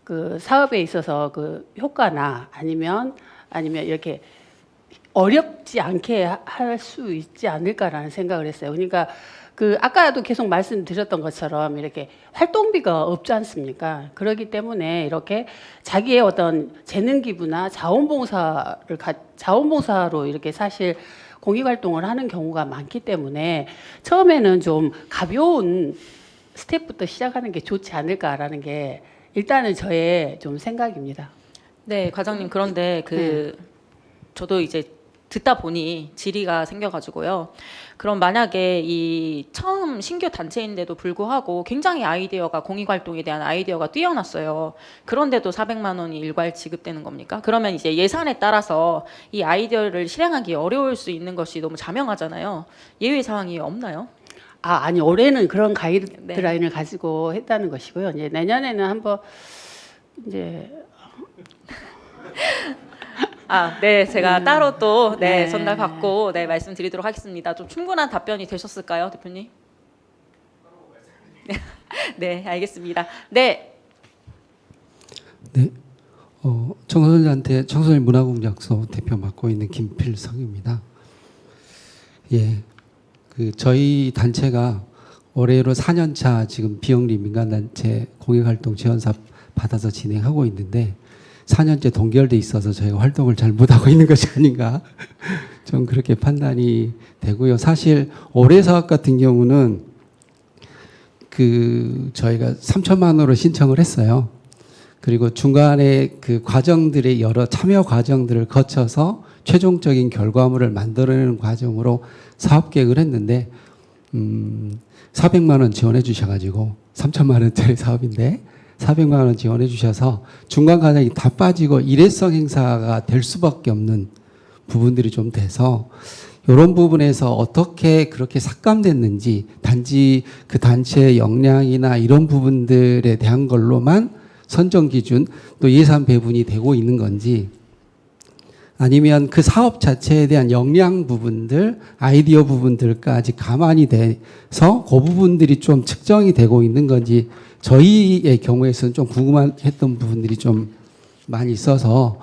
그 사업에 있어서 그 효과나 아니면 이렇게 어렵지 않게 할 수 있지 않을까라는 생각을 했어요. 그러니까 그 아까도 계속 말씀드렸던 것처럼 이렇게 활동비가 없지 않습니까? 그렇기 때문에 이렇게 자기의 어떤 재능 기부나 자원봉사로 이렇게 사실 공익 활동을 하는 경우가 많기 때문에 처음에는 좀 가벼운 스텝부터 시작하는 게 좋지 않을까라는 게 일단은 저의 좀 생각입니다. 네, 과장님, 그런데 저도 이제 듣다 보니 질의가 생겨가지고요. 그럼 만약에 이 처음 신규 단체인데도 불구하고 굉장히 아이디어가 공익활동에 대한 아이디어가 뛰어났어요. 그런데도 400만 원이 일괄 지급되는 겁니까? 그러면 이제 예산에 따라서 이 아이디어를 실행하기 어려울 수 있는 것이 너무 자명하잖아요. 예외 사항이 없나요? 아니 올해는 그런 가이드라인을 가지고 했다는 것이고요. 이제 내년에는 한번 이제 네, 제가 따로 또 네. 전달 받고 말씀드리도록 하겠습니다. 좀 충분한 답변이 되셨을까요, 대표님? 네, 알겠습니다. 네. 네, 청소년한테 청소년 문화공작소 대표 맡고 있는 김필성입니다. 예, 저희 단체가 올해로 4년차 지금 비영리 민간단체 공익활동 지원사업 받아서 진행하고 있는데 4년째 동결돼 있어서 저희가 활동을 잘 못하고 있는 것이 아닌가 좀 그렇게 판단이 되고요. 사실 올해 사업 같은 경우는 저희가 3천만 원으로 신청을 했어요. 그리고 중간에 그 과정들의 여러 참여 과정들을 거쳐서 최종적인 결과물을 만들어내는 과정으로 사업 계획을 했는데 400만 원 지원해 주셔가지고 3천만 원짜리 사업인데 400만 원 지원해 주셔서 중간 과정이 다 빠지고 일회성 행사가 될 수밖에 없는 부분들이 좀 돼서 이런 부분에서 어떻게 그렇게 삭감됐는지 단지 그 단체의 역량이나 이런 부분들에 대한 걸로만 선정 기준 또 예산 배분이 되고 있는 건지 아니면 그 사업 자체에 대한 역량 부분들, 아이디어 부분들까지 가만히 돼서 그 부분들이 좀 측정이 되고 있는 건지 저희의 경우에서는 좀 궁금했던 부분들이 좀 많이 있어서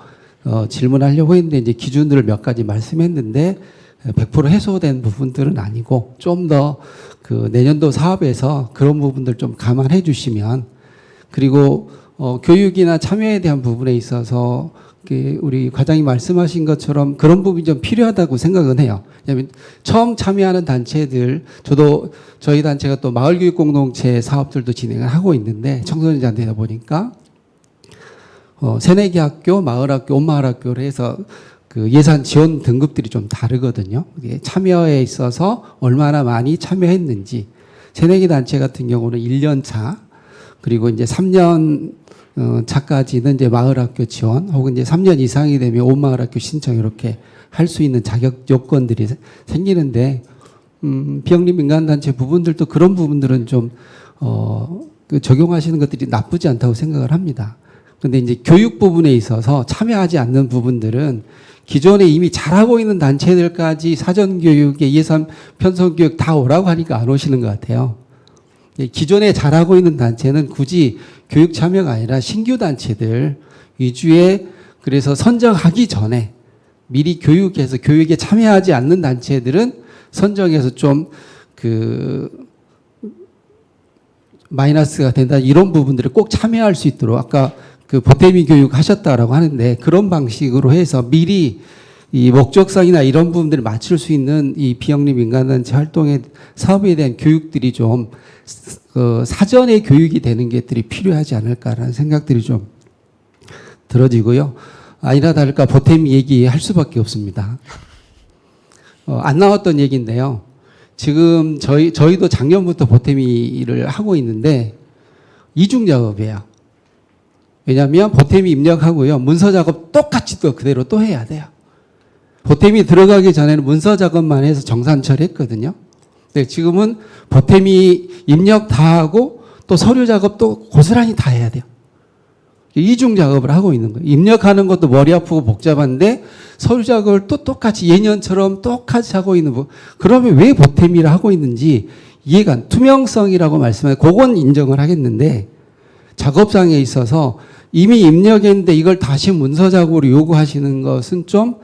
질문하려고 했는데 이제 기준들을 몇 가지 말씀했는데 100% 해소된 부분들은 아니고 좀 더 그 내년도 사업에서 그런 부분들 좀 감안해 주시면, 그리고 교육이나 참여에 대한 부분에 있어서 우리 과장님 말씀하신 것처럼 그런 부분이 좀 필요하다고 생각은 해요. 왜냐하면 처음 참여하는 단체들, 저도 저희 단체가 또 마을교육 공동체 사업들도 진행을 하고 있는데 청소년 단체다 보니까 새내기 학교, 마을학교, 온마을학교를 해서 그 예산 지원 등급들이 좀 다르거든요. 이게 참여에 있어서 얼마나 많이 참여했는지, 새내기 단체 같은 경우는 1년 차, 그리고 이제 3년 차까지는 이제 마을학교 지원, 혹은 이제 3년 이상이 되면 온마을학교 신청, 이렇게 할 수 있는 자격 요건들이 생기는데, 비영리 민간단체 부분들도 그런 부분들은 좀 그 적용하시는 것들이 나쁘지 않다고 생각을 합니다. 근데 이제 교육 부분에 있어서 참여하지 않는 부분들은 기존에 이미 잘하고 있는 단체들까지 사전교육에 예산 편성교육 다 오라고 하니까 안 오시는 것 같아요. 기존에 잘하고 있는 단체는 굳이 교육 참여가 아니라 신규 단체들 위주의, 그래서 선정하기 전에 미리 교육해서 교육에 참여하지 않는 단체들은 선정해서 좀 마이너스가 된다, 이런 부분들을 꼭 참여할 수 있도록, 아까 그 보태미 교육 하셨다라고 하는데 그런 방식으로 해서 미리 이 목적성이나 이런 부분들을 맞출 수 있는 이 비영리 민간단체 활동의 사업에 대한 교육들이 좀 사전에 교육이 되는 것들이 필요하지 않을까라는 생각들이 좀 들어지고요. 아니나 다를까 보태미 얘기할 수밖에 없습니다. 안 나왔던 얘기인데요. 지금 저희도 작년부터 보태미를 하고 있는데 이중 작업이에요. 왜냐하면 보탬이 입력하고요, 문서 작업 똑같이 또 그대로 또 해야 돼요. 보탬이 들어가기 전에는 문서 작업만 해서 정산 처리했거든요. 근데 지금은 보탬이 입력 다 하고 또 서류 작업도 고스란히 다 해야 돼요. 이중 작업을 하고 있는 거예요. 입력하는 것도 머리 아프고 복잡한데 서류 작업을 또 똑같이 예년처럼 똑같이 하고 있는 거. 그러면 왜 보탬이를 하고 있는지 이해가 안, 투명성이라고 말씀하면 그건 인정을 하겠는데, 작업상에 있어서 이미 입력했는데 이걸 다시 문서 작업으로 요구하시는 것은 좀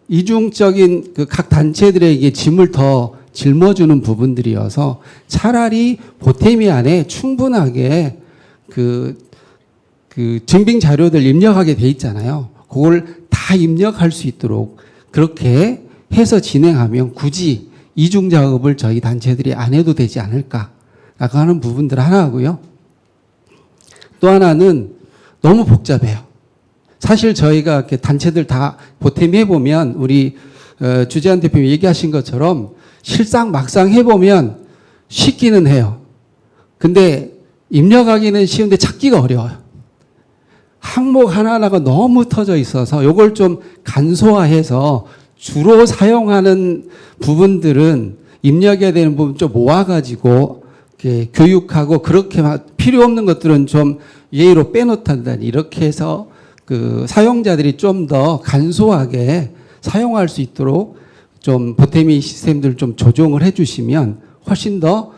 이중적인 그 각 단체들에게 짐을 더 짊어주는 부분들이어서 차라리 보탬이 안에 충분하게 그 증빙 자료들 입력하게 돼 있잖아요. 그걸 다 입력할 수 있도록 그렇게 해서 진행하면 굳이 이중 작업을 저희 단체들이 안 해도 되지 않을까라고 하는 부분들 하나고요. 또 하나는 너무 복잡해요. 사실 저희가 이렇게 단체들 다 보탬 해보면 우리 주재한 대표님 얘기하신 것처럼 실상 막상 해보면 쉽기는 해요. 근데 입력하기는 쉬운데 찾기가 어려워요. 항목 하나하나가 너무 터져 있어서 이걸 좀 간소화해서 주로 사용하는 부분들은 입력해야 되는 부분 좀 모아가지고 교육하고, 그렇게 필요 없는 것들은 좀 예의로 빼놓는다, 이렇게 해서 그 사용자들이 좀 더 간소하게 사용할 수 있도록 좀 보탬이 시스템들을 좀 조정을 해주시면 훨씬 더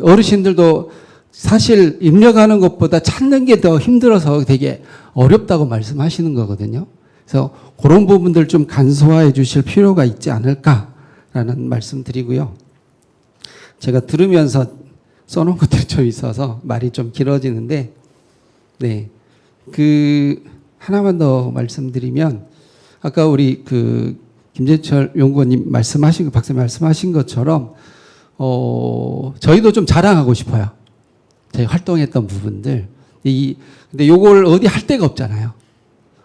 어르신들도 사실 입력하는 것보다 찾는 게 더 힘들어서 되게 어렵다고 말씀하시는 거거든요. 그래서 그런 부분들 좀 간소화해 주실 필요가 있지 않을까라는 말씀 드리고요. 제가 들으면서 써놓은 것들이 좀 있어서 말이 좀 길어지는데, 네, 하나만 더 말씀드리면, 아까 우리 김재철 연구원님 말씀하신, 박사님 말씀하신 것처럼 저희도 좀 자랑하고 싶어요. 저희 활동했던 부분들. 근데 요걸 어디 할 데가 없잖아요.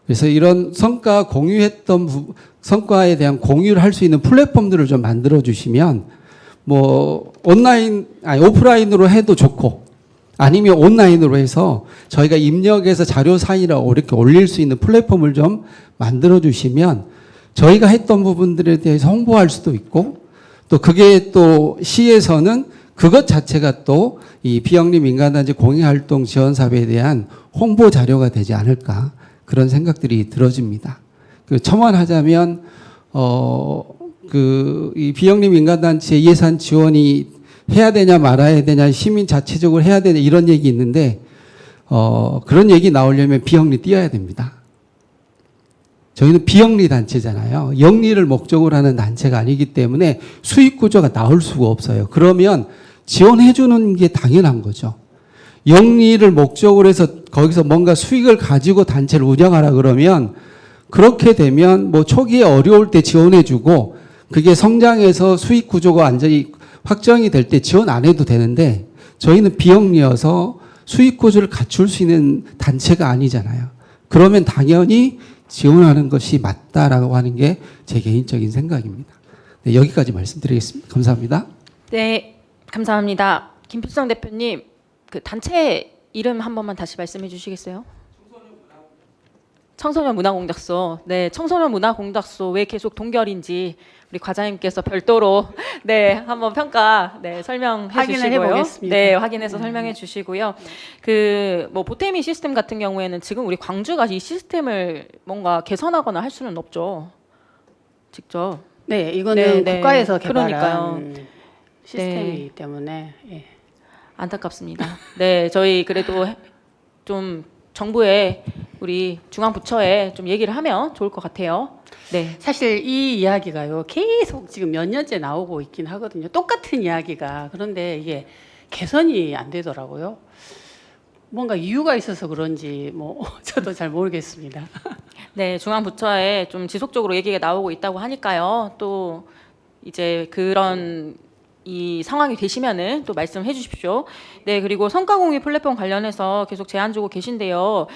그래서 이런 성과 공유했던 성과에 대한 공유를 할 수 있는 플랫폼들을 좀 만들어 주시면, 뭐 오프라인으로 해도 좋고, 아니면 온라인으로 해서 저희가 입력해서 자료 사인이라고 이렇게 올릴 수 있는 플랫폼을 좀 만들어 주시면 저희가 했던 부분들에 대해서 홍보할 수도 있고, 또 그게 또 시에서는 그것 자체가 또 이 비영리 민간단체 공익활동 지원사업에 대한 홍보 자료가 되지 않을까, 그런 생각들이 들어집니다. 첨언하자면 이 비영리 민간단체 예산 지원이 해야 되냐 말아야 되냐 시민 자체적으로 해야 되냐 이런 얘기 있는데 그런 얘기 나오려면 비영리 띄어야 됩니다. 저희는 비영리 단체잖아요. 영리를 목적으로 하는 단체가 아니기 때문에 수익 구조가 나올 수가 없어요. 그러면 지원해 주는 게 당연한 거죠. 영리를 목적으로 해서 거기서 뭔가 수익을 가지고 단체를 운영하라 그러면 그렇게 되면 뭐 초기에 어려울 때 지원해 주고 그게 성장해서 수익 구조가 완전히 확정이 될 때 지원 안 해도 되는데 저희는 비영리여서 수익 구조를 갖출 수 있는 단체가 아니잖아요. 그러면 당연히 지원하는 것이 맞다라고 하는 게 제 개인적인 생각입니다. 네, 여기까지 말씀드리겠습니다. 감사합니다. 네, 감사합니다. 김필성 대표님, 그 단체 이름 한 번만 다시 말씀해 주시겠어요? 청소년 문화공작소. 네, 청소년 문화공작소 왜 계속 동결인지 우리 과장님께서 별도로 네 한번 평가 네 설명해 확인을 주시고요. 해보겠습니다. 네, 확인해서 설명해 주시고요. 그 뭐 보태미 시스템 같은 경우에는 지금 우리 광주가 이 시스템을 뭔가 개선하거나 할 수는 없죠. 직접. 네, 이거는 네, 국가에서 네. 개발한 그러니까요. 시스템이기 때문에 예. 안타깝습니다. 네, 저희 그래도 좀 정부에 우리 중앙 부처에 좀 얘기를 하면 좋을 것 같아요. 네. 사실 이 이야기가요 계속 지금 몇 년째 나오고 있긴 하거든요. 똑같은 이야기가. 그런데 이게 개선이 안 되더라고요. 뭔가 이유가 있어서 그런지 뭐 저도 잘 모르겠습니다. 네, 중앙 부처에 좀 지속적으로 얘기가 나오고 있다고 하니까요. 또 이제 그런 이 상황이 되시면은 또 말씀해 주십시오. 네, 그리고 성과 공유 플랫폼 관련해서 계속 제안 주고 계신데요.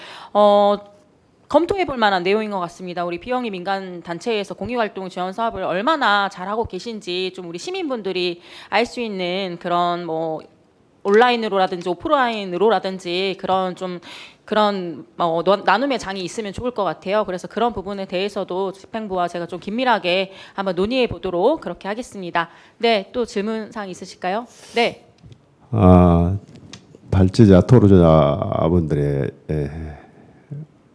검토해 볼 만한 내용인 것 같습니다. 우리 비영리 민간 단체에서 공유 활동 지원 사업을 얼마나 잘하고 계신지 좀 우리 시민분들이 알 수 있는 그런 뭐 온라인으로라든지 오프라인으로라든지 그런 좀 그런 나눔의 장이 있으면 좋을 것 같아요. 그래서 그런 부분에 대해서도 집행부와 제가 좀 긴밀하게 한번 논의해 보도록 그렇게 하겠습니다. 네, 또 질문 사항 있으실까요? 네. 발제자 토론자분들의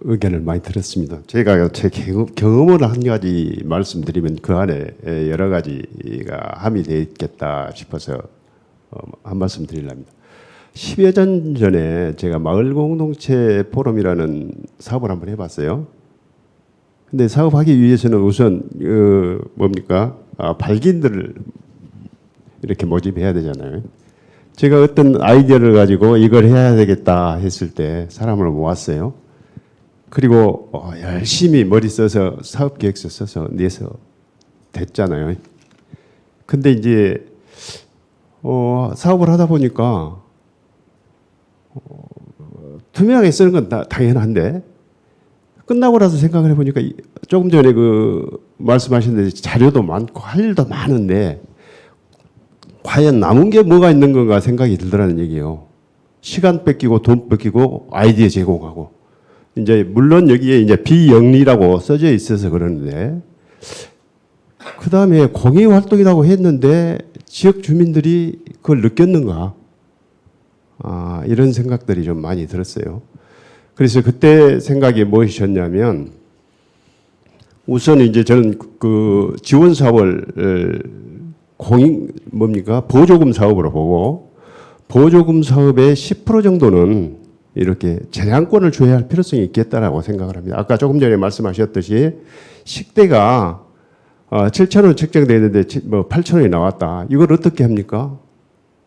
의견을 많이 들었습니다. 제가 제 경험을 한 가지 말씀드리면 그 안에 여러 가지가 함의되어 있겠다 싶어서 한 말씀 드리려합니다. 10여 년 전에 제가 마을 공동체 포럼이라는 사업을 한번 해봤어요. 근데 사업하기 위해서는 우선 발기인들을 이렇게 모집해야 되잖아요. 제가 어떤 아이디어를 가지고 이걸 해야 되겠다 했을 때 사람을 모았어요. 그리고 열심히 머리 써서 사업 계획서 써서 내서 됐잖아요. 근데 이제 사업을 하다 보니까 투명하게 쓰는 건 당연한데 끝나고 나서 생각을 해보니까 조금 전에 그 말씀하신 자료도 많고 할 일도 많은데 과연 남은 게 뭐가 있는 건가 생각이 들더라는 얘기예요. 시간 뺏기고 돈 뺏기고 아이디어 제공하고 이제 물론 여기에 이제 비영리라고 써져 있어서 그러는데 그 다음에 공익 활동이라고 했는데 지역 주민들이 그걸 느꼈는가? 이런 생각들이 좀 많이 들었어요. 그래서 그때 생각이 무엇이었냐면 우선 이제 저는 그 지원 사업을 보조금 사업으로 보고 보조금 사업의 10% 정도는 이렇게 재량권을 줘야 할 필요성이 있겠다라고 생각을 합니다. 아까 조금 전에 말씀하셨듯이 식대가 7,000원 책정되어 있는데 8,000원이 나왔다. 이걸 어떻게 합니까?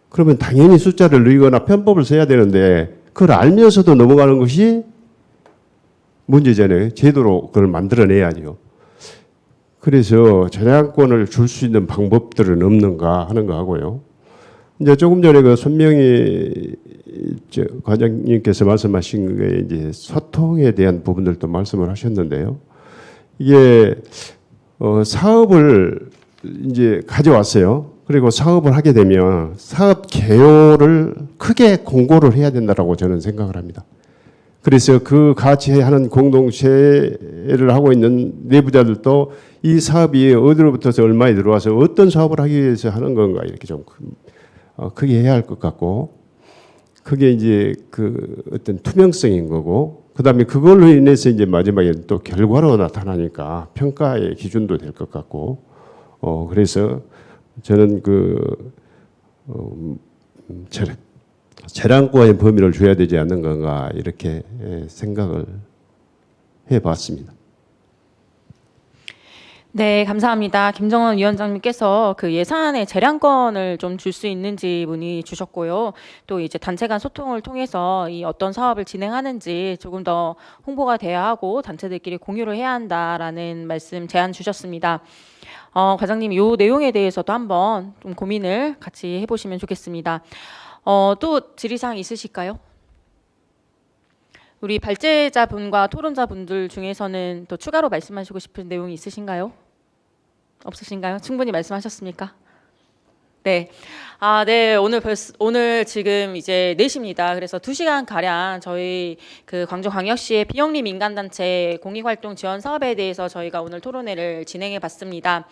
그러면 당연히 숫자를 늘리거나 편법을 써야 되는데 그걸 알면서도 넘어가는 것이 문제잖아요. 제도로 그걸 만들어내야죠. 그래서 저작권을 줄 수 있는 방법들은 없는가 하는 거 하고요. 이제 조금 전에 그 손명희 과장님께서 말씀하신 게 이제 소통에 대한 부분들도 말씀을 하셨는데요. 이게 사업을 이제 가져왔어요. 그리고 사업을 하게 되면 사업 개요를 크게 공고를 해야 된다라고 저는 생각을 합니다. 그래서 그 같이 하는 공동체를 하고 있는 내부자들도 이 사업이 어디로부터서 얼마에 들어와서 어떤 사업을 하기 위해서 하는 건가 이렇게 좀 크게 해야 할 것 같고 그게 이제 그 어떤 투명성인 거고 그다음에 그걸로 인해서 이제 마지막에 또 결과로 나타나니까 평가의 기준도 될 것 같고 그래서 저는 재량권의 범위를 줘야 되지 않는 건가 이렇게 생각을 해봤습니다. 네, 감사합니다. 김정은 위원장님께서 그 예산의 재량권을 좀 줄 수 있는지 문의 주셨고요. 또 이제 단체 간 소통을 통해서 이 어떤 사업을 진행하는지 조금 더 홍보가 돼야 하고 단체들끼리 공유를 해야 한다라는 말씀 제안 주셨습니다. 과장님, 이 내용에 대해서도 한번 좀 고민을 같이 해보시면 좋겠습니다. 또 질의사항 있으실까요? 우리 발제자분과 토론자분들 중에서는 또 추가로 말씀하시고 싶은 내용이 있으신가요? 없으신가요? 충분히 말씀하셨습니까? 네. 네. 오늘 지금 이제 4시입니다. 그래서 2시간 가량 저희 그 광주광역시의 비영리 민간단체 공익활동 지원 사업에 대해서 저희가 오늘 토론회를 진행해 봤습니다.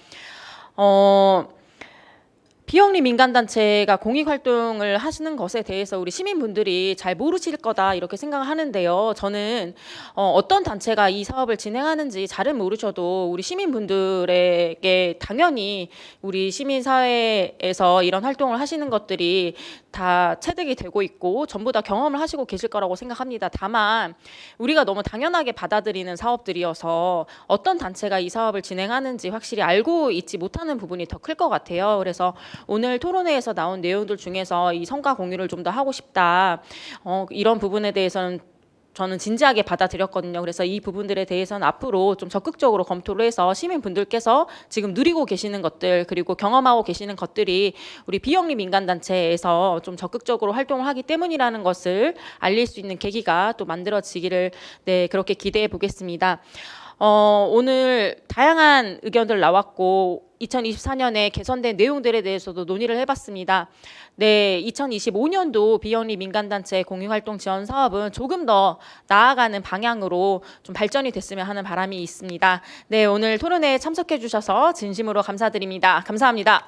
비영리 민간단체가 공익활동을 하시는 것에 대해서 우리 시민분들이 잘 모르실 거다 이렇게 생각하는데요. 저는 어떤 단체가 이 사업을 진행하는지 잘은 모르셔도 우리 시민분들에게 당연히 우리 시민사회에서 이런 활동을 하시는 것들이 다 체득이 되고 있고 전부 다 경험을 하시고 계실 거라고 생각합니다. 다만 우리가 너무 당연하게 받아들이는 사업들이어서 어떤 단체가 이 사업을 진행하는지 확실히 알고 있지 못하는 부분이 더 클 것 같아요. 그래서 오늘 토론회에서 나온 내용들 중에서 이 성과 공유를 좀 더 하고 싶다. 이런 부분에 대해서는 저는 진지하게 받아들였거든요. 그래서 이 부분들에 대해서는 앞으로 좀 적극적으로 검토를 해서 시민분들께서 지금 누리고 계시는 것들 그리고 경험하고 계시는 것들이 우리 비영리 민간단체에서 좀 적극적으로 활동을 하기 때문이라는 것을 알릴 수 있는 계기가 또 만들어지기를 그렇게 기대해 보겠습니다. 오늘 다양한 의견들 나왔고 2024년에 개선된 내용들에 대해서도 논의를 해봤습니다. 네, 2025년도 비영리 민간단체 공익활동 지원 사업은 조금 더 나아가는 방향으로 좀 발전이 됐으면 하는 바람이 있습니다. 네, 오늘 토론회에 참석해 주셔서 진심으로 감사드립니다. 감사합니다.